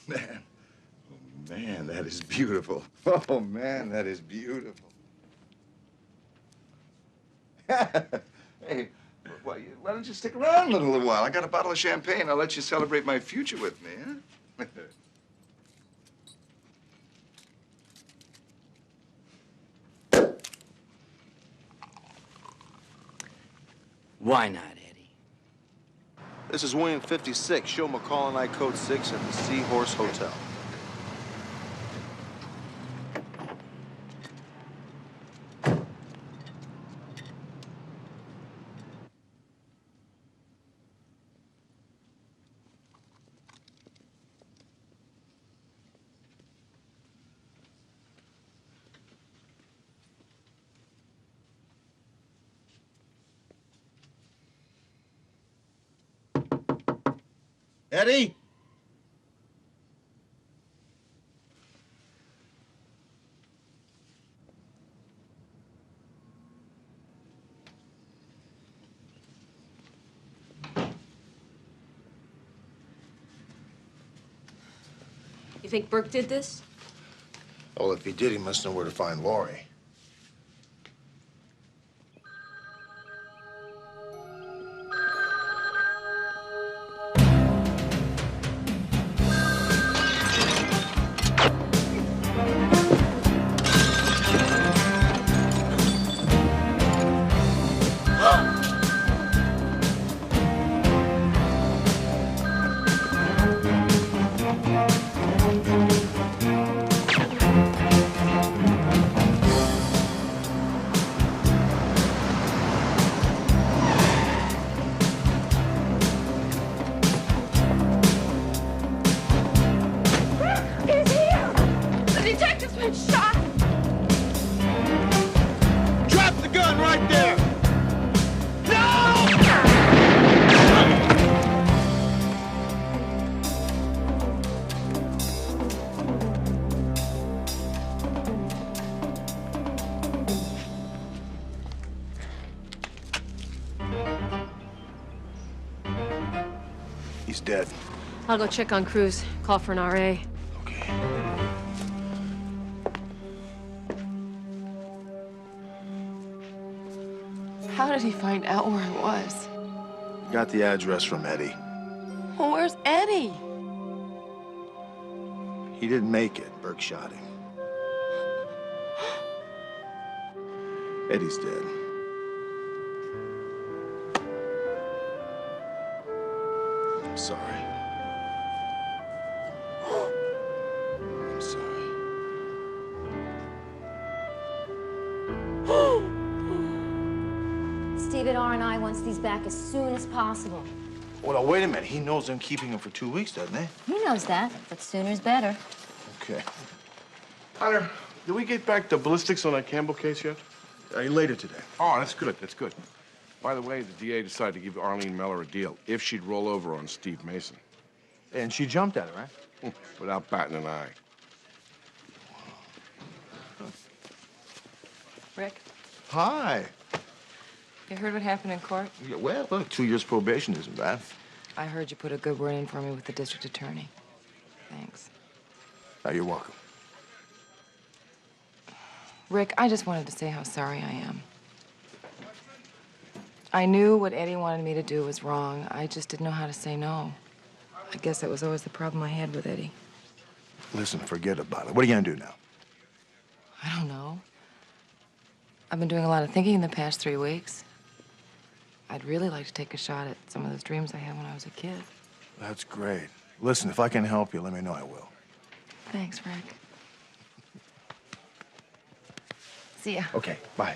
Man. Oh, man, that is beautiful. Oh, man, that is beautiful. Hey, why don't you stick around a little while? I got a bottle of champagne. I'll let you celebrate my future with me, huh? Why not, Eddie? This is William 56. Show McCall and I code 6 at the Seahorse Hotel. Eddie? You think Burke did this? Well, if he did, he must know where to find Laurie. He's here! The detective's been shot! Drop the gun right there! He's dead. I'll go check on Cruz. Call for an RA. How did he find out where I was? Got the address from Eddie. Well, where's Eddie? He didn't make it. Burke shot him. Eddie's dead. I'm sorry. I'm sorry. Stephen R&I wants these back as soon as possible. Well, now, wait a minute. He knows I'm keeping him for 2 weeks, doesn't he? He knows that, but sooner's better. Okay. Hunter, did we get back the ballistics on that Campbell case yet? Later today. Oh, that's good. That's good. By the way, the DA decided to give Arlene Meller a deal if she'd roll over on Steve Mason. And she jumped at it, right? Without batting an eye. Rick, Hi. you heard what happened in court? Yeah, well, look, 2 years probation isn't bad. I heard you put a good word in for me with the district attorney. Thanks. You're welcome. Rick, I just wanted to say how sorry I am. I knew what Eddie wanted me to do was wrong. I just didn't know how to say no. I guess that was always the problem I had with Eddie. Listen, forget about it. What are you gonna do now? I don't know. I've been doing a lot of thinking in the past 3 weeks. I'd really like to take a shot at some of those dreams I had when I was a kid. That's great. Listen, if I can help you, let me know. I will. Thanks, Rick. See ya. Okay, bye.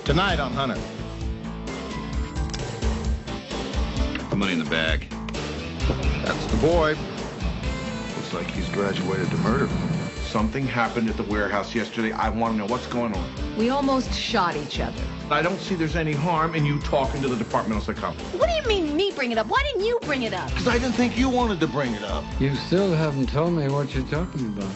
Tonight on Hunter. The money in the bag. That's the boy. Looks like he's graduated to murder. Something happened at the warehouse yesterday. I want to know what's going on. We almost shot each other. I don't see there's any harm in you talking to the departmental psychologist. What do you mean, me bring it up? Why didn't you bring it up? Because I didn't think you wanted to bring it up. You still haven't told me what you're talking about.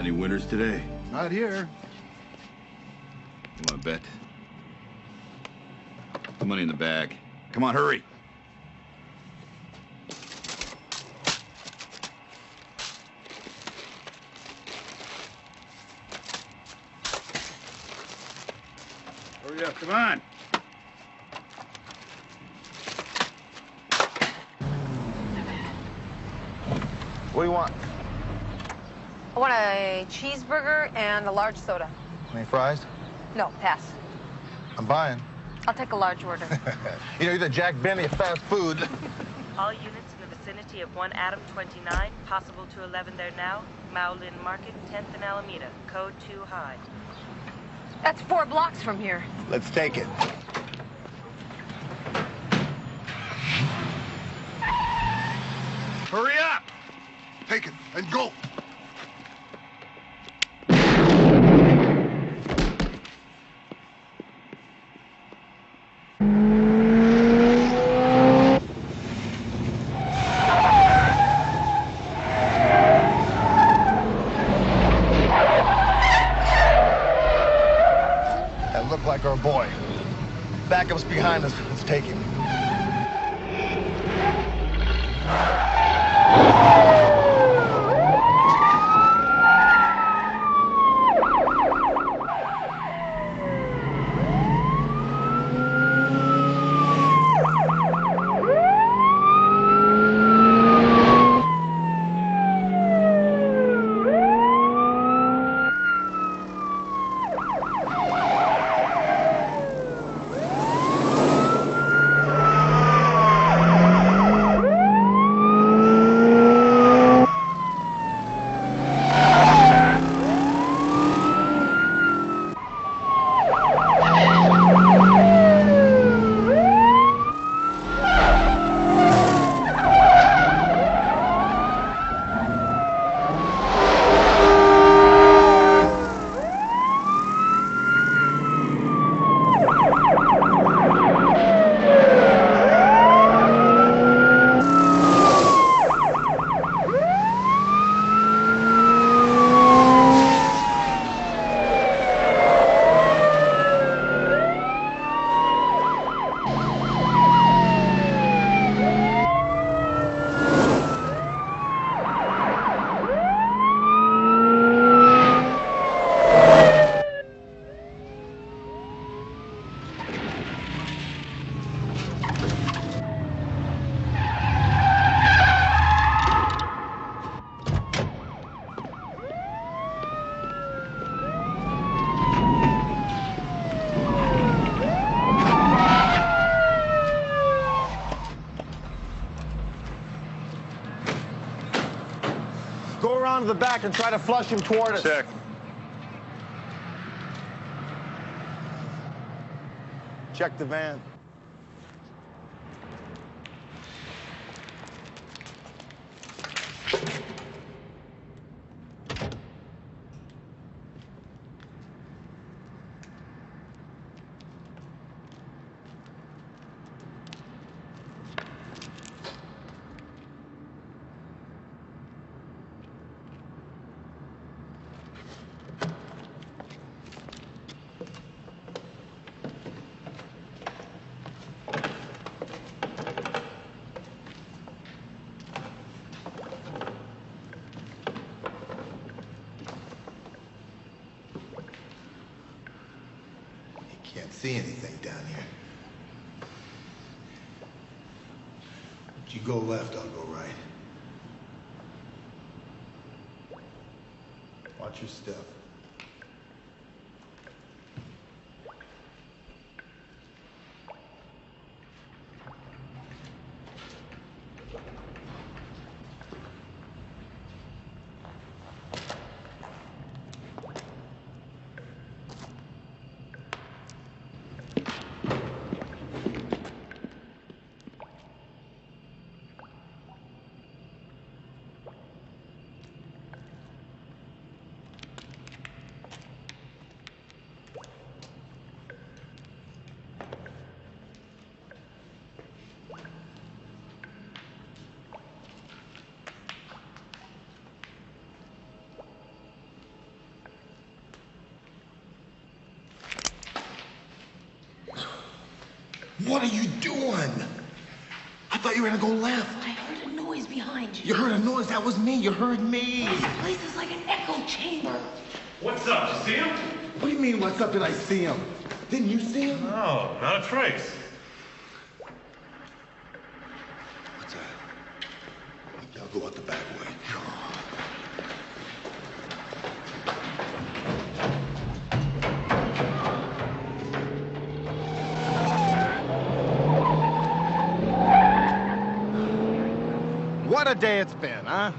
Any winners today? Not here. You want to bet? The money in the bag. Come on, hurry. Hurry up, come on. What do you want? I want a cheeseburger and a large soda. Any fries? No, pass. I'm buying. I'll take a large order. You know, you're the Jack Benny of fast food. All units in the vicinity of 1 Adam 29, possible to 11 there now. Maolin Market, 10th and Alameda, code 2 high. That's 4 blocks from here. Let's take it. Hurry up! Take it and go. That looked like our boy. Backup's behind us. Let's take him. Go around to the back and try to flush him toward us. Check. Check the van. Can't see anything down here. If you go left, I'll go right. Watch your step. What are you doing? I thought you were gonna go left. I heard a noise behind you. You heard a noise. That was me. You heard me. This place is like an echo chamber. What's up? You see him? What do you mean, what's up? Did I see him? Didn't you see him? No, not a trace. What's that? I'll go out the back way. What a day it's been, huh?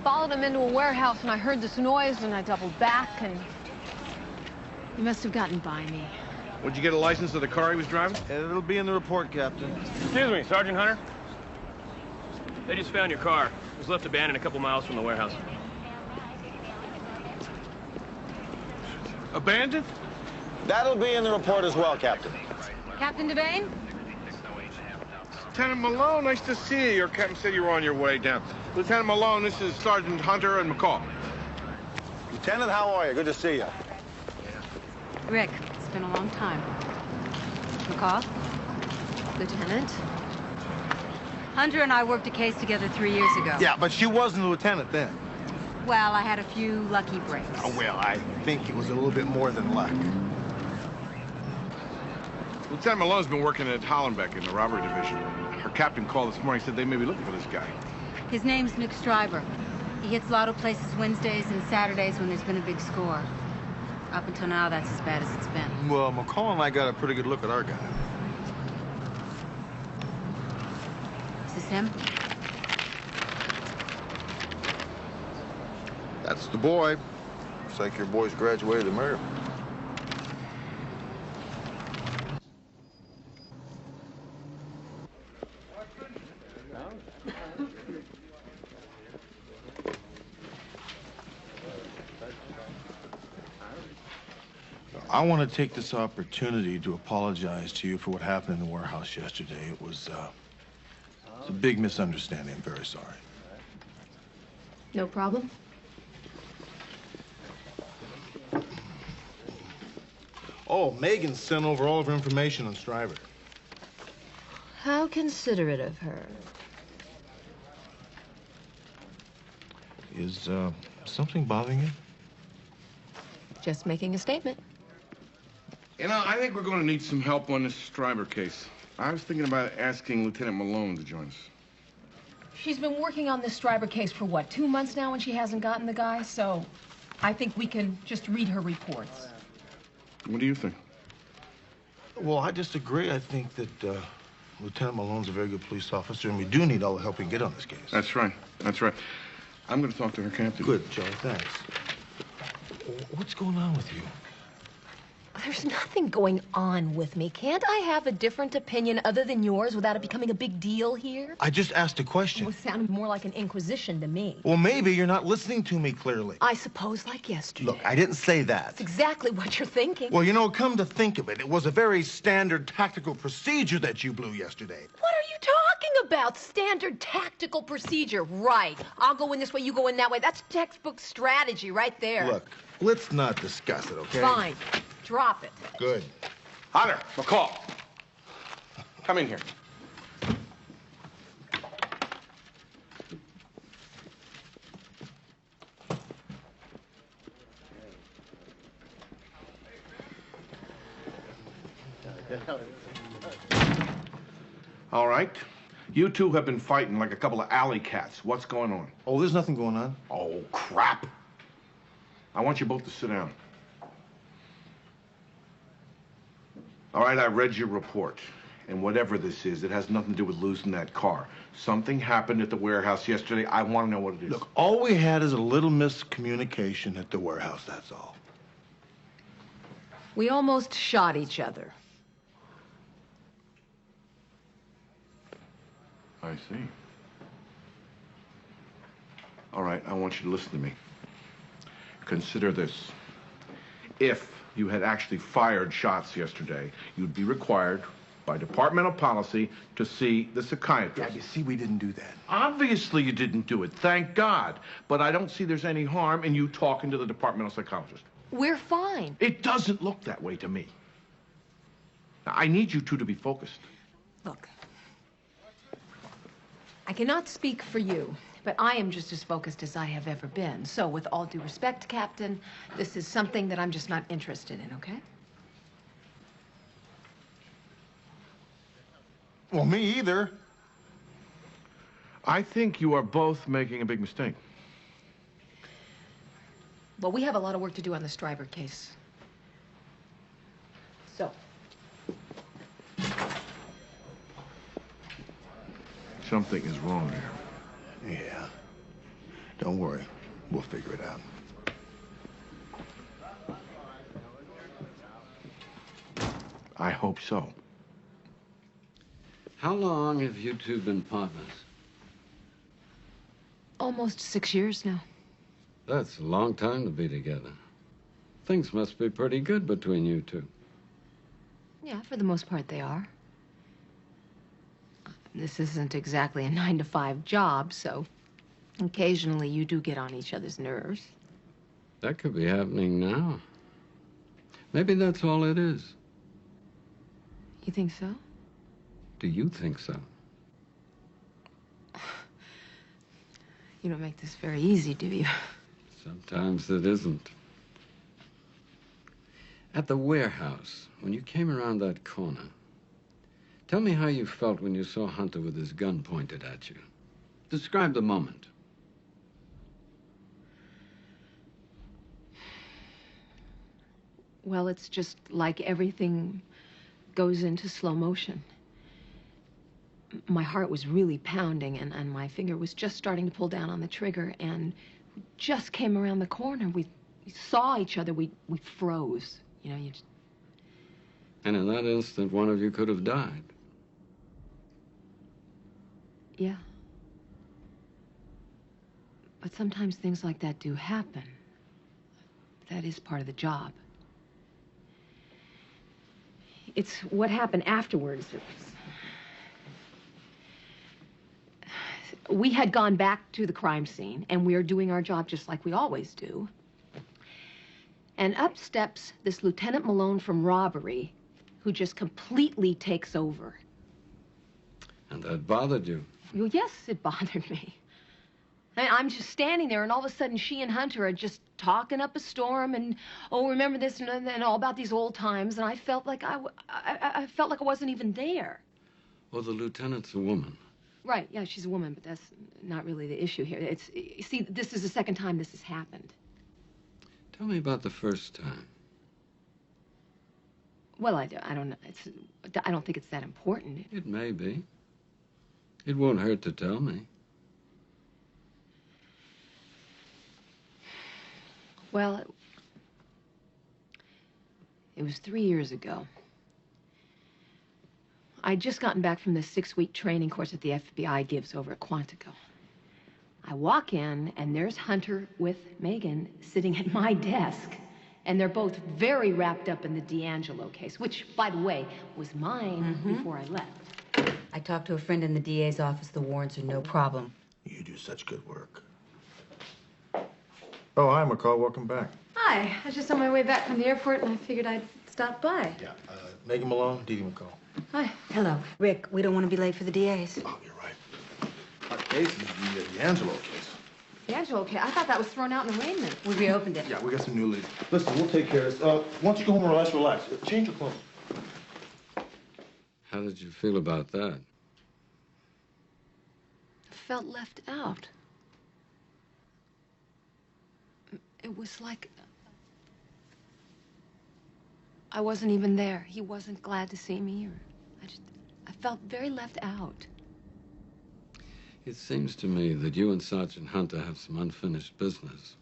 Followed him into a warehouse and I heard this noise and I doubled back and he must have gotten by me. Would you get a license of the car he was driving? It'll be in the report, Captain. Excuse me, Sergeant Hunter. They just found your car. It was left abandoned a couple miles from the warehouse. Abandoned? That'll be in the report as well, Captain. Captain Devane? Lieutenant Malone, nice to see you. Your captain said you were on your way down. Lieutenant Malone, this is Sergeant Hunter and McCall. Lieutenant, how are you? Good to see you. Rick, it's been a long time. McCall? Lieutenant? Hunter and I worked a case together 3 years ago. Yeah, but she wasn't a lieutenant then. Well, I had a few lucky breaks. Oh, well, I think it was a little bit more than luck. Lieutenant Malone's been working at Hollenbeck in the robbery division. Her captain called this morning, said they may be looking for this guy. His name's Mick Stryber. He hits lotto places Wednesdays and Saturdays when there's been a big score. Up until now, that's as bad as it's been. Well, McCall and I got a pretty good look at our guy. Is this him? That's the boy. Looks like your boy's graduated America. I want to take this opportunity to apologize to you for what happened in the warehouse yesterday. It was a big misunderstanding. I'm very sorry. No problem. Oh, Megan sent over all of her information on Stryber. How considerate of her. Is something bothering you? Just making a statement. You know, I think we're going to need some help on this Stryber case. I was thinking about asking Lieutenant Malone to join us. She's been working on this Stryber case for, what, 2 months now, and she hasn't gotten the guy? So I think we can just read her reports. What do you think? Well, I disagree. I think that Lieutenant Malone's a very good police officer, and we do need all the help we can get on this case. That's right. That's right. I'm going to talk to her captain. Good, Joe. Thanks. What's going on with you? There's nothing going on with me. Can't I have a different opinion other than yours without it becoming a big deal here? I just asked a question. It sounded more like an inquisition to me. Well, maybe you're not listening to me clearly. I suppose like yesterday. Look, I didn't say that. That's exactly what you're thinking. Well, you know, come to think of it, it was a very standard tactical procedure that you blew yesterday. What are you talking about? Standard tactical procedure. Right. I'll go in this way, you go in that way. That's textbook strategy right there. Look, let's not discuss it, okay? Fine. Drop it. Good. Hunter, McCall. Come in here. All right. You two have been fighting like a couple of alley cats. What's going on? Oh, there's nothing going on. Oh, crap. I want you both to sit down. All right, I read your report. And whatever this is, it has nothing to do with losing that car. Something happened at the warehouse yesterday. I want to know what it is. Look, all we had is a little miscommunication at the warehouse, that's all. We almost shot each other. I see. All right, I want you to listen to me. Consider this. If you had actually fired shots yesterday, you'd be required by departmental policy to see the psychiatrist. Yeah, you see, we didn't do that. Obviously you didn't do it, thank God. But I don't see there's any harm in you talking to the departmental psychologist. We're fine. It doesn't look that way to me. Now, I need you two to be focused. Look, I cannot speak for you, but I am just as focused as I have ever been. So with all due respect, Captain, this is something that I'm just not interested in, okay? Well, me either. I think you are both making a big mistake. Well, we have a lot of work to do on the Stryber case. So, Something is wrong here. Yeah. Don't worry. We'll figure it out. I hope so. How long have you two been partners? almost 6 years now. That's a long time to be together. Things must be pretty good between you two. Yeah, for the most part, they are. This isn't exactly a 9-to-5 job, so occasionally you do get on each other's nerves. That could be happening now. Maybe that's all it is. You think so? Do you think so? You don't make this very easy, do you? Sometimes it isn't. At the warehouse, when you came around that corner, tell me how you felt when you saw Hunter with his gun pointed at you. Describe the moment. Well, it's just like everything goes into slow motion. My heart was really pounding, and my finger was just starting to pull down on the trigger, and we just came around the corner. We saw each other. We froze. You know, you just... And in that instant, one of you could have died. Yeah. But sometimes things like that do happen. That is part of the job. It's what happened afterwards. We had gone back to the crime scene, and we are doing our job just like we always do. And up steps this Lieutenant Malone from robbery, who just completely takes over. And that bothered you. Well, yes, it bothered me. I'm just standing there, and all of a sudden, she and Hunter are just talking up a storm, and oh, remember this, and all about these old times, and I felt like I felt like I wasn't even there. Well, the lieutenant's a woman. Right? Yeah, she's a woman, but that's not really the issue here. It's, you see, this is the second time this has happened. Tell me about the first time. Well, I don't know. I don't think it's that important. It may be. It won't hurt to tell me. Well, it was 3 years ago. I'd just gotten back from the 6-week training course that the FBI gives over at Quantico. I walk in, and there's Hunter with Megan sitting at my desk. And they're both very wrapped up in the D'Angelo case, which, by the way, was mine before I left. I talked to a friend in the DA's office. The warrants are no problem. You do such good work. Oh, hi, McCall. Welcome back. Hi. I was just on my way back from the airport, and I figured I'd stop by. Yeah, Megan Malone, Dee Dee McCall. Hi. Hello. Rick, we don't want to be late for the DA's. Oh, you're right. Our case is the D'Angelo case. D'Angelo case? I thought that was thrown out in arraignment. We reopened it. Yeah, we got some new leads. Listen, we'll take care of this. Why don't you go home and relax? Change your clothes. How did you feel about that? I felt left out. It was like I wasn't even there. He wasn't glad to see me, or I felt very left out. It seems to me that you and Sergeant Hunter have some unfinished business.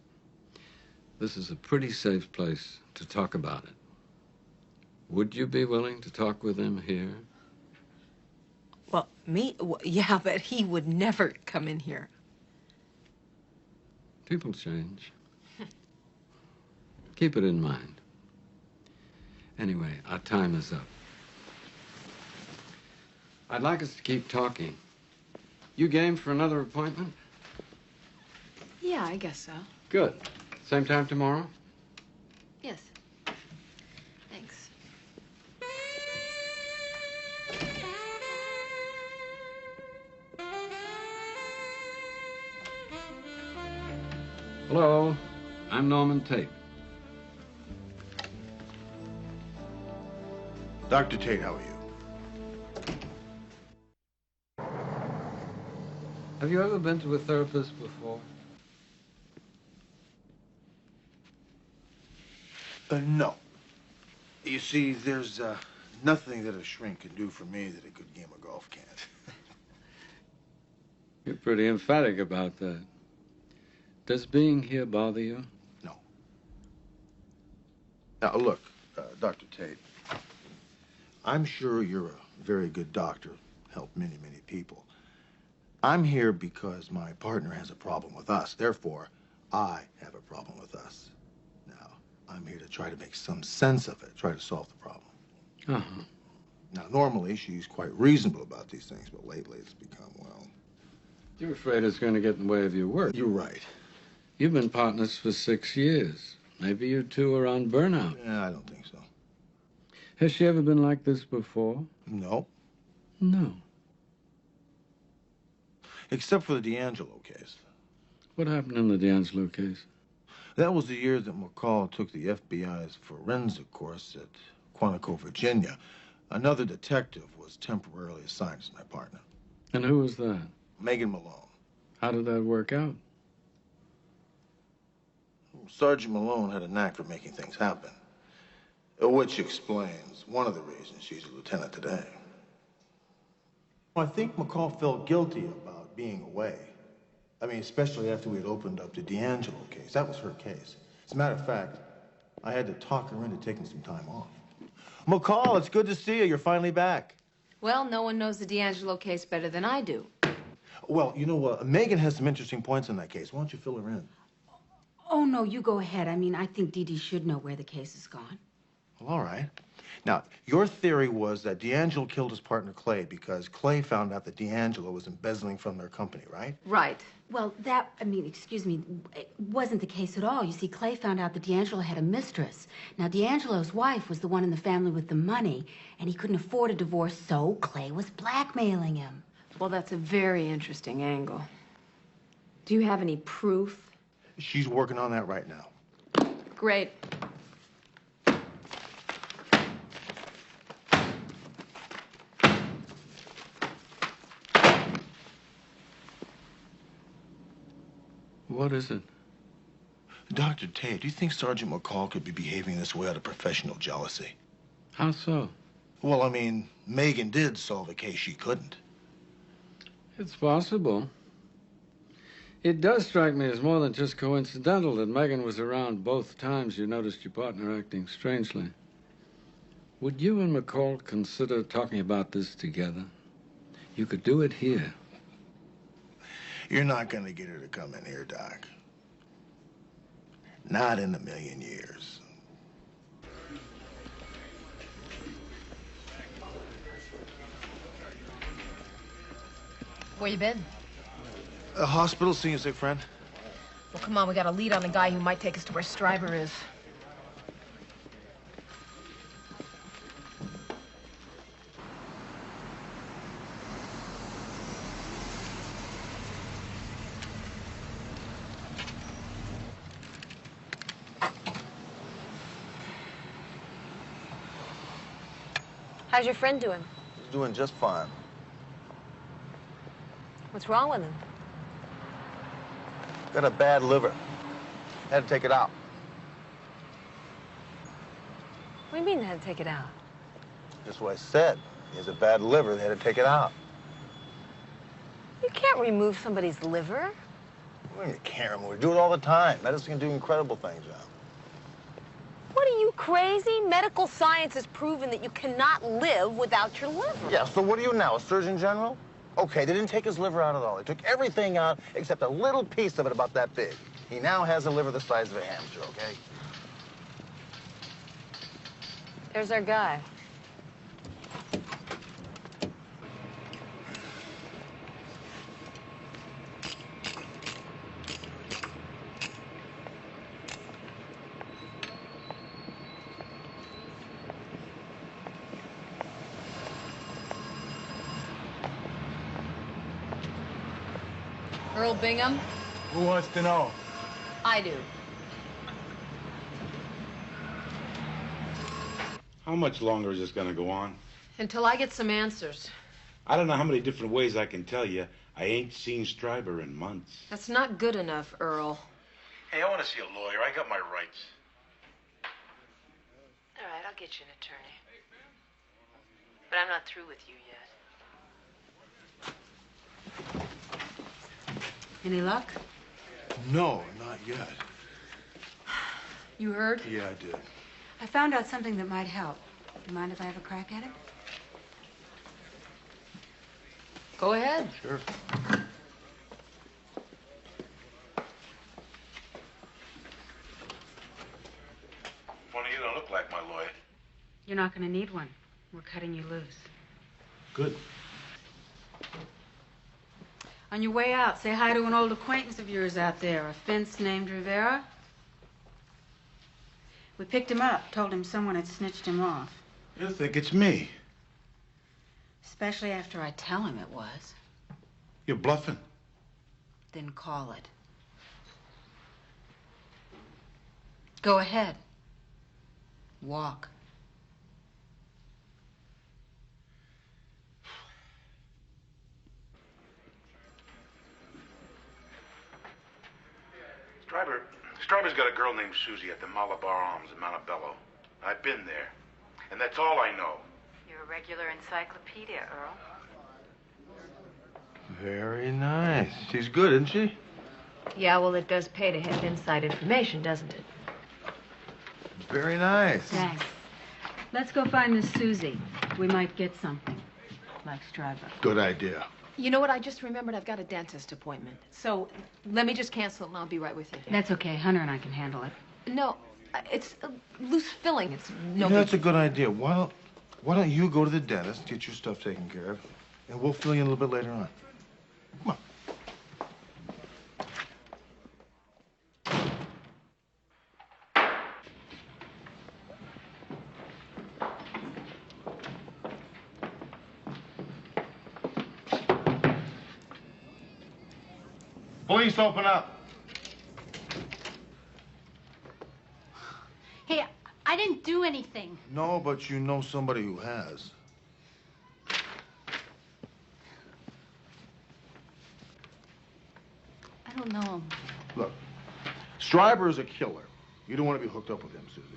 This is a pretty safe place to talk about it. Would you be willing to talk with him here? Well, me? Yeah, but he would never come in here. People change. Keep it in mind. Anyway, our time is up. I'd like us to keep talking. You game for another appointment? Yeah, I guess so. Good. Same time tomorrow? Yes. Thanks. Hello, I'm Norman Tate. Dr. Tate, how are you? Have you ever been to a therapist before? No. You see, there's nothing that a shrink can do for me that a good game of golf can't. You're pretty emphatic about that. Does being here bother you? No. Now, look, Dr. Tate, I'm sure you're a very good doctor, helped many, many people. I'm here because my partner has a problem with us. Therefore, I have a problem with us. Now, I'm here to try to make some sense of it, try to solve the problem. Uh-huh. Now, normally, she's quite reasonable about these things, but lately it's become, well... You're afraid it's going to get in the way of your work. You're right. You've been partners for 6 years. Maybe you two are on burnout. Yeah, I don't think so. Has she ever been like this before? No. No. Except for the D'Angelo case. What happened in the D'Angelo case? That was the year that McCall took the FBI's forensic course at Quantico, Virginia. Another detective was temporarily assigned as my partner. And who was that? Megan Malone. How did that work out? Sergeant Malone had a knack for making things happen, which explains one of the reasons she's a lieutenant today. I think McCall felt guilty about being away. I mean, especially after we had opened up the D'Angelo case. That was her case. As a matter of fact, I had to talk her into taking some time off. McCall, it's good to see you. You're finally back. Well, no one knows the D'Angelo case better than I do. Well, you know, Megan has some interesting points in that case. Why don't you fill her in? Oh, no, you go ahead. I mean, I think Dee Dee should know where the case has gone. Well, all right. Now, your theory was that D'Angelo killed his partner, Clay, because Clay found out that D'Angelo was embezzling from their company, right? Right. Well, excuse me, it wasn't the case at all. You see, Clay found out that D'Angelo had a mistress. Now, D'Angelo's wife was the one in the family with the money, and he couldn't afford a divorce, so Clay was blackmailing him. Well, that's a very interesting angle. Do you have any proof? She's working on that right now. Great. What is it? Dr. Tate, do you think Sergeant McCall could be behaving this way out of professional jealousy? How so? Well, I mean, Megan did solve a case she couldn't. It's possible. It does strike me as more than just coincidental that Megan was around both times you noticed your partner acting strangely. Would you and McCall consider talking about this together? You could do it here. You're not going to get her to come in here, Doc. Not in a million years. Where you been? A hospital, seeing a sick friend. Well, come on, we got a lead on the guy who might take us to where Stryber is. How's your friend doing? He's doing just fine. What's wrong with him? Got a bad liver. Had to take it out. What do you mean they had to take it out? Just what I said. He has a bad liver. They had to take it out. You can't remove somebody's liver. What do you mean you can't remove it? We do it all the time. Medicine can do incredible things, John. What are you, crazy? Medical science has proven that you cannot live without your liver. Yeah, so what are you now, a surgeon general? Okay, they didn't take his liver out at all. They took everything out except a little piece of it about that big. He now has a liver the size of a hamster, okay? There's our guy. Earl Bingham? Who wants to know? I do. How much longer is this gonna go on? Until I get some answers. I don't know how many different ways I can tell you. I ain't seen Stryber in months. That's not good enough, Earl. Hey, I want to see a lawyer. I got my rights. All right, I'll get you an attorney. But I'm not through with you yet. Any luck? No, not yet. You heard? Yeah, I did. I found out something that might help. You mind if I have a crack at it? Go ahead. Sure. Funny, you don't look like my lawyer. You're not going to need one. We're cutting you loose. Good. On your way out, say hi to an old acquaintance of yours out there, a fence named Rivera. We picked him up, told him someone had snitched him off. You think it's me? Especially after I tell him it was. You're bluffing. Then call it. Go ahead. Walk. Stryber's got a girl named Susie at the Malabar Arms in Montebello. I've been there, and that's all I know. You're a regular encyclopedia, Earl. Very nice. She's good, isn't she? Yeah, well, it does pay to have inside information, doesn't it? Very nice. Thanks. Let's go find this Susie. We might get something. Like Stryber. Good idea. You know what? I just remembered I've got a dentist appointment. So let me just cancel it and I'll be right with you. That's okay. Hunter and I can handle it. No, it's a loose filling. It's no You know, that's a big... good idea. Why don't you go to the dentist, get your stuff taken care of, and we'll fill you in a little bit later on. Come on. Police, open up. Hey, I didn't do anything. No, but you know somebody who has. I don't know him. Look, Stryber is a killer. You don't want to be hooked up with him, Susie.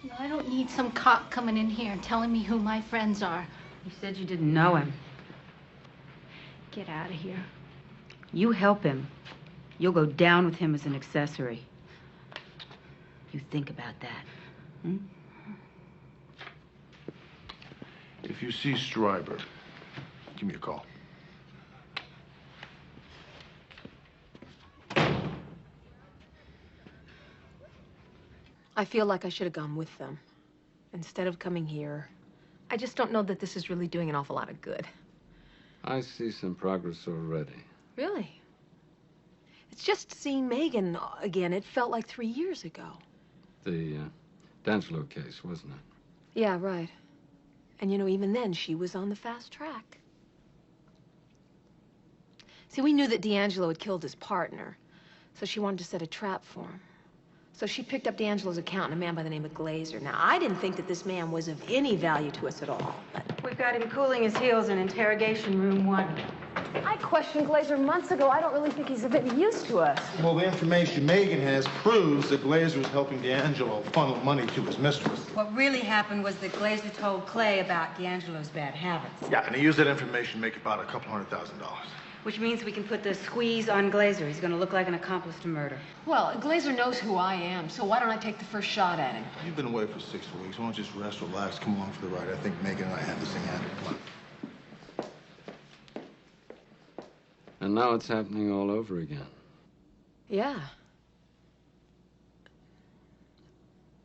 No, I don't need some cop coming in here and telling me who my friends are. You said you didn't know him. Get out of here. You help him. You'll go down with him as an accessory. You think about that. Hmm? If you see Stryber, give me a call. I feel like I should have gone with them instead of coming here. I just don't know that this is really doing an awful lot of good. I see some progress already. Really? It's just seeing Megan again. It felt like 3 years ago. The D'Angelo case, wasn't it? Yeah, right. And, you know, even then, she was on the fast track. See, we knew that D'Angelo had killed his partner, so she wanted to set a trap for him. So she picked up D'Angelo's account, and a man by the name of Glazer. Now, I didn't think that this man was of any value to us at all, but... We've got him cooling his heels in interrogation room 1. I questioned Glazer months ago. I don't really think he's of any use to us. Well, the information Megan has proves that Glazer was helping D'Angelo funnel money to his mistress. What really happened was that Glazer told Clay about D'Angelo's bad habits. Yeah, and he used that information to make about $200,000. Which means we can put the squeeze on Glazer. He's going to look like an accomplice to murder. Well, Glazer knows who I am, so why don't I take the first shot at him? You've been away for 6 weeks. Why don't you just rest, relax, come along for the ride? I think Megan and I have this thing handled. Come on. And now it's happening all over again. Yeah.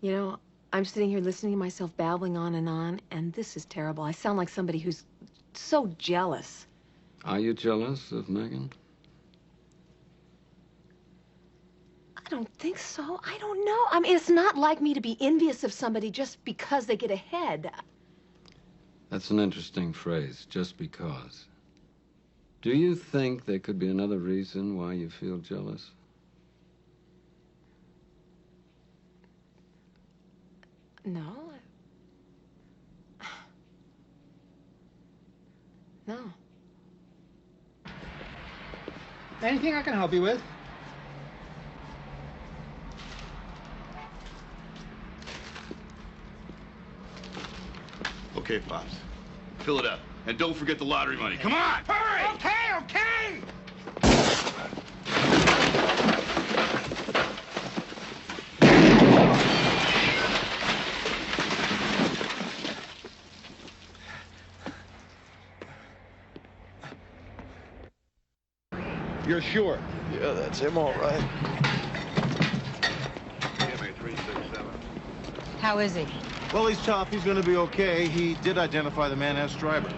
You know, I'm sitting here listening to myself babbling on, and this is terrible. I sound like somebody who's so jealous. Are you jealous of Megan? I don't think so. I don't know. I mean, it's not like me to be envious of somebody just because they get ahead. That's an interesting phrase, just because. Do you think there could be another reason why you feel jealous? No. No. Anything I can help you with? Okay, Pops. Fill it up. And don't forget the lottery money. Come on! Hurry! Okay, okay! You're sure? Yeah, that's him, all right. Give me 367. How is he? Well, he's tough. He's gonna be okay. He did identify the man as Stryber.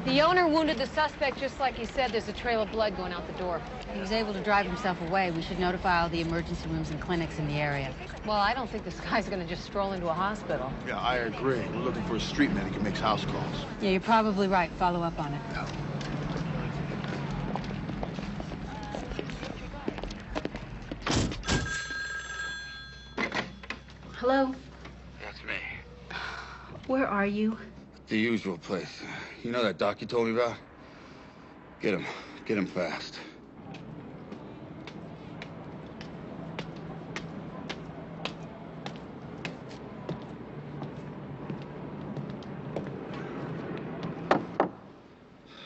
The owner wounded the suspect just like he said. There's a trail of blood going out the door. He was able to drive himself away. We should notify all the emergency rooms and clinics in the area. Well, I don't think this guy's gonna just stroll into a hospital. Yeah, I agree. We're looking for a street medic who makes house calls. Yeah, you're probably right. Follow up on it. Hello? That's me. Where are you? The usual place. You know that doc you told me about? Get him. Get him fast.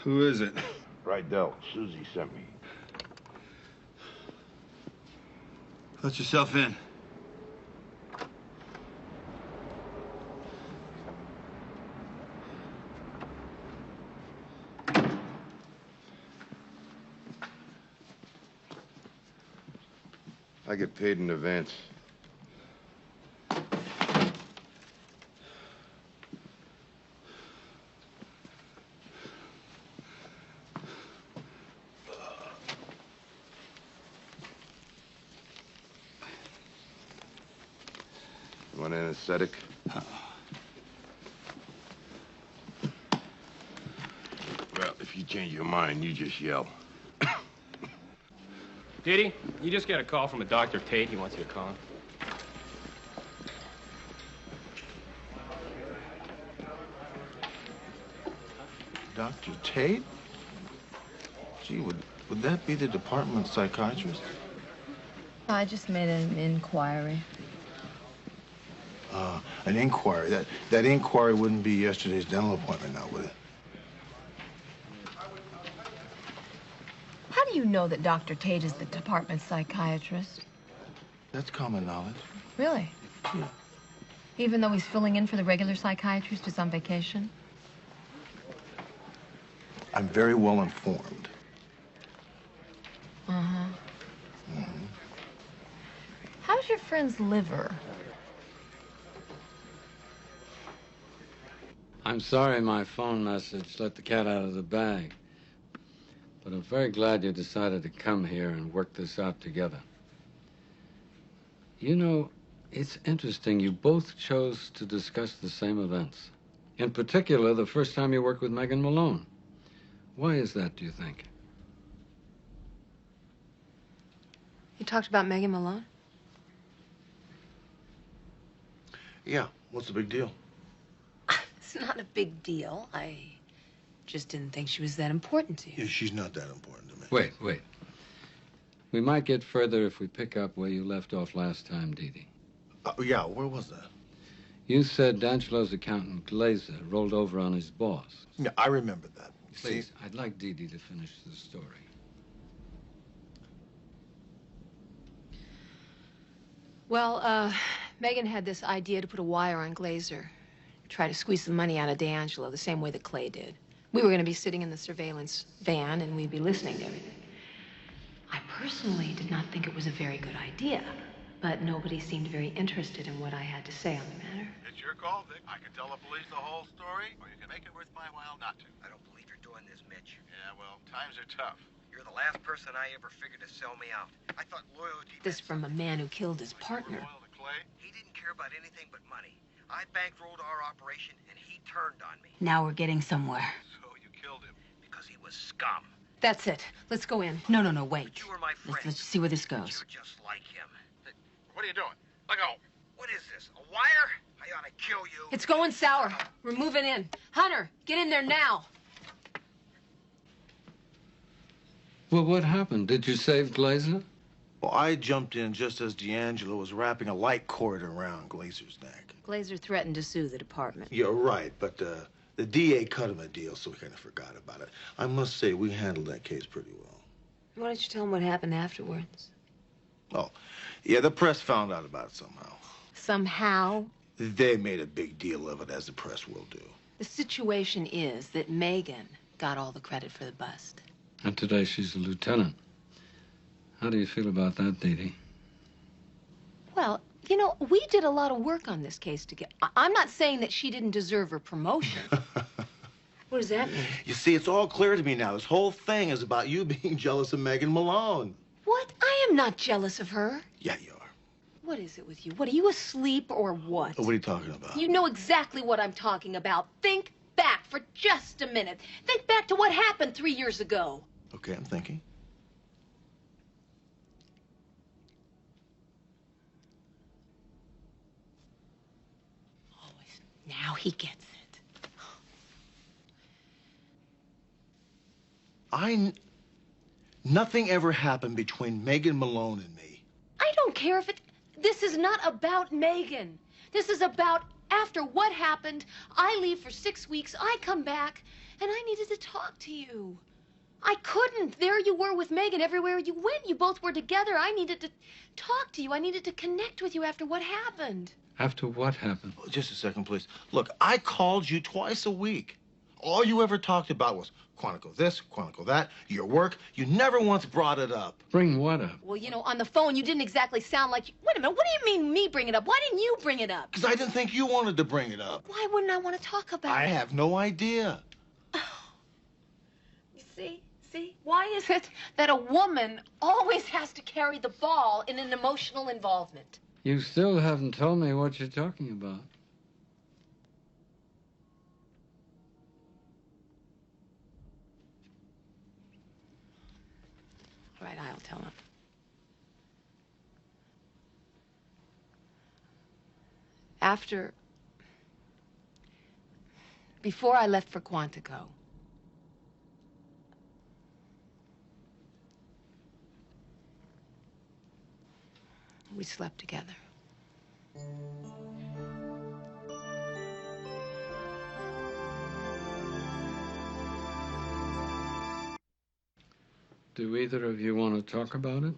Who is it? Radial. Susie sent me. Let yourself in. I get paid in advance. You want an anesthetic? Well, if you change your mind, you just yell. Did he? You just got a call from a Dr. Tate. He wants you to call him. Dr. Tate? Gee, would that be the department psychiatrist? I just made an inquiry. An inquiry. That inquiry wouldn't be yesterday's dental appointment now, would it? How do you know that Dr. Tate is the department psychiatrist? That's common knowledge. Really? Yeah. Even though he's filling in for the regular psychiatrist who's on vacation? I'm very well informed. Uh-huh. How's your friend's liver? I'm sorry my phone message let the cat out of the bag. But I'm very glad you decided to come here and work this out together. You know, it's interesting you both chose to discuss the same events. In particular, the first time you worked with Megan Malone. Why is that, do you think? You talked about Megan Malone? Yeah, what's the big deal? It's not a big deal. I just didn't think she was that important to you. Yeah, she's not that important to me. Wait. We might get further if we pick up where you left off last time, Dee Dee. Yeah, where was that? You said D'Angelo's accountant, Glazer, rolled over on his boss. Yeah, I remember that. Please, I'd like Dee Dee to finish the story. Well, Megan had this idea to put a wire on Glazer. Try to squeeze the money out of D'Angelo the same way that Clay did. We were going to be sitting in the surveillance van and we'd be listening to everything. I personally did not think it was a very good idea, but nobody seemed very interested in what I had to say on the matter. It's your call, Vic. I can tell the police the whole story, or you can make it worth my while not to. I don't believe you're doing this, Mitch. Yeah, well, times are tough. You're the last person I ever figured to sell me out. I thought loyalty... This from a man who killed his partner. He didn't care about anything but money. I bankrolled our operation, and he turned on me. Now we're getting somewhere. So you killed him? Because he was scum. That's it. Let's go in. No, wait. But you were my friend. Let's just see where this goes. You're just like him. What are you doing? Let go. What is this, a wire? I ought to kill you. It's going sour. We're moving in. Hunter, get in there now. Well, what happened? Did you save Glazer? Well, I jumped in just as D'Angelo was wrapping a light cord around Glazer's neck. Glazer threatened to sue the department. You're right, but the DA cut him a deal, so we kind of forgot about it. I must say, we handled that case pretty well. Why don't you tell him what happened afterwards? Oh, yeah, the press found out about it somehow. Somehow? They made a big deal of it, as the press will do. The situation is that Megan got all the credit for the bust. And today she's a lieutenant. How do you feel about that, Dee Dee? Well, you know, we did a lot of work on this case together. I'm not saying that she didn't deserve her promotion. What does that mean? You see, it's all clear to me now. This whole thing is about you being jealous of Megan Malone. What? I am not jealous of her. Yeah, you are. What is it with you? What, are you asleep or what? What are you talking about? You know exactly what I'm talking about. Think back for just a minute. Think back to what happened 3 years ago. Okay, I'm thinking. Now he gets it. Nothing ever happened between Megan Malone and me. I don't care if it... This is not about Megan. This is about after what happened. I leave for 6 weeks. I come back, and I needed to talk to you. I couldn't. There you were with Megan everywhere you went. You both were together. I needed to talk to you. I needed to connect with you after what happened. After what happened? Just a second, please. Look, I called you twice a week. All you ever talked about was Quantico this, Quantico that, your work. You never once brought it up. Bring what up? Well, you know, on the phone, you didn't exactly sound like... Wait a minute, what do you mean me bring it up? Why didn't you bring it up? Because I didn't think you wanted to bring it up. Why wouldn't I want to talk about it? I have no idea. See? Why is it that a woman always has to carry the ball in an emotional involvement? You still haven't told me what you're talking about. All right, I'll tell him. Before I left for Quantico, we slept together. Do either of you want to talk about it?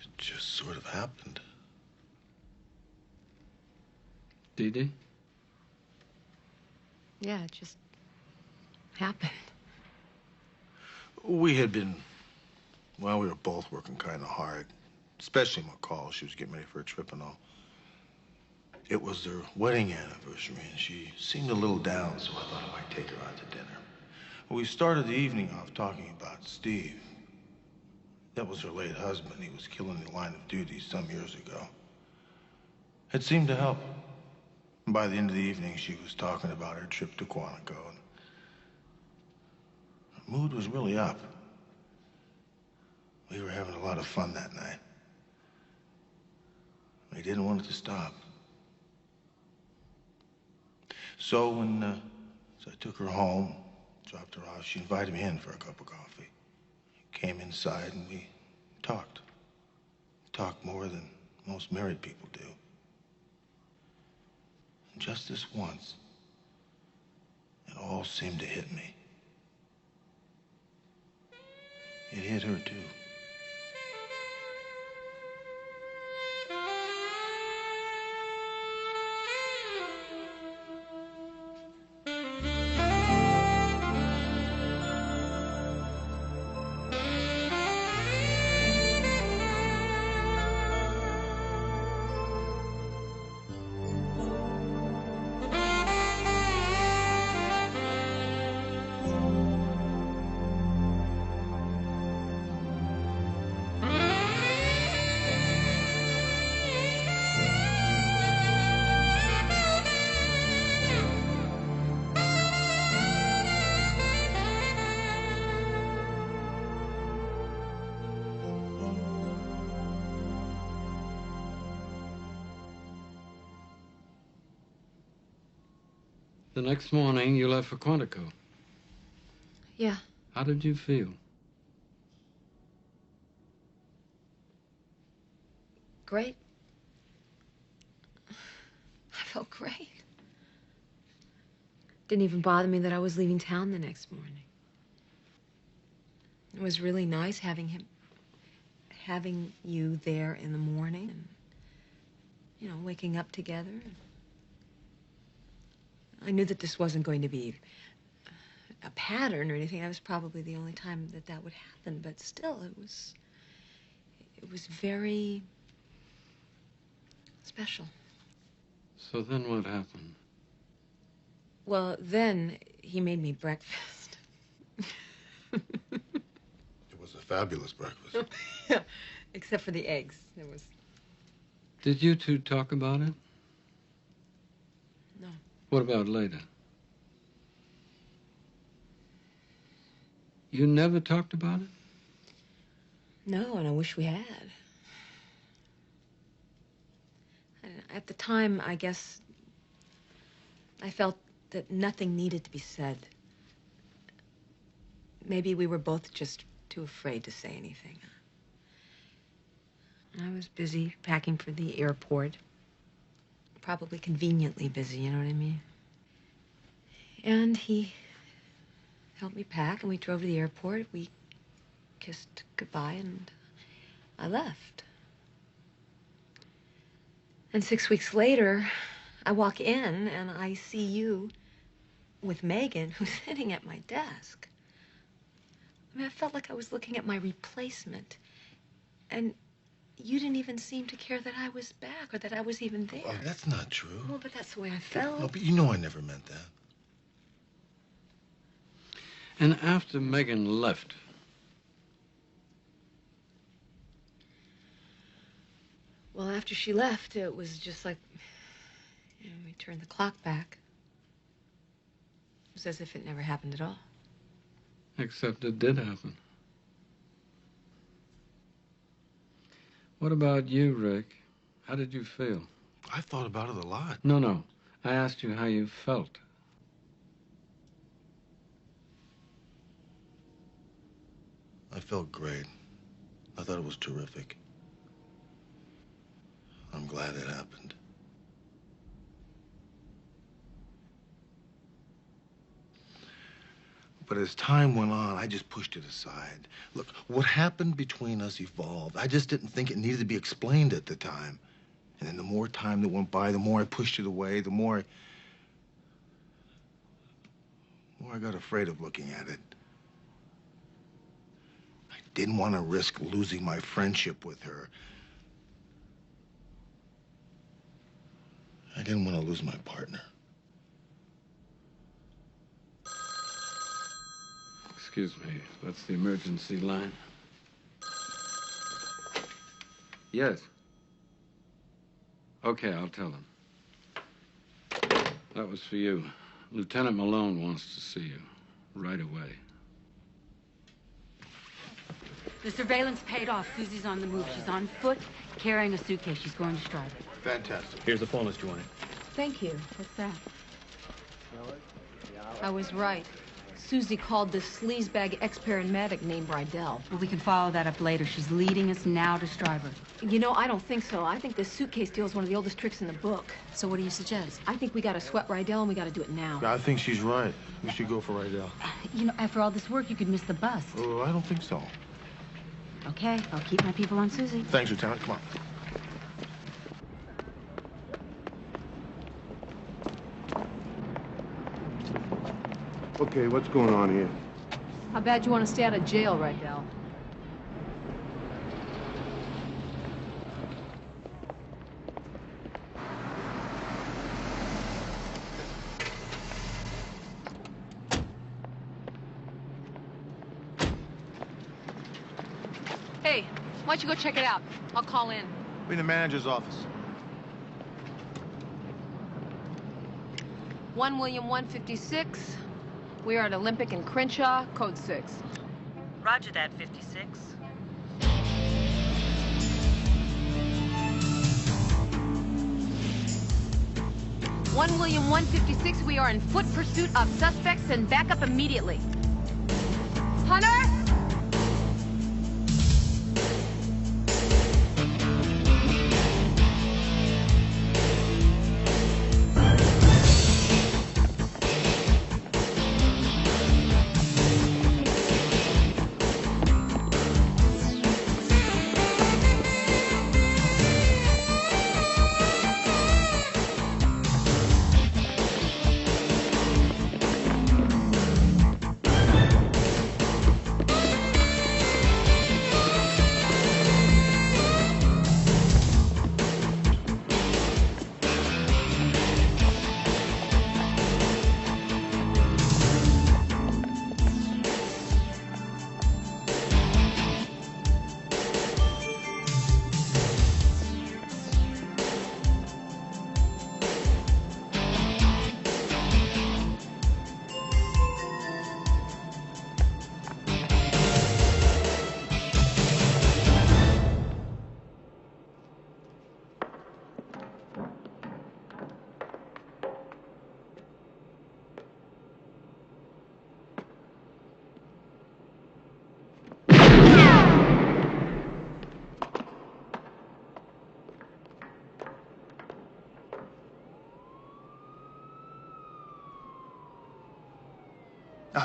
It just sort of happened. Dee Dee? Yeah, it just happened. We had been, well, we were both working kind of hard, especially McCall. She was getting ready for a trip and all. It was their wedding anniversary, and she seemed a little down, so I thought I might take her out to dinner. We started the evening off talking about Steve. That was her late husband. He was killed in the line of duty some years ago. It seemed to help. And by the end of the evening, she was talking about her trip to Quantico. And her mood was really up. We were having a lot of fun that night. We didn't want it to stop. So when I took her home, dropped her off, she invited me in for a cup of coffee. Came inside and we talked. Talked more than most married people do. And just this once, it all seemed to hit me. It hit her too. The next morning, you left for Quantico. Yeah. How did you feel? Great. I felt great. Didn't even bother me that I was leaving town the next morning. It was really nice having you there in the morning and, you know, waking up together. I knew that this wasn't going to be a pattern or anything. That was probably the only time that that would happen, but still, it was very special. So then what happened? Well, then he made me breakfast. It was a fabulous breakfast. Except for the eggs. There was... Did you two talk about it? No. What about later? You never talked about it? No, and I wish we had. At the time, I guess, I felt that nothing needed to be said. Maybe we were both just too afraid to say anything. I was busy packing for the airport. Probably conveniently busy, you know what I mean? And he helped me pack, and we drove to the airport. We kissed goodbye, and I left. And 6 weeks later, I walk in, and I see you with Megan, who's sitting at my desk. I mean, I felt like I was looking at my replacement. And you didn't even seem to care that I was back or that I was even there. Oh, that's not true. Well, but that's the way I felt. No, but you know I never meant that. And after Megan left, well, after she left, it was just like, you know, we turned the clock back. It was as if it never happened at all. except it did happen. What about you, Rick? How did you feel? I thought about it a lot. No. I asked you how you felt. I felt great. I thought it was terrific. I'm glad it happened. But as time went on, I just pushed it aside. Look, what happened between us evolved. I just didn't think it needed to be explained at the time. And then the more time that went by, the more I pushed it away, the more I got afraid of looking at it. I didn't want to risk losing my friendship with her. I didn't want to lose my partner. Excuse me, that's the emergency line. Yes. Okay, I'll tell him. That was for you. Lieutenant Malone wants to see you right away. The surveillance paid off. Susie's on the move. She's on foot, carrying a suitcase. She's going to Stride. Fantastic. Here's the phone list you wanted. Thank you. What's that? I was right. Susie called this sleazebag ex-paramedic named Radial. Well, we can follow that up later. She's leading us now to Stryver. You know, I don't think so. I think this suitcase deal is one of the oldest tricks in the book. So what do you suggest? I think we got to sweat Rydell, and we got to do it now. I think she's right. We should go for Radial. You know, after all this work, you could miss the bus. Oh, I don't think so. Okay, I'll keep my people on Susie. Thanks, Lieutenant. Come on. Okay, what's going on here? How bad you want to stay out of jail, Rydell? Hey, why don't you go check it out? I'll call in. We're in the manager's office. 1 William 156. We are at Olympic and Crenshaw, code 6. Roger that, 56. 1 William 156, we are in foot pursuit of suspects and back up immediately. Hunter?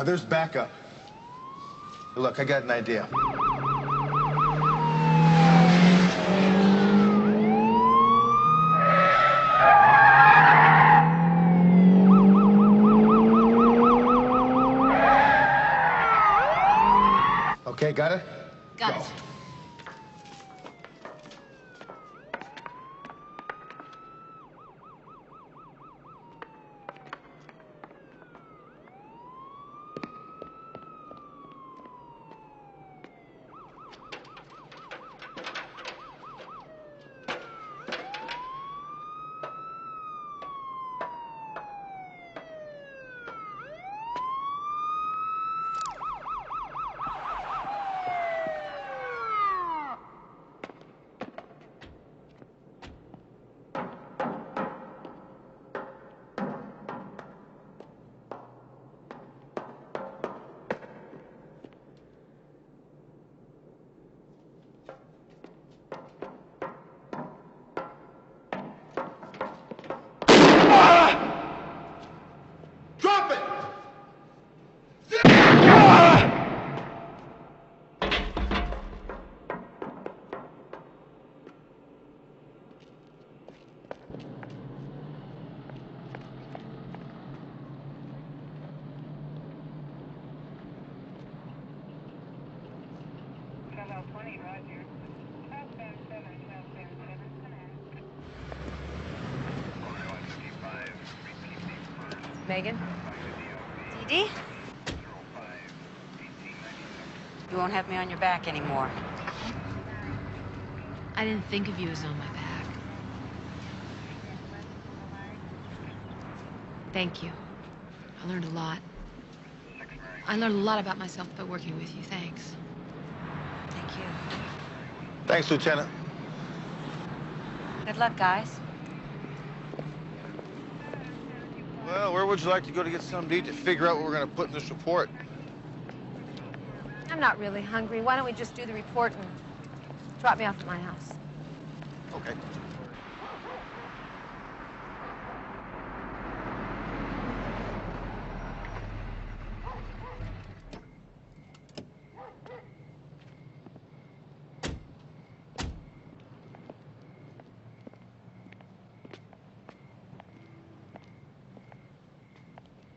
There's backup. Look, I got an idea. Okay, got it? Got it. Drop it! Megan? Dee Dee? You won't have me on your back anymore. I didn't think of you as on my back. Thank you. I learned a lot. I learned a lot about myself by working with you. Thanks. Thank you. Thanks, Lieutenant. Good luck, guys. Well, where would you like to go to get something to eat to figure out what we're going to put in this report? I'm not really hungry. Why don't we just do the report and drop me off at my house? Okay.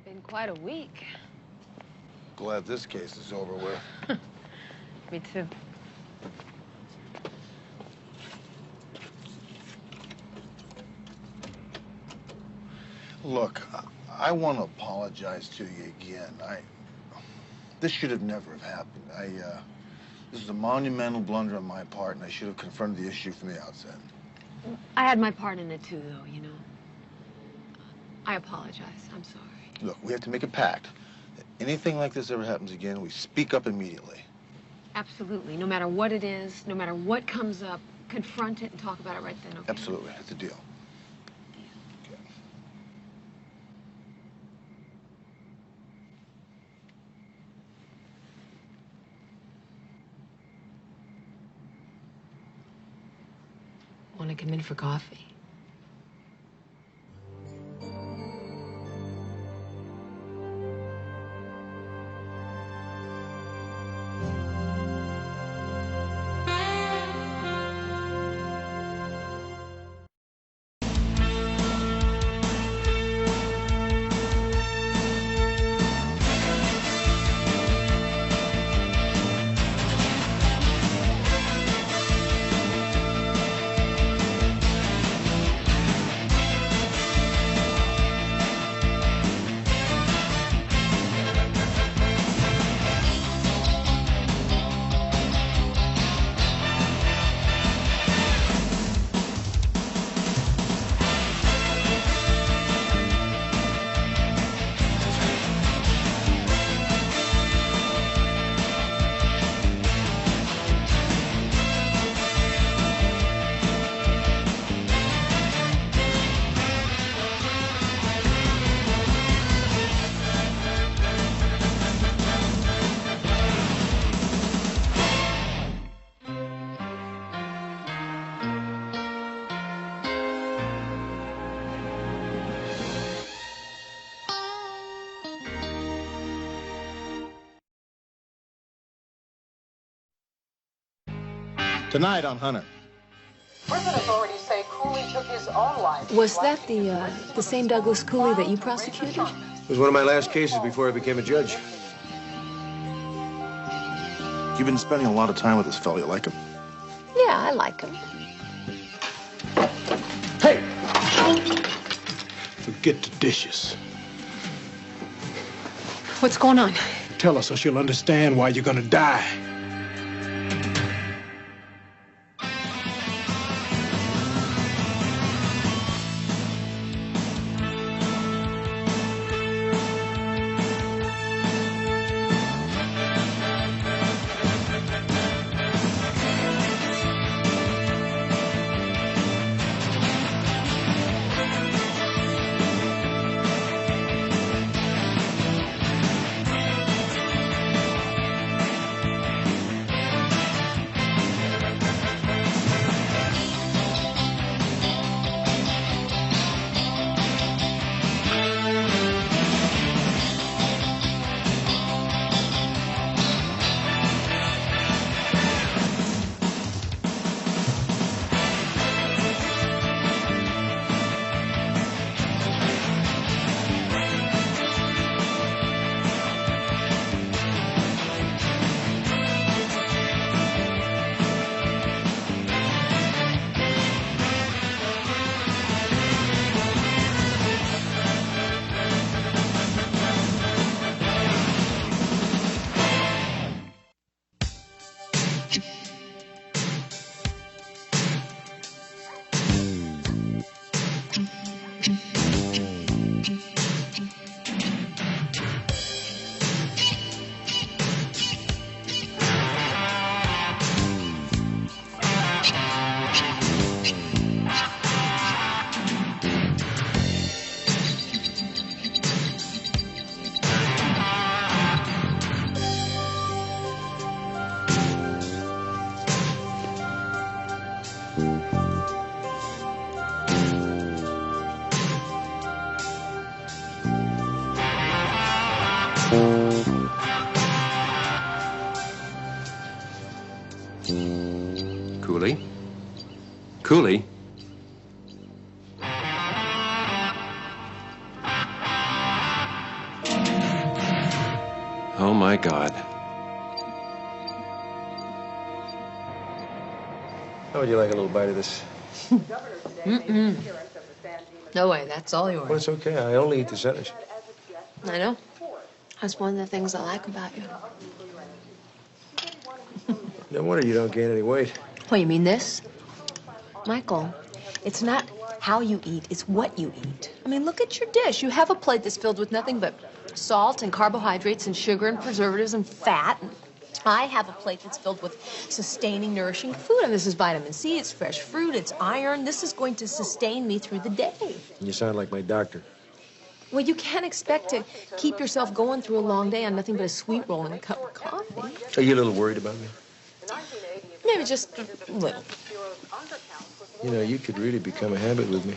Been quite a week. Glad this case is over with. Me too. Look, I want to apologize to you again. This should have never have happened. This is a monumental blunder on my part, and I should have confronted the issue from the outset. I had my part in it too, though, you know. I apologize. I'm sorry. Look, we have to make a pact. If anything like this ever happens again, we speak up immediately. Absolutely. No matter what it is, no matter what comes up, confront it and talk about it right then, okay? Absolutely. That's a deal. Okay. want to come in for coffee. Tonight on Hunter. Prison authorities say Cooley took his own life. Was that the same Douglas Cooley that you prosecuted? It was one of my last cases before I became a judge. You've been spending a lot of time with this fella. You like him? Yeah, I like him. Hey! Forget the dishes. What's going on? Tell her so she'll understand why you're gonna die. Cooley? Cooley? Oh, my God. How would you like a little bite of this? Mm-mm. No way, that's all yours. Well, it's okay. I only eat the centers. I know. That's one of the things I like about you. No wonder you don't gain any weight. What, you mean this? Michael, it's not how you eat, it's what you eat. I mean, look at your dish. You have a plate that's filled with nothing but salt and carbohydrates and sugar and preservatives and fat. I have a plate that's filled with sustaining, nourishing food. And this is vitamin C, it's fresh fruit, it's iron. This is going to sustain me through the day. You sound like my doctor. Well, you can't expect to keep yourself going through a long day on nothing but a sweet roll and a cup of coffee. Are you a little worried about me? Maybe just a little. You know, you could really become a habit with me.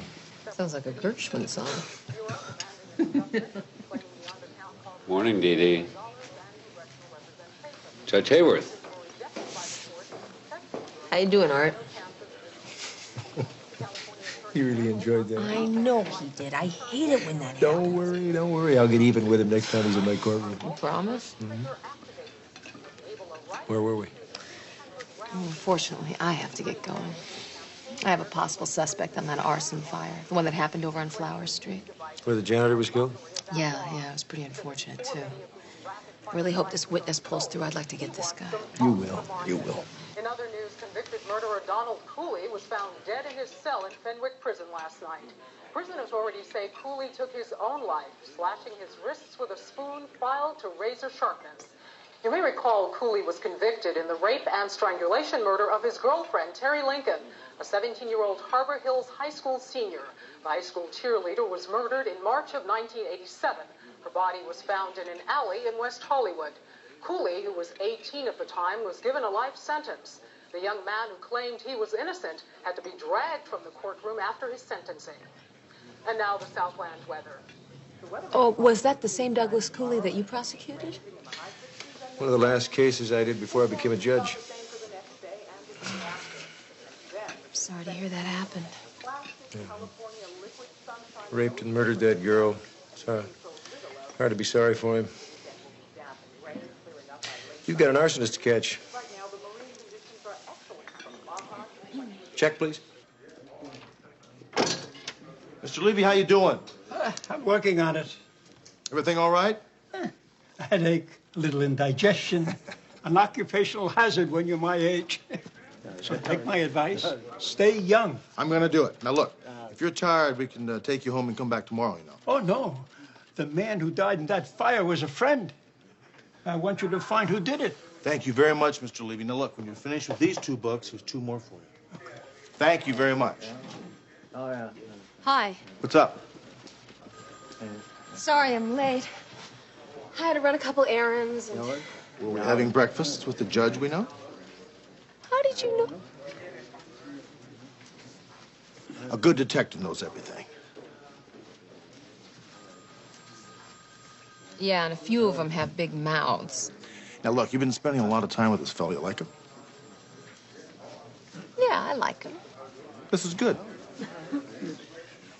Sounds like a Gershwin song. Morning, Dee Dee. Judge Hayworth. How you doing, Art? You really enjoyed that. I know he did. I hate it when that happens. Don't worry, don't worry. I'll get even with him next time he's in my courtroom. You promise? Mm-hmm. Where were we? Unfortunately, I have to get going. I have a possible suspect on that arson fire, the one that happened over on Flower Street. Where the janitor was killed? Yeah, it was pretty unfortunate, too. I really hope this witness pulls through. I'd like to get this guy. You will. You will. In other news, convicted murderer Donald Cooley was found dead in his cell in Fenwick Prison last night. Prisoners already say Cooley took his own life, slashing his wrists with a spoon filed to razor sharpness. You may recall Cooley was convicted in the rape and strangulation murder of his girlfriend, Terry Lincoln, a 17-year-old Harbor Hills High School senior. The high school cheerleader was murdered in March of 1987. Her body was found in an alley in West Hollywood. Cooley, who was 18 at the time, was given a life sentence. The young man who claimed he was innocent had to be dragged from the courtroom after his sentencing. And now the Southland weather. Oh, was that the same Douglas Cooley that you prosecuted? One of the last cases I did before I became a judge. I'm sorry to hear that happened. Yeah. Raped and murdered that girl. It's hard to be sorry for him. You've got an arsonist to catch. Check, please. Mr. Levy, how you doing? I'm working on it. Everything all right? A headache, a little indigestion, an occupational hazard when you're my age. So take my advice. Stay young. I'm going to do it. Now, look, if you're tired, we can take you home and come back tomorrow, you know. Oh, no. The man who died in that fire was a friend. I want you to find who did it. Thank you very much, Mr. Levy. Now, look, when you're finished with these 2 books, here's 2 more for you. Okay. Thank you very much. Oh, yeah. Hi. What's up? Sorry I'm late. I had to run a couple errands. And... Were we having breakfast with the judge we know? How did you know? A good detective knows everything. Yeah, and a few of them have big mouths. Now, look, you've been spending a lot of time with this fellow. You like him? Yeah, I like him. This is good.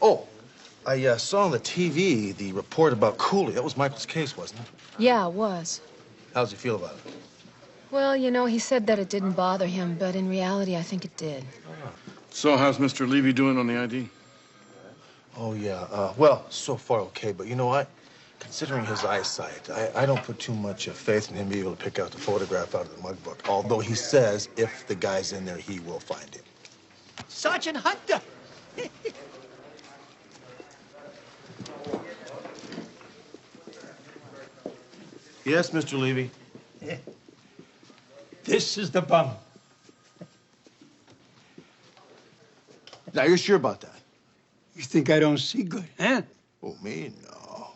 Oh, I saw on the TV the report about Cooley. That was Michael's case, wasn't it? Yeah, it was. How's he feel about it? Well, you know, he said that it didn't bother him, but in reality, I think it did. So how's Mr. Levy doing on the ID? Oh, yeah. Well, so far okay, but you know what? Considering his eyesight, I don't put too much faith in him being able to pick out the photograph out of the mug book. Although he says if the guy's in there, he will find him. Sergeant Hunter! Yes, Mr. Levy. This is the bum. Now, you're sure about that? You think I don't see good, huh? Oh, me? No.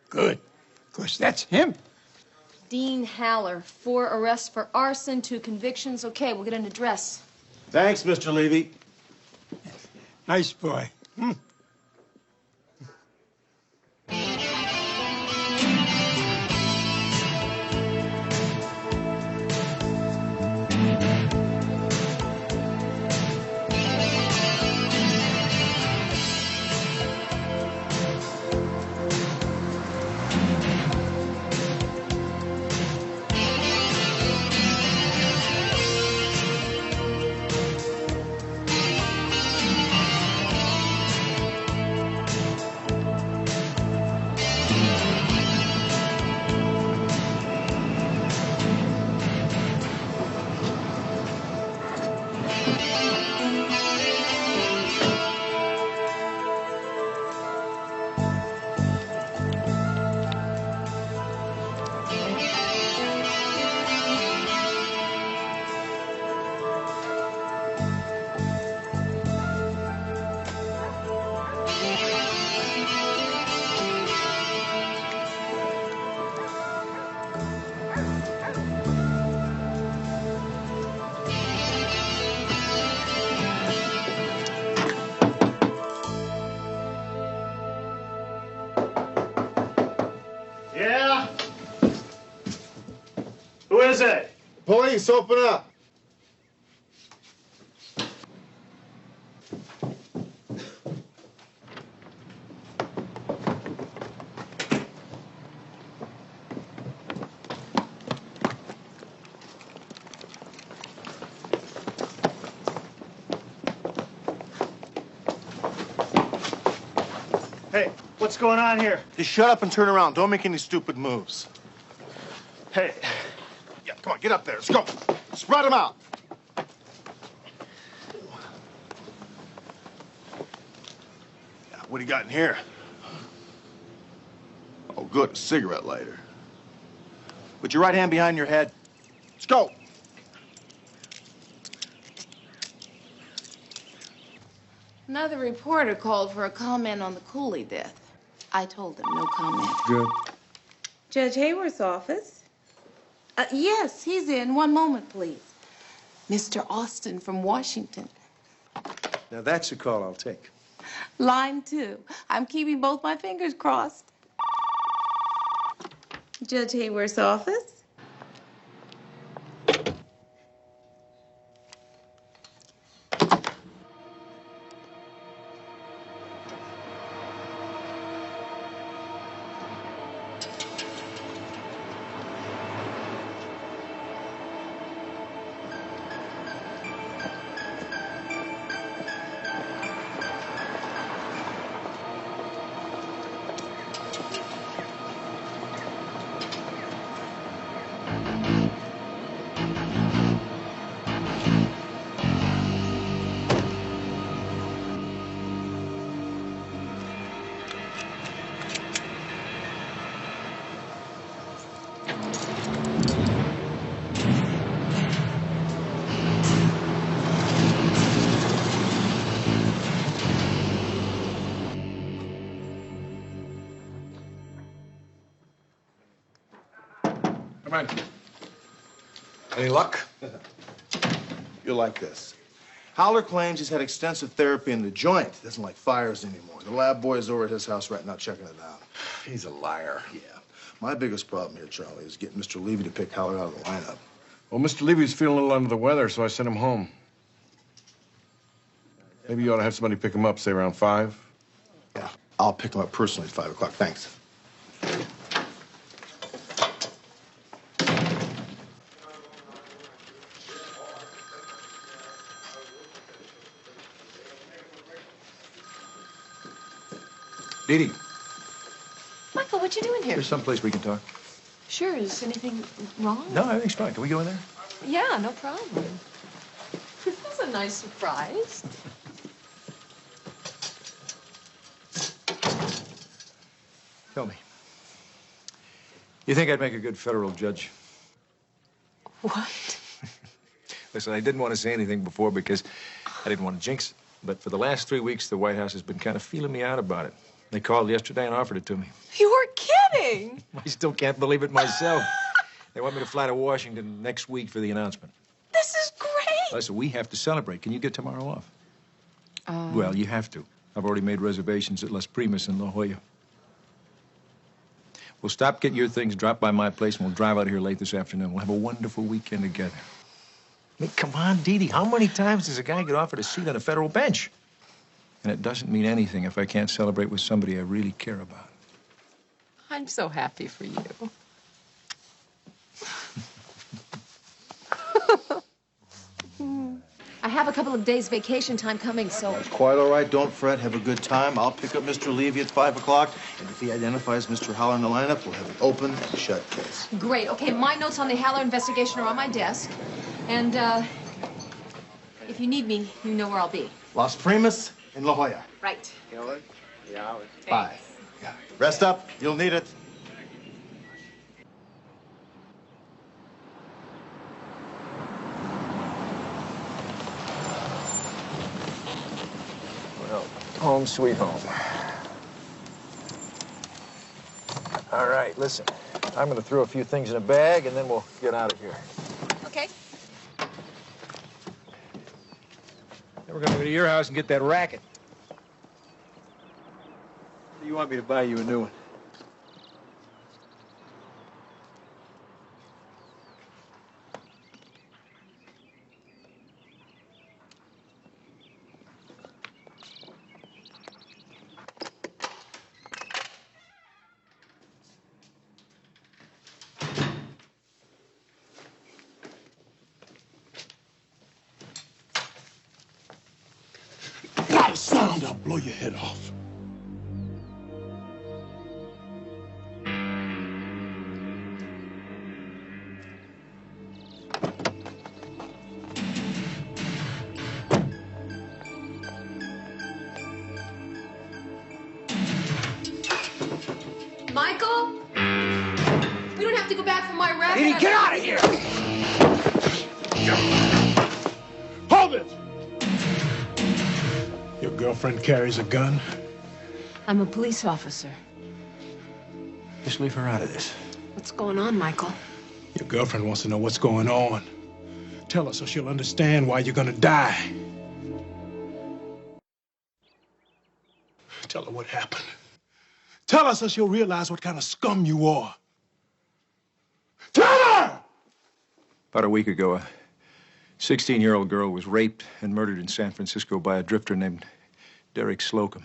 Good. Because that's him. Dean Haller, 4 arrests for arson, 2 convictions. Okay, we'll get an address. Thanks, Mr. Levy. Nice boy. is it? Police, open up. Hey, what's going on here? Just shut up and turn around. Don't make any stupid moves. Hey, Yeah, come on, get up there. Let's go. Spread them out. Yeah, what do you got in here? Oh, good, a cigarette lighter. Put your right hand behind your head. Let's go. Another reporter called for a comment on the Cooley death. I told him no comment. Good. Judge Hayward's office? Yes, he's in. One moment, please. Mr. Austin from Washington. Now that's a call I'll take. Line 2. I'm keeping both my fingers crossed. Judge Hayward's office? Come on. Any luck? You're like this. Howler claims he's had extensive therapy in the joint. Doesn't like fires anymore. The lab boy is over at his house right now checking it out. He's a liar. Yeah. My biggest problem here, Charlie, is getting Mr. Levy to pick Howler out of the lineup. Well, Mr. Levy's feeling a little under the weather, so I sent him home. Maybe you ought to have somebody pick him up, say around 5. Yeah, I'll pick him up personally at 5 o'clock. Thanks. Dee Dee, Michael, what you doing here? there's someplace we can talk. Sure, is anything wrong? No, everything's fine. Can we go in there? Yeah, no problem. This is a nice surprise. Tell me. You think I'd make a good federal judge? What? Listen, I didn't want to say anything before because I didn't want to jinx it. But for the last 3 weeks, the White House has been kind of feeling me out about it. They called yesterday and offered it to me. You were kidding! I still can't believe it myself. They want me to fly to Washington next week for the announcement. This is great! Listen, we have to celebrate. Can you get tomorrow off? Well, you have to. I've already made reservations at Las Primas in La Jolla. We'll stop, get your things, drop by my place, and we'll drive out of here late this afternoon. We'll have a wonderful weekend together. I mean, come on, Dee Dee. How many times does a guy get offered a seat on a federal bench? And it doesn't mean anything if I can't celebrate with somebody I really care about. I'm so happy for you. I have a couple of days vacation time coming, so... It's quite all right. Don't fret. Have a good time. I'll pick up Mr. Levy at 5 o'clock, and if he identifies Mr. Howler in the lineup, we'll have an open and shut case. Great. Okay, my notes on the Haller investigation are on my desk. And, if you need me, you know where I'll be. Las Primas in La Jolla. Right. Yeah. 5. Yeah. Rest up. You'll need it. Well, home sweet home. All right, listen. I'm going to throw a few things in a bag, and then we'll get out of here. Okay. Then we're going to go to your house and get that racket. You want me to buy you a new one? around, I'll blow your head off. Michael? We don't have to go back for my racket. Edie, get out of here! Hold it! Your girlfriend carries a gun? I'm a police officer. Just leave her out of this. What's going on, Michael? Your girlfriend wants to know what's going on. Tell her so she'll understand why you're gonna die. Tell her what happened. Tell her so she'll realize what kind of scum you are. Tell her! About a week ago, a 16-year-old girl was raped and murdered in San Francisco by a drifter named Derek Slocum.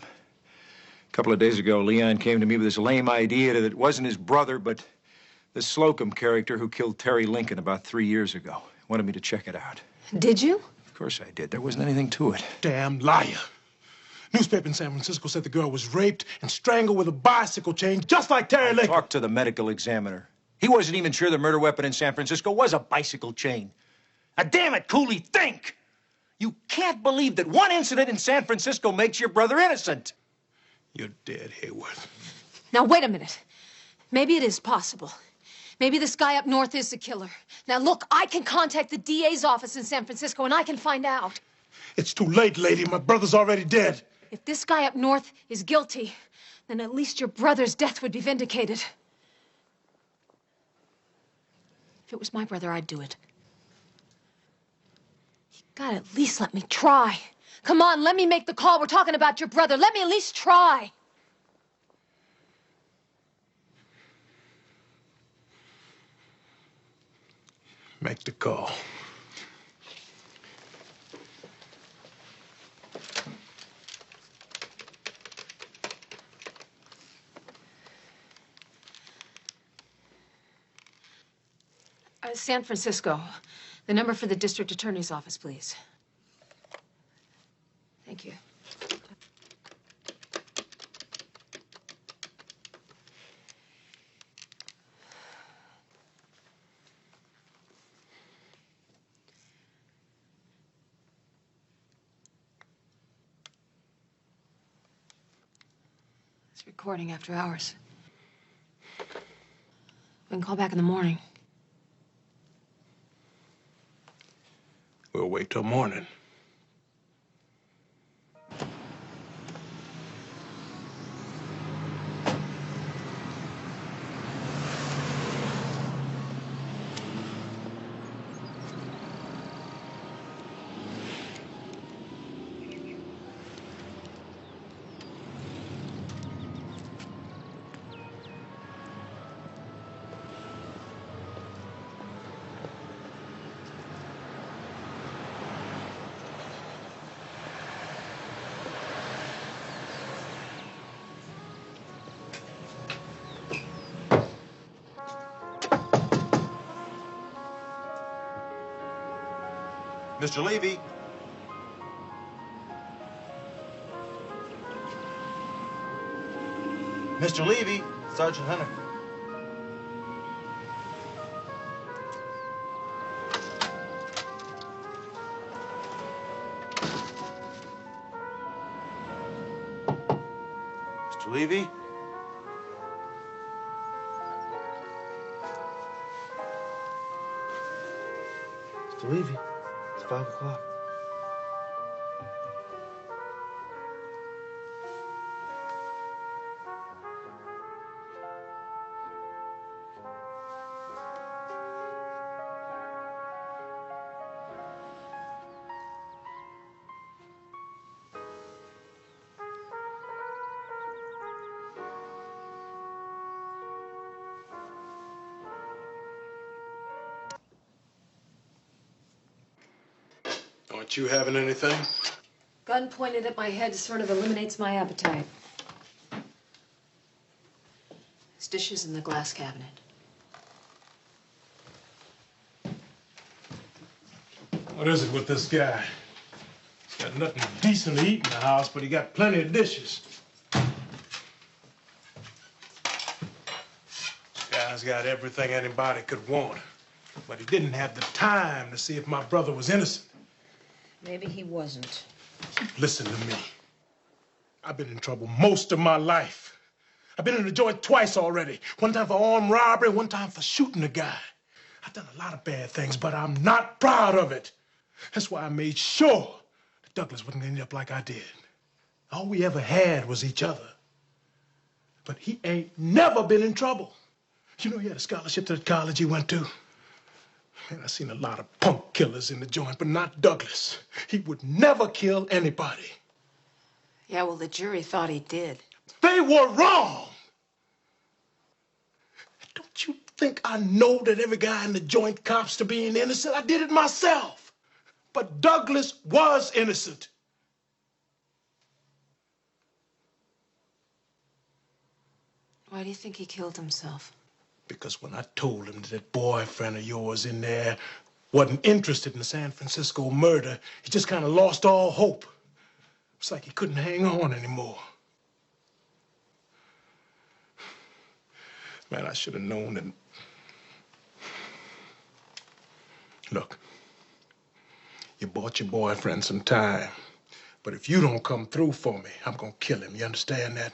A couple of days ago, Leon came to me with this lame idea that it wasn't his brother, but the Slocum character who killed Terry Lincoln about 3 years ago. Wanted me to check it out. Did you? Of course I did. There wasn't anything to it. Damn liar. Newspaper in San Francisco said the girl was raped and strangled with a bicycle chain, just like Terry Lincoln. Talk to the medical examiner. He wasn't even sure the murder weapon in San Francisco was a bicycle chain. Now, damn it, Cooley, think! You can't believe that one incident in San Francisco makes your brother innocent. You're dead, Hayworth. Now, wait a minute. Maybe it is possible. Maybe this guy up north is the killer. Now, look, I can contact the DA's office in San Francisco, and I can find out. It's too late, lady. My brother's already dead. If this guy up north is guilty, then at least your brother's death would be vindicated. If it was my brother, I'd do it. You gotta at least let me try. Come on, let me make the call. We're talking about your brother. Let me at least try. Make the call. San Francisco. The number for the district attorney's office, please. Thank you. It's recording after hours. We can call back in the morning. We'll wait till morning. Mr. Levy. Mr. Levy, Sergeant Hunter. Mr. Levy? Mr. Levy, it's 5 o'clock. Aren't you having anything? Gun pointed at my head sort of eliminates my appetite. There's dishes in the glass cabinet. What is it with this guy? He's got Got nothing decent to eat in the house, but he got plenty of dishes. Guy's got everything anybody could want, but he didn't have the time to see if my brother was innocent. Maybe he wasn't. Listen to me. I've been in trouble most of my life. I've been in the joint twice already. One time for armed robbery, one time for shooting a guy. I've done a lot of bad things, but I'm not proud of it. That's why I made sure that Douglas wouldn't end up like I did. All we ever had was each other. But he ain't never been in trouble. You know, he had a scholarship to the college he went to. Man, I've seen a lot of punk killers in the joint, but not Douglas. He would never kill anybody. Yeah, well, the jury thought he did. They were wrong. Don't you think I know that every guy in the joint cops to being innocent? I did it myself. But Douglas was innocent. Why do you think he killed himself? Because when I told him that boyfriend of yours in there wasn't interested in the San Francisco murder, he just kind of lost all hope. It's like he couldn't hang on anymore. Man, I should have known that. Look, you bought your boyfriend some time, but if you don't come through for me, I'm gonna kill him. You understand that?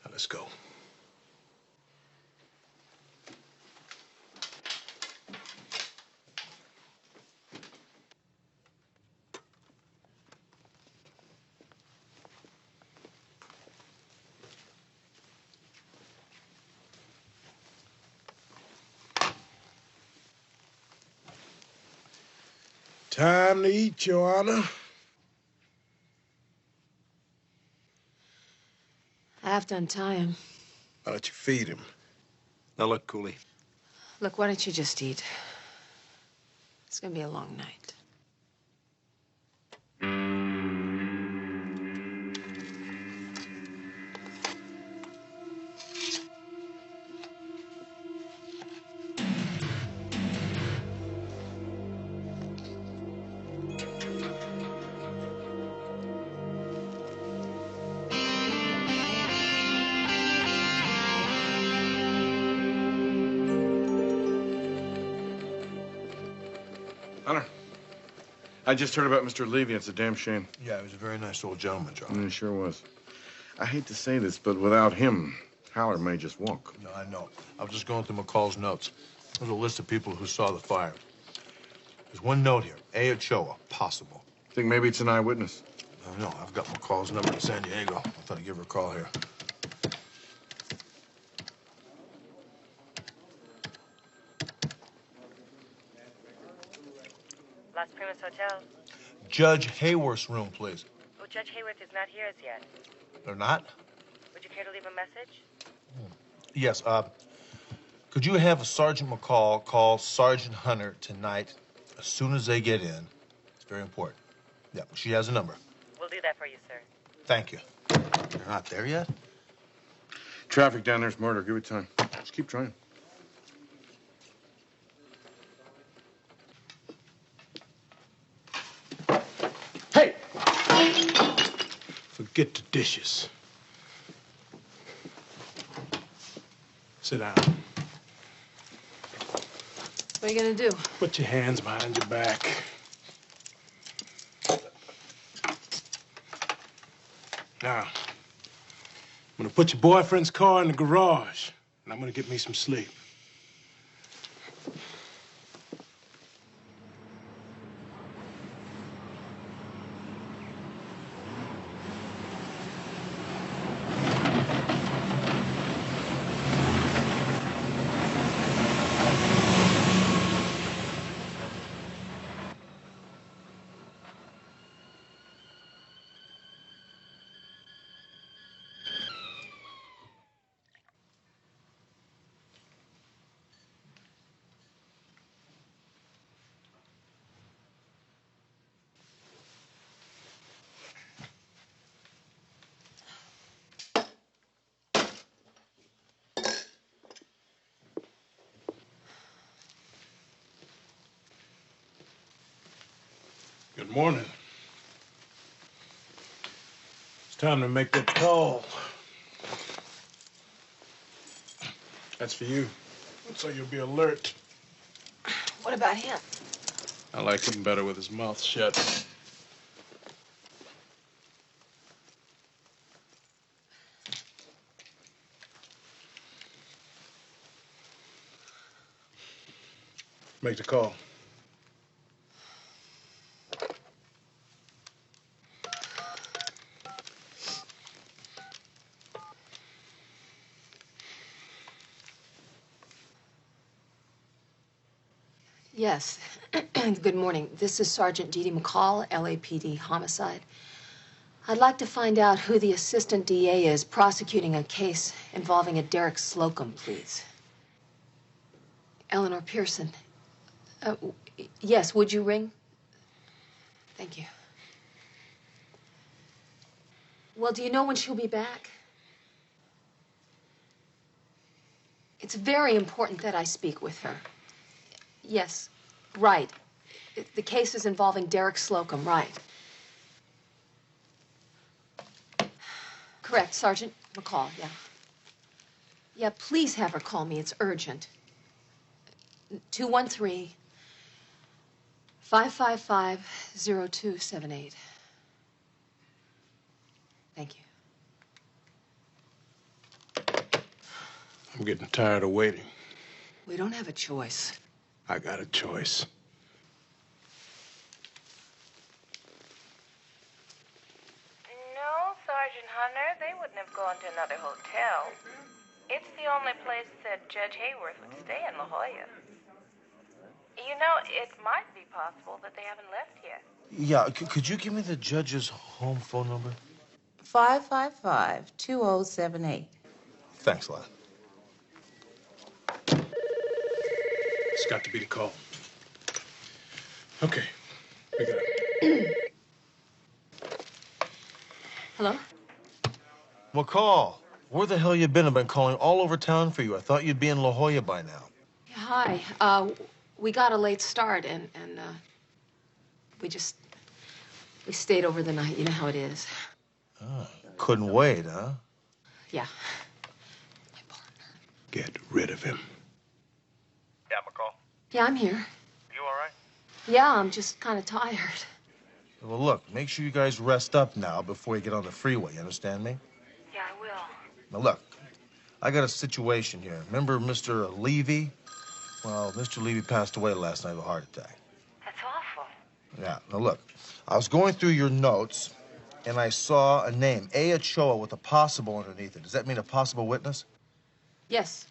Now, let's go. Time to eat, Your Honor. I have to untie him. I'll let you feed him. Now look, Cooley. Look, why don't you just eat? It's gonna be a long night. Hunter, I just heard about Mr. Levy. It's a damn shame. Yeah, he was a very nice old gentleman, John. He sure was. I hate to say this, but without him, Haller may just walk. No, I know. I was just going through McCall's notes. There's a list of people who saw the fire. There's one note here. A. Ochoa, possible. Think maybe it's an eyewitness? No, I've got McCall's number in San Diego. I thought I'd give her a call here. Las Primas Hotel. Judge Hayworth's room, please. Oh, Judge Hayworth is not here as yet. They're not? Would you care to leave a message? Yes, could you have Sergeant McCall call Sergeant Hunter tonight as soon as they get in? It's very important. Yeah, she has a number. We'll do that for you, sir. Thank you. They're not there yet? Traffic down there's murder. Give it time. Just keep trying. Hey! Forget the dishes. Sit down. What are you gonna do? Put your hands behind your back. Now, I'm gonna put your boyfriend's car in the garage, and I'm gonna get me some sleep. Good morning. It's time to make that call. That's for you, so you'll be alert. What about him? I like him better with his mouth shut. Make the call. Yes. Good morning. This is Sergeant Dee Dee McCall, LAPD homicide. I'd like to find out who the assistant DA is prosecuting a case involving a Derek Slocum, please. Eleanor Pearson. Yes, would you ring? Thank you. Well, do you know when she'll be back? It's very important that I speak with her. Yes, right. The case is involving Derek Slocum, right. Correct, Sergeant McCall, yeah. Yeah, please have her call me. It's urgent. 213-555-0278. Thank you. I'm getting tired of waiting. We don't have a choice. I got a choice. No, Sergeant Hunter, they wouldn't have gone to another hotel. It's the only place that Judge Hayworth would stay in La Jolla. You know, it might be possible that they haven't left yet. Yeah, could you give me the judge's home phone number? 555-2078. Thanks a lot. It's got to be the call. Okay, pick it up. Hello? McCall, where the hell you been? I've been calling all over town for you. I thought you'd be in La Jolla by now. Hi. We got a late start, and we stayed over the night. You know how it is. Oh, couldn't wait, huh? Yeah. Get rid of him. Yeah, McCall. Yeah, I'm here. You all right? Yeah, I'm just kind of tired. Well, look, make sure you guys rest up now before you get on the freeway. You understand me? Yeah, I will. Now, look, I got a situation here. Remember Mr. Levy? Well, Mr. Levy passed away last night of a heart attack. That's awful. Yeah, now look, I was going through your notes, and I saw a name, A. Ochoa, with a possible underneath it. Does that mean a possible witness? Yes.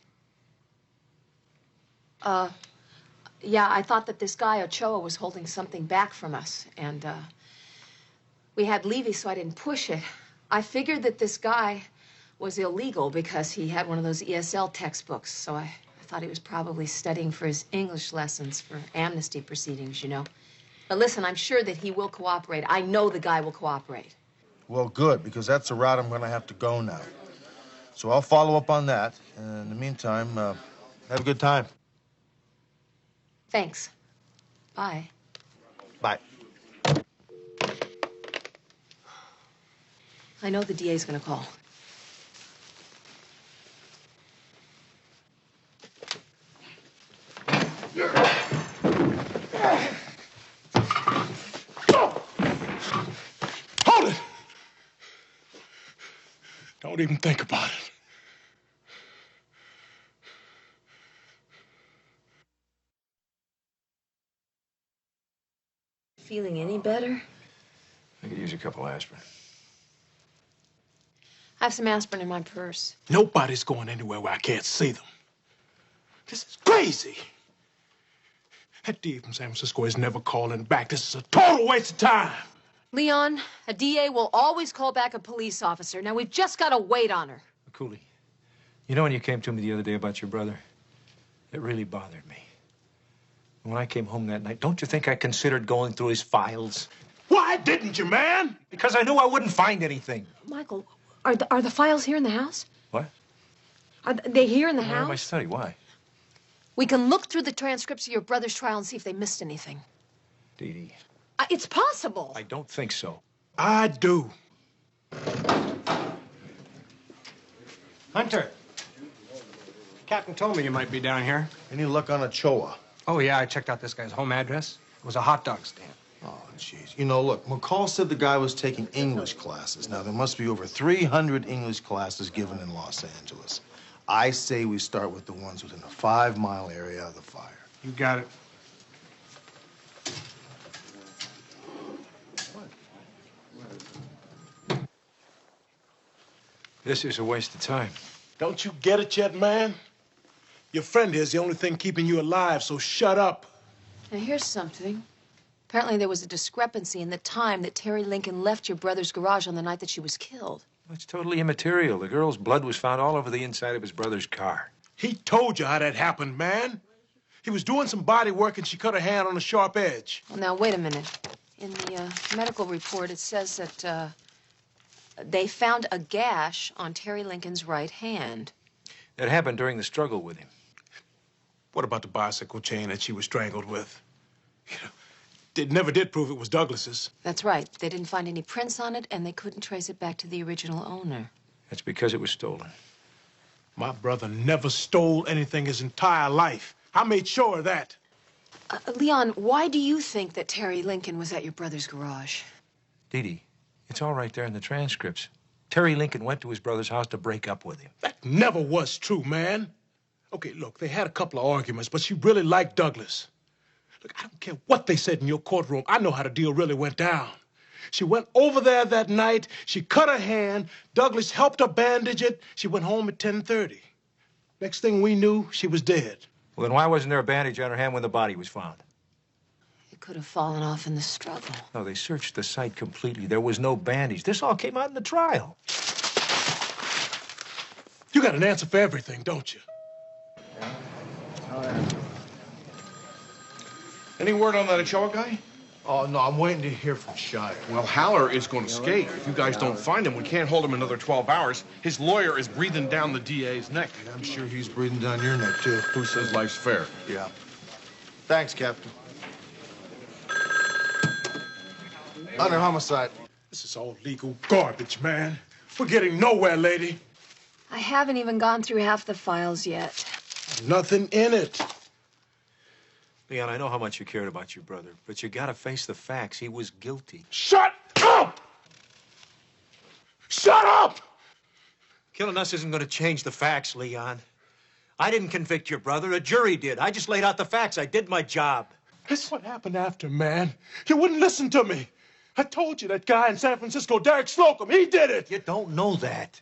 Yeah, I thought that this guy, Ochoa, was holding something back from us, and, we had Levy, so I didn't push it. I figured that this guy was illegal because he had one of those ESL textbooks, so I thought he was probably studying for his English lessons for amnesty proceedings, you know. But listen, I'm sure that he will cooperate. I know the guy will cooperate. Well, good, because that's the route I'm going to have to go now. So I'll follow up on that. And in the meantime, have a good time. Thanks. Bye. Bye. I know the DA's gonna call. Hold it! Don't even think about it. Feeling any better? I could use a couple aspirin. I have some aspirin in my purse. Nobody's going anywhere where I can't see them. This is crazy. That DA from San Francisco is never calling back. This is a total waste of time. Leon, a DA will always call back a police officer. Now, we've just got to wait on her. Cooley, you know when you came to me the other day about your brother? It really bothered me. When I came home that night, don't you think I considered going through his files? Why didn't you, man? Because I knew I wouldn't find anything. Michael, are the files here in the house? What? Are they here in the They're in my house? study. Why? We can look through the transcripts of your brother's trial and see if they missed anything. Dee Dee, It's possible. I don't think so. I do. Hunter, Captain told me you might be down here. Any luck on Ochoa? Oh, yeah, I checked out this guy's home address. It was a hot dog stand. Oh, jeez. You know, look, McCall said the guy was taking English classes. Now, there must be over 300 English classes given in Los Angeles. I say we start with the ones within a 5-mile area of the fire. You got it. This is a waste of time. Don't you get it yet, man? Your friend is the only thing keeping you alive, so shut up. Now, here's something. Apparently, there was a discrepancy in the time that Terry Lincoln left your brother's garage on the night that she was killed. It's totally immaterial. The girl's blood was found all over the inside of his brother's car. He told you how that happened, man. He was doing some body work and she cut her hand on a sharp edge. Well, now, wait a minute. In the medical report, it says that they found a gash on Terry Lincoln's right hand. That happened during the struggle with him. What about the bicycle chain that she was strangled with? You know, it never did prove it was Douglas's. That's right. They didn't find any prints on it, and they couldn't trace it back to the original owner. That's because it was stolen. My brother never stole anything his entire life. I made sure of that. Leon, why do you think that Terry Lincoln was at your brother's garage? Dee Dee, it's all right there in the transcripts. Terry Lincoln went to his brother's house to break up with him. That never was true, man. Okay, look, they had a couple of arguments, but she really liked Douglas. Look, I don't care what they said in your courtroom. I know how the deal really went down. She went over there that night. She cut her hand. Douglas helped her bandage it. She went home at 10:30. Next thing we knew, she was dead. Well, then why wasn't there a bandage on her hand when the body was found? It could have fallen off in the struggle. No, they searched the site completely. There was no bandage. This all came out in the trial. You got an answer for everything, don't you? Any word on that Ochoa guy? Oh, no, I'm waiting to hear from Shire. Well, Haller is going to skate. If you guys don't find him, we can't hold him another 12 hours. His lawyer is breathing down the DA's neck. I'm sure he's breathing down your neck, too. Who says life's fair? Yeah. Thanks, Captain. Under homicide. This is all legal garbage, man. We're getting nowhere, lady. I haven't even gone through half the files yet. Nothing in it. Leon, I know how much you cared about your brother, but you gotta face the facts. He was guilty. Shut up! Shut up! Killing us isn't gonna change the facts, Leon. I didn't convict your brother. A jury did. I just laid out the facts. I did my job. That's what happened after, man. You wouldn't listen to me. I told you that guy in San Francisco, Derek Slocum, he did it. You don't know that.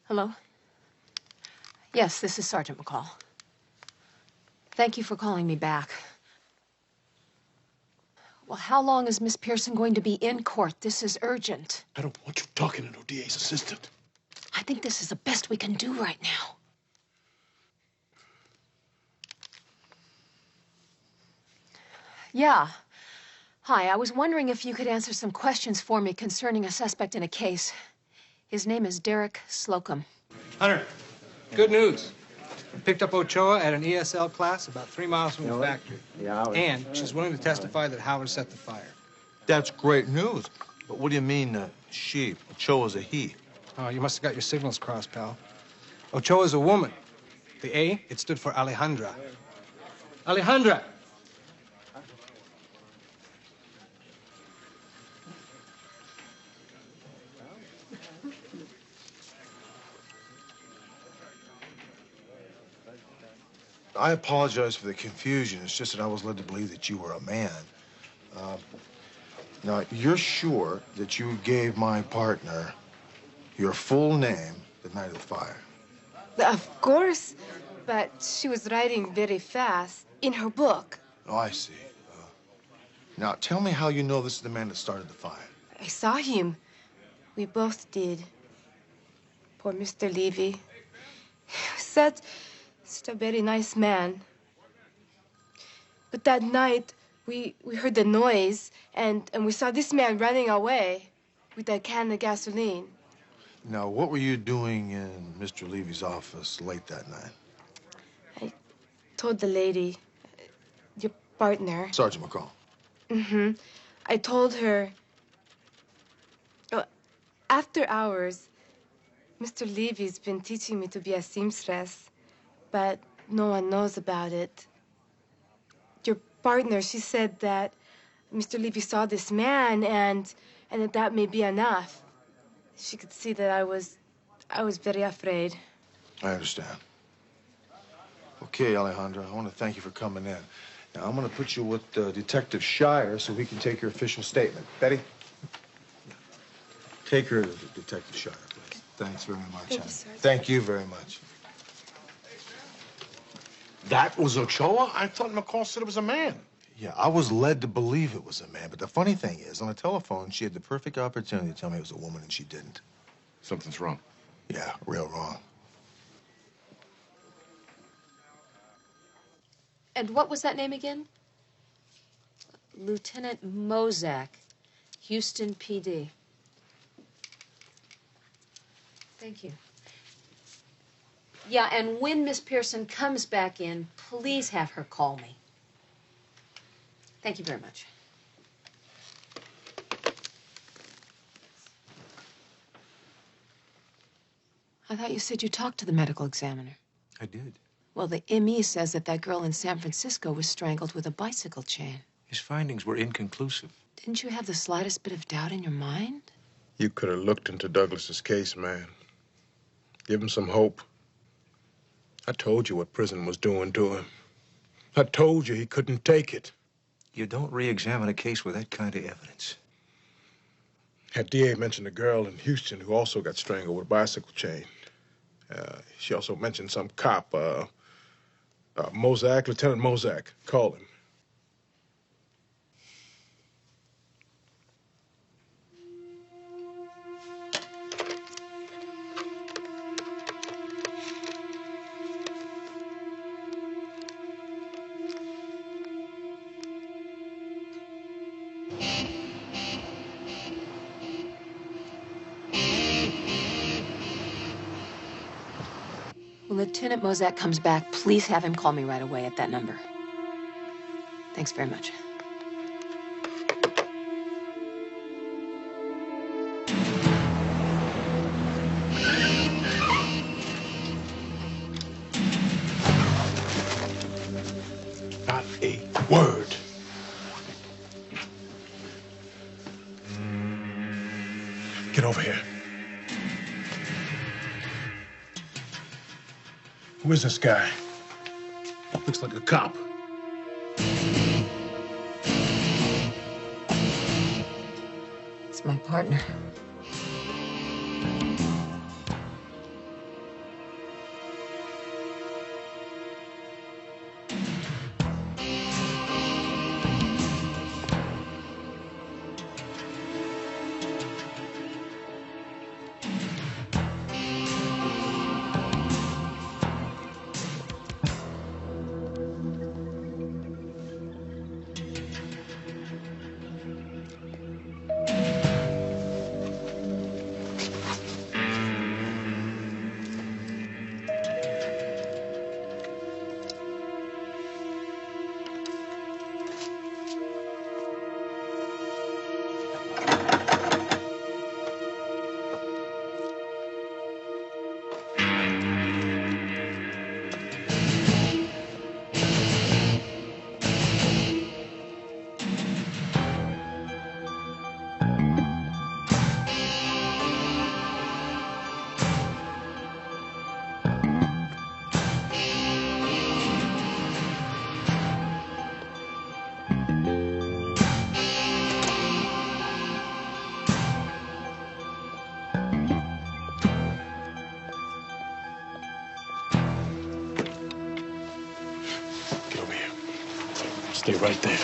Hello? Yes, this is Sergeant McCall. Thank you for calling me back. Well, how long is Miss Pearson going to be in court? This is urgent. I don't want you talking to no DA's assistant. I think this is the best we can do right now. Yeah. Hi, I was wondering if you could answer some questions for me concerning a suspect in a case. His name is Derek Slocum. Hunter, good news. Picked up Ochoa at an ESL class about 3 miles from the factory. And she's willing to testify that Howard set the fire. That's great news. But what do you mean, she? Ochoa's a he. Oh, you must have got your signals crossed, pal. Ochoa's a woman. The A, it stood for Alejandra. Alejandra! I apologize for the confusion. It's just that I was led to believe that you were a man. Now, you're sure that you gave my partner your full name the night of the fire? Of course, but she was writing very fast in her book. Oh, I see. Now, tell me how you know this is the man that started the fire. I saw him. We both did. Poor Mr. Levy. Such a very nice man. But that night, we heard the noise, and we saw this man running away with a can of gasoline. Now, what were you doing in Mr. Levy's office late that night? Told the lady, your partner. Sergeant McCall. I told her, after hours, Mr. Levy's been teaching me to be a seamstress, but no one knows about it. Your partner, she said that Mr. Levy saw this man and that may be enough. She could see that I was very afraid. I understand. Okay, Alejandra, I want to thank you for coming in. Now, I'm going to put you with Detective Shire so he can take your official statement. Betty? Take her to Detective Shire, please. Thanks very much, Thank honey. you, Sergeant. Thank you very much. That was Ochoa? I thought McCall said it was a man. Yeah, I was led to believe it was a man, but the funny thing is, on the telephone, she had the perfect opportunity to tell me it was a woman, and she didn't. Something's wrong. Yeah, real wrong. And what was that name again? Lieutenant Mozak, Houston PD. Thank you. Yeah, and when Miss Pearson comes back in, please have her call me. Thank you very much. I thought you said you talked to the medical examiner. I did. Well, the ME says that girl in San Francisco was strangled with a bicycle chain. His findings were inconclusive. Didn't you have the slightest bit of doubt in your mind? You could have looked into Douglas's case, man. Give him some hope. I told you what prison was doing to him. I told you he couldn't take it. You don't re-examine a case with that kind of evidence. That DA mentioned a girl in Houston who also got strangled with a bicycle chain. She also mentioned some cop, Mozak, Lieutenant Mozak. Call him. When Lieutenant Mozak comes back, please have him call me right away at that number. Thanks very much. Not a word. Get over here. Who is this guy? Looks like a cop. It's my partner. Stay right there.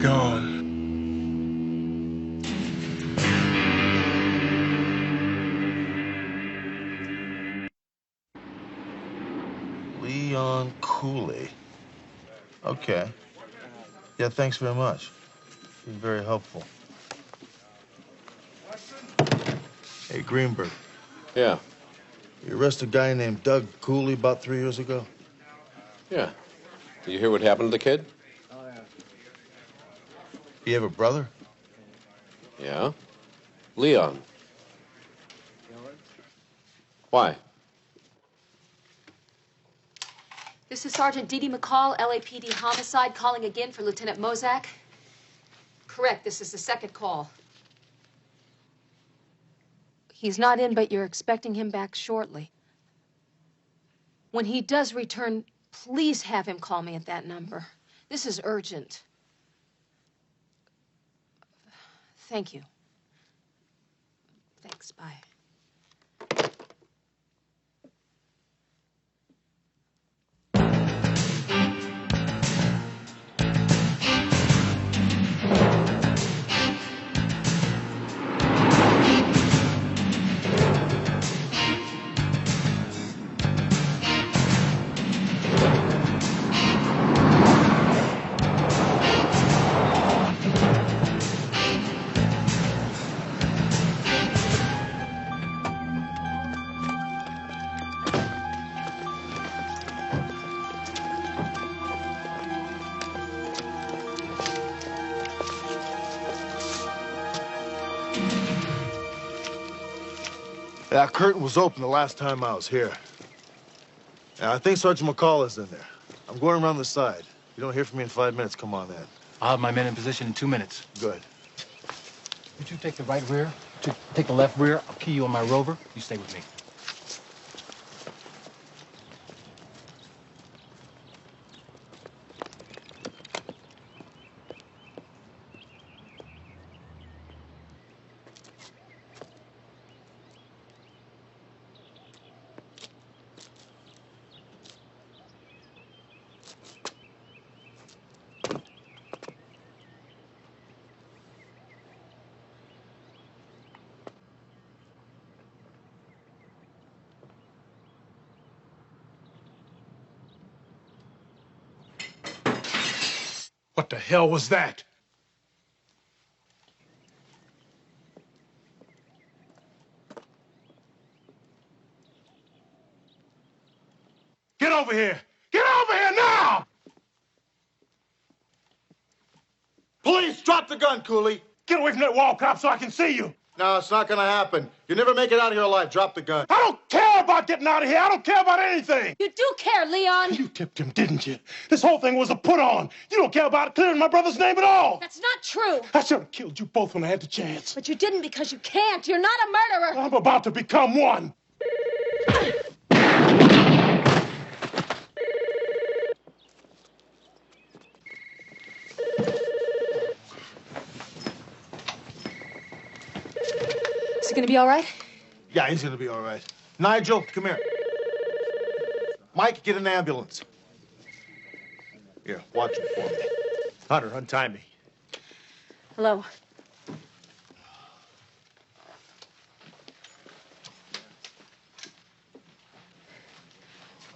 gone. Leon Cooley. Okay. Yeah, thanks very much. You're very helpful. Hey, Greenberg. Yeah. You arrested a guy named Doug Cooley about 3 years ago? Yeah. Did you hear what happened to the kid? You have a brother? Yeah. Leon. Why? This is Sergeant Dee Dee McCall, LAPD homicide, calling again for Lieutenant Mozak. Correct, this is the second call. He's not in, but you're expecting him back shortly. When he does return, please have him call me at that number. This is urgent. Thank you. Thanks, bye. That curtain was open the last time I was here. And I think Sergeant McCall is in there. I'm going around the side. If you don't hear from me in 5 minutes, come on in. I'll have my men in position in 2 minutes. Good. Would you take the right rear? Take the left rear. I'll key you on my rover. You stay with me. What the hell was that? Get over here! Get over here now! Police, drop the gun, Cooley. Get away from that wall, cop, so I can see you. No, it's not gonna happen. You never make it out of here alive. Drop the gun. I don't care about getting out of here. I don't care about anything. You do care, Leon. You tipped him, didn't you? This whole thing was a put on. You don't care about clearing my brother's name at all. That's not true. I should have killed you both when I had the chance. But you didn't because you can't. You're not a murderer. I'm about to become one. Is he gonna be all right? Yeah, he's gonna be all right. Nigel, come here. Mike, get an ambulance. Here, watch him for me. Hunter, untie me. Hello.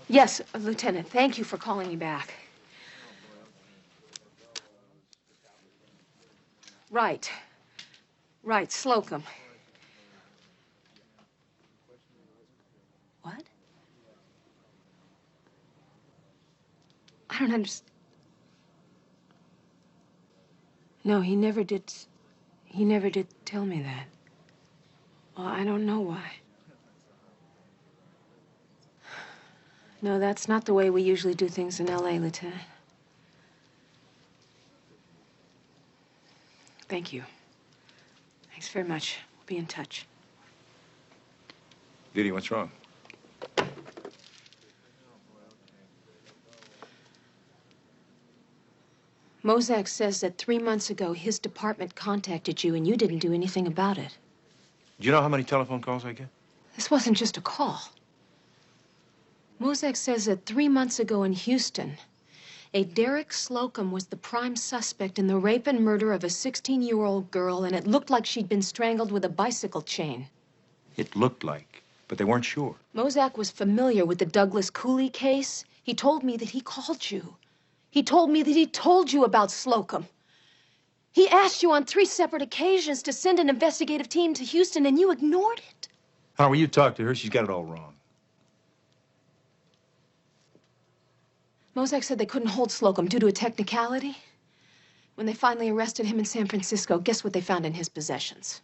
Yes, Lieutenant, thank you for calling me back. Right. Right, Slocum. What? I don't understand. No, he never did tell me that. Well, I don't know why. No, that's not the way we usually do things in L.A., Lieutenant. Thank you. Thanks very much. We'll be in touch. Dee Dee, what's wrong? Mozak says that 3 months ago, his department contacted you and you didn't do anything about it. Do you know how many telephone calls I get? This wasn't just a call. Mozak says that 3 months ago in Houston, A Derek Slocum was the prime suspect in the rape and murder of a 16-year-old girl, and it looked like she'd been strangled with a bicycle chain. It looked like, but they weren't sure. Mozak was familiar with the Douglas Cooley case. He told me that he called you. He told me that he told you about Slocum. He asked you on 3 separate occasions to send an investigative team to Houston, and you ignored it. Howard, you talk to her. She's got it all wrong. Mozak said they couldn't hold Slocum due to a technicality. When they finally arrested him in San Francisco, guess what they found in his possessions?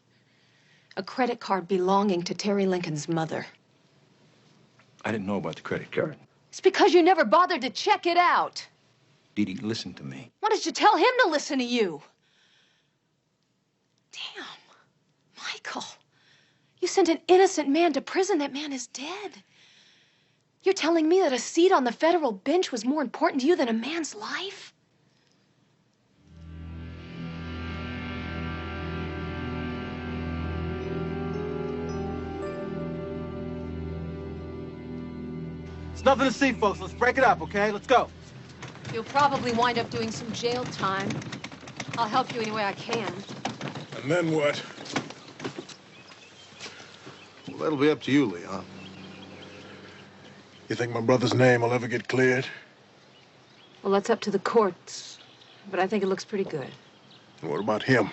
A credit card belonging to Terry Lincoln's mother. I didn't know about the credit card. It's because you never bothered to check it out. Dee Dee, listen to me. Why did you tell him to listen to you? Damn. Michael. You sent an innocent man to prison. That man is dead. You're telling me that a seat on the federal bench was more important to you than a man's life? It's nothing to see, folks. Let's break it up, okay? Let's go. You'll probably wind up doing some jail time. I'll help you any way I can. And then what? Well, that'll be up to you, Leon. You think my brother's name will ever get cleared? Well, that's up to the courts, but I think it looks pretty good. And what about him?